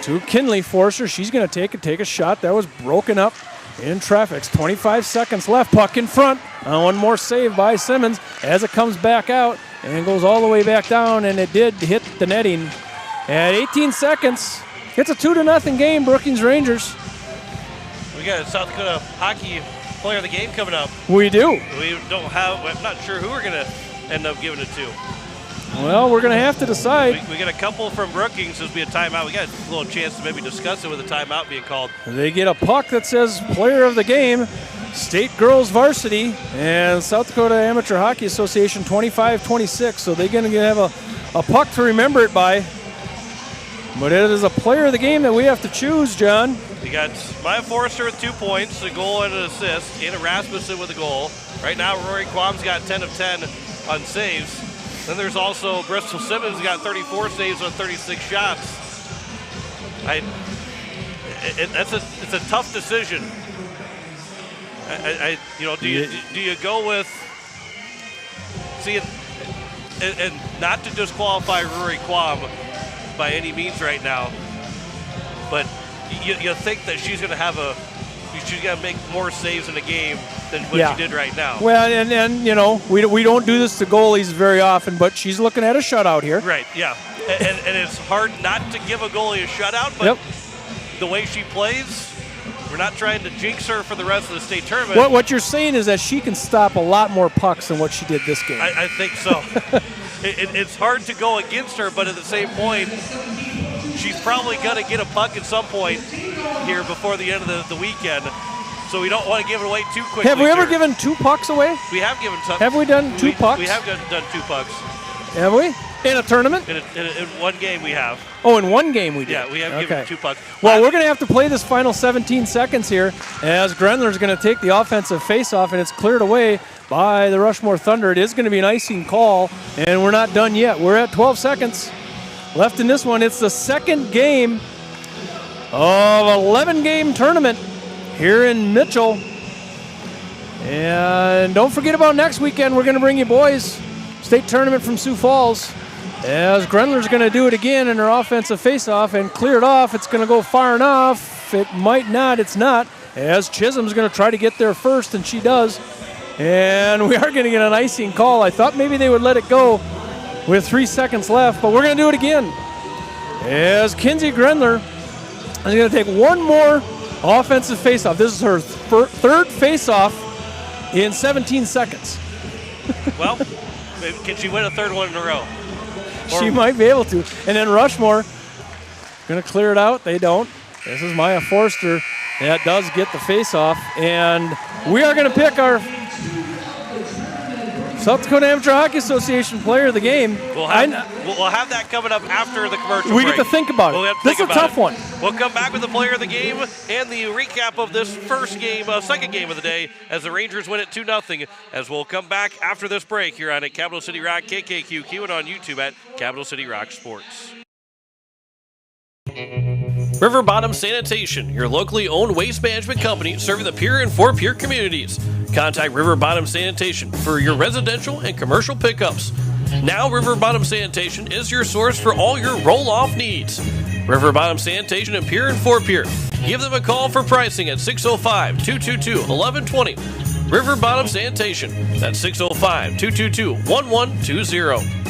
to Kinley. Forster, she's going to take a shot. That was broken up in traffic. 25 seconds left. Puck in front. One more save by Simmons as it comes back out and goes all the way back down, and it did hit the netting. At 18 seconds, it's a 2-0 game, Brookings Rangers. We got a South Dakota Hockey Player of the Game coming up. We do. I'm not sure who we're going to end up giving it to. Well, we're going to have to decide. We get a couple from Brookings. This will be a timeout. We got a little chance to maybe discuss it with a timeout being called. They get a puck that says Player of the Game, State Girls Varsity, and South Dakota Amateur Hockey Association 25-26. So they're going to have a puck to remember it by. But it is a Player of the Game that we have to choose, John. You got Maya Forrester with 2 points, a goal and an assist. Anna Rasmussen with a goal. Right now, Rory Quam's got 10 of 10 on saves. Then there's also Bristol Simmons, who got 34 saves on 36 shots. It's a tough decision. Do you go with and not to disqualify Rory Quam by any means right now, but you think that she's going to make more saves in a game than what she did right now. Well, and we don't do this to goalies very often, but she's looking at a shutout here. Right, yeah. and it's hard not to give a goalie a shutout, but the way she plays, we're not trying to jinx her for the rest of the state tournament. What you're saying is that she can stop a lot more pucks than what she did this game. I think so. It's hard to go against her, but at the same point, she's probably going to get a puck at some point here before the end of the weekend. So we don't want to give it away too quickly. Have we ever given 2 pucks away? We have given some. Have we done 2 pucks? We have done 2 pucks. Have we? In a tournament? In one game we have. Oh, in one game we did? Yeah, we have given 2 pucks. Well, we're going to have to play this final 17 seconds here as Grenler's going to take the offensive faceoff, and it's cleared away by the Rushmore Thunder. It is going to be an icing call, and we're not done yet. We're at 12 seconds left in this one. It's the second game of 11-game tournament here in Mitchell. And don't forget about next weekend. We're going to bring you boys state tournament from Sioux Falls as Grenler's going to do it again in her offensive faceoff and clear it off. It's going to go far enough. It might not. It's not. As Chisholm's going to try to get there first, and she does. And we are going to get an icing call. I thought maybe they would let it go with 3 seconds left, but we're going to do it again. As Kinsey Grenler is going to take one more offensive faceoff. This is her third faceoff in 17 seconds. Well, can she win a third one in a row? She might be able to. And then Rushmore going to clear it out. They don't. This is Maya Forster. That does get the faceoff. And we are going to pick our South Dakota Amateur Hockey Association Player of the Game. We'll have that coming up after the commercial break. We get to think about it. This is a tough one. We'll come back with the Player of the Game and the recap of this first game, second game of the day, as the Rangers win it 2-0. As we'll come back after this break here on Capital City Rock KKQQ and on YouTube at Capital City Rock Sports. River Bottom Sanitation, your locally owned waste management company serving the Pierre and Fort Pierre communities. Contact River Bottom Sanitation for your residential and commercial pickups. Now River Bottom Sanitation is your source for all your roll-off needs. River Bottom Sanitation in Pierre and Fort Pierre. Give them a call for pricing at 605-222-1120. River Bottom Sanitation. That's 605-222-1120.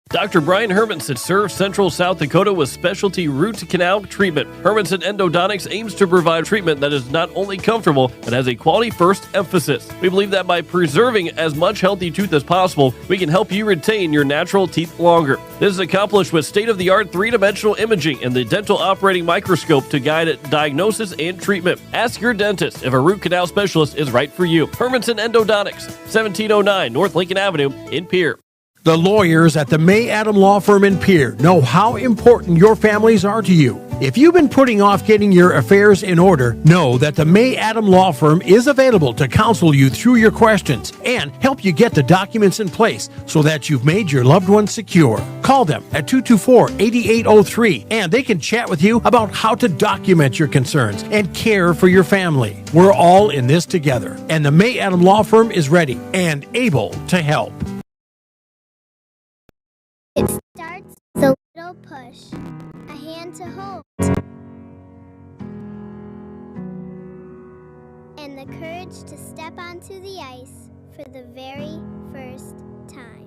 Dr. Brian Hermanson serves Central South Dakota with specialty root canal treatment. Hermanson Endodontics aims to provide treatment that is not only comfortable, but has a quality first emphasis. We believe that by preserving as much healthy tooth as possible, we can help you retain your natural teeth longer. This is accomplished with state-of-the-art three-dimensional imaging and the dental operating microscope to guide diagnosis and treatment. Ask your dentist if a root canal specialist is right for you. Hermanson Endodontics, 1709 North Lincoln Avenue in Pierre. The lawyers at the May Adam Law Firm in Pierre know how important your families are to you. If you've been putting off getting your affairs in order, know that the May Adam Law Firm is available to counsel you through your questions and help you get the documents in place so that you've made your loved ones secure. Call them at 224-8803 and they can chat with you about how to document your concerns and care for your family. We're all in this together, and the May Adam Law Firm is ready and able to help. It starts with a little push, a hand to hold, and the courage to step onto the ice for the very first time.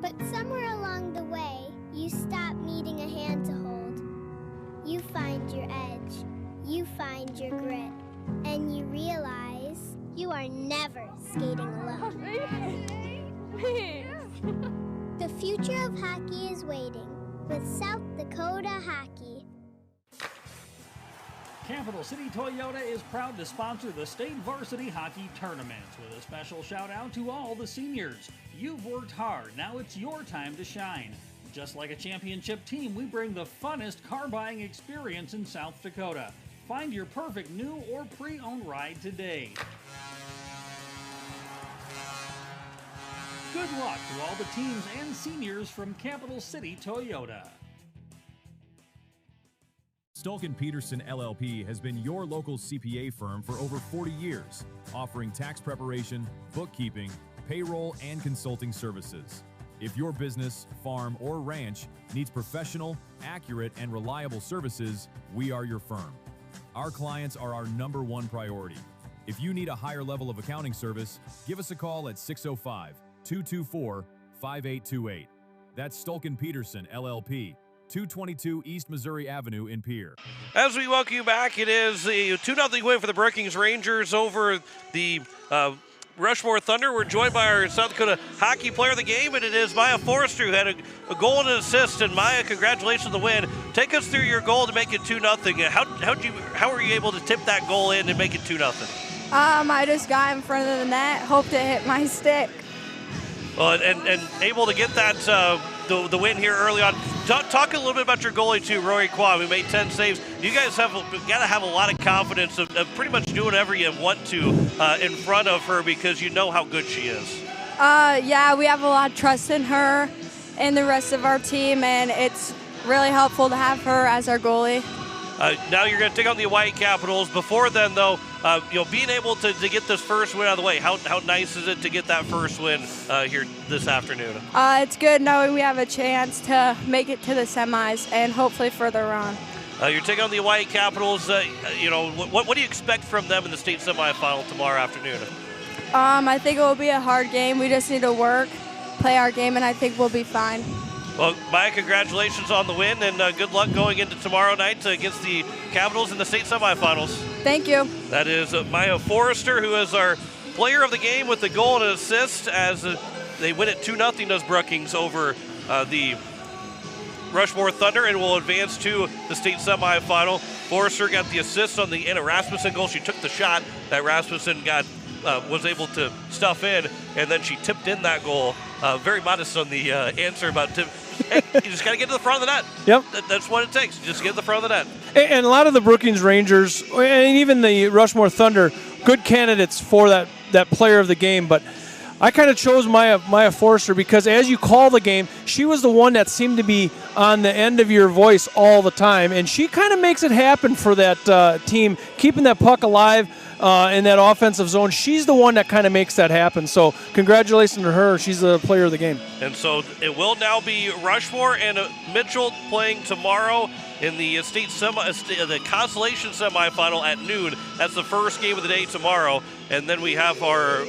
But somewhere along the way, you stop needing a hand to hold. You find your edge, you find your grit, and you realize you are never skating alone. The future of hockey is waiting with South Dakota Hockey. Capital City Toyota is proud to sponsor the State Varsity Hockey Tournaments with a special shout out to all the seniors. You've worked hard, now it's your time to shine. Just like a championship team, we bring the funnest car buying experience in South Dakota. Find your perfect new or pre-owned ride today. Good luck to all the teams and seniors from Capital City Toyota. Stolken Peterson LLP has been your local CPA firm for over 40 years, offering tax preparation, bookkeeping, payroll, and consulting services. If your business, farm, or ranch needs professional, accurate, and reliable services, we are your firm. Our clients are our #1 priority. If you need a higher level of accounting service, give us a call at 605-224-5828. That's Stolken Peterson LLP, 222 East Missouri Avenue in Pierre. As we welcome you back, it is a 2-0 win for the Brookings Rangers over the Rushmore Thunder. We're joined by our South Dakota Hockey Player of the Game, and it is Maya Forrester who had a goal and an assist. And Maya, congratulations on the win. Take us through your goal to make it 2-0. How were you able to tip that goal in and make it 2-0? I just got in front of the net, hoped it hit my stick. Well, and able to get that the win here early on. Talk a little bit about your goalie too, Rory Quam, who made 10 saves. You guys got to have a lot of confidence of pretty much doing whatever you want to in front of her because you know how good she is. Yeah, we have a lot of trust in her and the rest of our team, and it's really helpful to have her as our goalie. Now you're going to take on the Hawaii Capitals. Before then, though, being able to get this first win out of the way, how nice is it to get that first win here this afternoon? It's good knowing we have a chance to make it to the semis and hopefully further on. You're taking on the Hawaii Capitals. What do you expect from them in the state semifinal tomorrow afternoon? I think it will be a hard game. We just need to work, play our game, and I think we'll be fine. Well, Maya, congratulations on the win, and good luck going into tomorrow night against the Capitals in the state semifinals. Thank you. That is Maya Forrester, who is our player of the game with the goal and an assist as they win it 2-0 as Brookings over the Rushmore Thunder and will advance to the state semifinal. Forrester got the assist on the Anna Rasmussen goal. She took the shot that Rasmussen was able to stuff in, and then she tipped in that goal. Very modest on the answer about hey, you just got to get to the front of the net. Yep. That's what it takes. Just get to the front of the net. And a lot of the Brookings Rangers, and even the Rushmore Thunder, good candidates for that player of the game, but I kind of chose Maya Forrester because as you call the game, she was the one that seemed to be on the end of your voice all the time, and she kind of makes it happen for that team, keeping that puck alive in that offensive zone. She's the one that kind of makes that happen. So congratulations to her. She's the player of the game. And so it will now be Rushmore and Mitchell playing tomorrow in the the Constellation semifinal at noon. That's the first game of the day tomorrow, and then we have our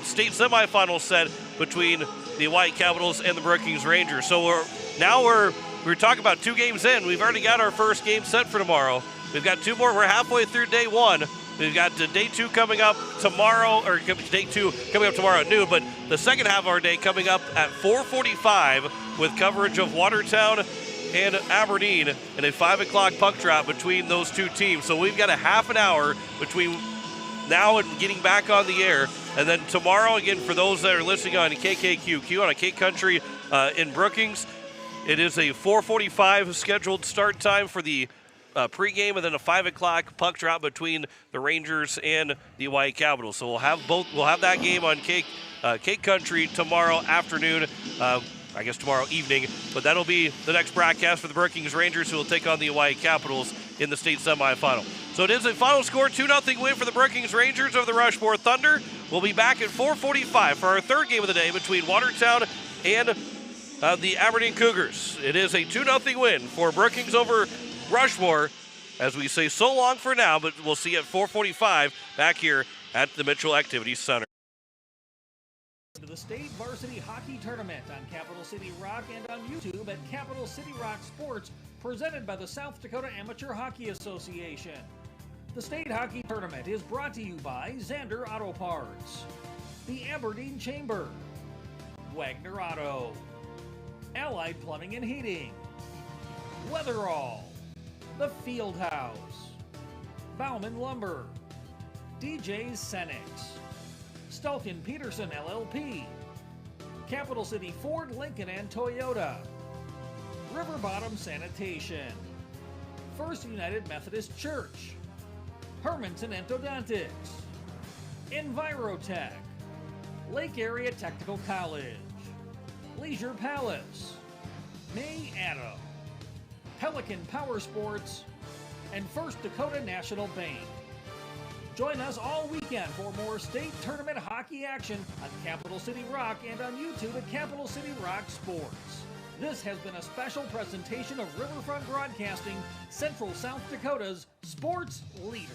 state semifinal set between the White Capitals and the Brookings Rangers. So we're talking about 2 games in. We've already got our first game set for tomorrow. We've got 2 more. We're halfway through day 1. We've got day 2 coming up tomorrow, or day 2 coming up tomorrow at noon, but the second half of our day coming up at 4:45 with coverage of Watertown and Aberdeen and a 5 o'clock puck drop between those 2 teams. So we've got a half an hour between now and getting back on the air. And then tomorrow, again, for those that are listening on KKQQ on a K Country in Brookings, it is a 4:45 scheduled start time for the pregame, and then a 5 o'clock puck drop between the Rangers and the White Capitals. So we'll have both. We'll have that game on K Country tomorrow afternoon. I guess tomorrow evening, but that'll be the next broadcast for the Brookings Rangers, who will take on the White Capitals in the state semifinal. So it is a final score, 2-0 win for the Brookings Rangers over the Rushmore Thunder. We'll be back at 4:45 for our third game of the day between Watertown and the Aberdeen Cougars. It is a 2-0 win for Brookings over Rushmore, as we say so long for now, but we'll see you at 4:45 back here at the Mitchell Activity Center. To the state varsity hockey tournament on Capital City Rock and on YouTube at Capital City Rock Sports, presented by the South Dakota Amateur Hockey Association. The state hockey tournament is brought to you by Zander Auto Parts, the Aberdeen Chamber, Wagner Auto, Allied Plumbing and Heating, Weatherall, The Field House, Bauman Lumber, DJ's Cenex, Stulkin Peterson LLP, Capital City Ford, Lincoln and Toyota, River Bottom Sanitation, First United Methodist Church, Hermanson Endodontics, Envirotech, Lake Area Technical College, Leisure Palace, May Adam, Pelican Power Sports, and First Dakota National Bank. Join us all weekend for more state tournament hockey action on Capital City Rock and on YouTube at Capital City Rock Sports. This has been a special presentation of Riverfront Broadcasting, Central South Dakota's sports leader.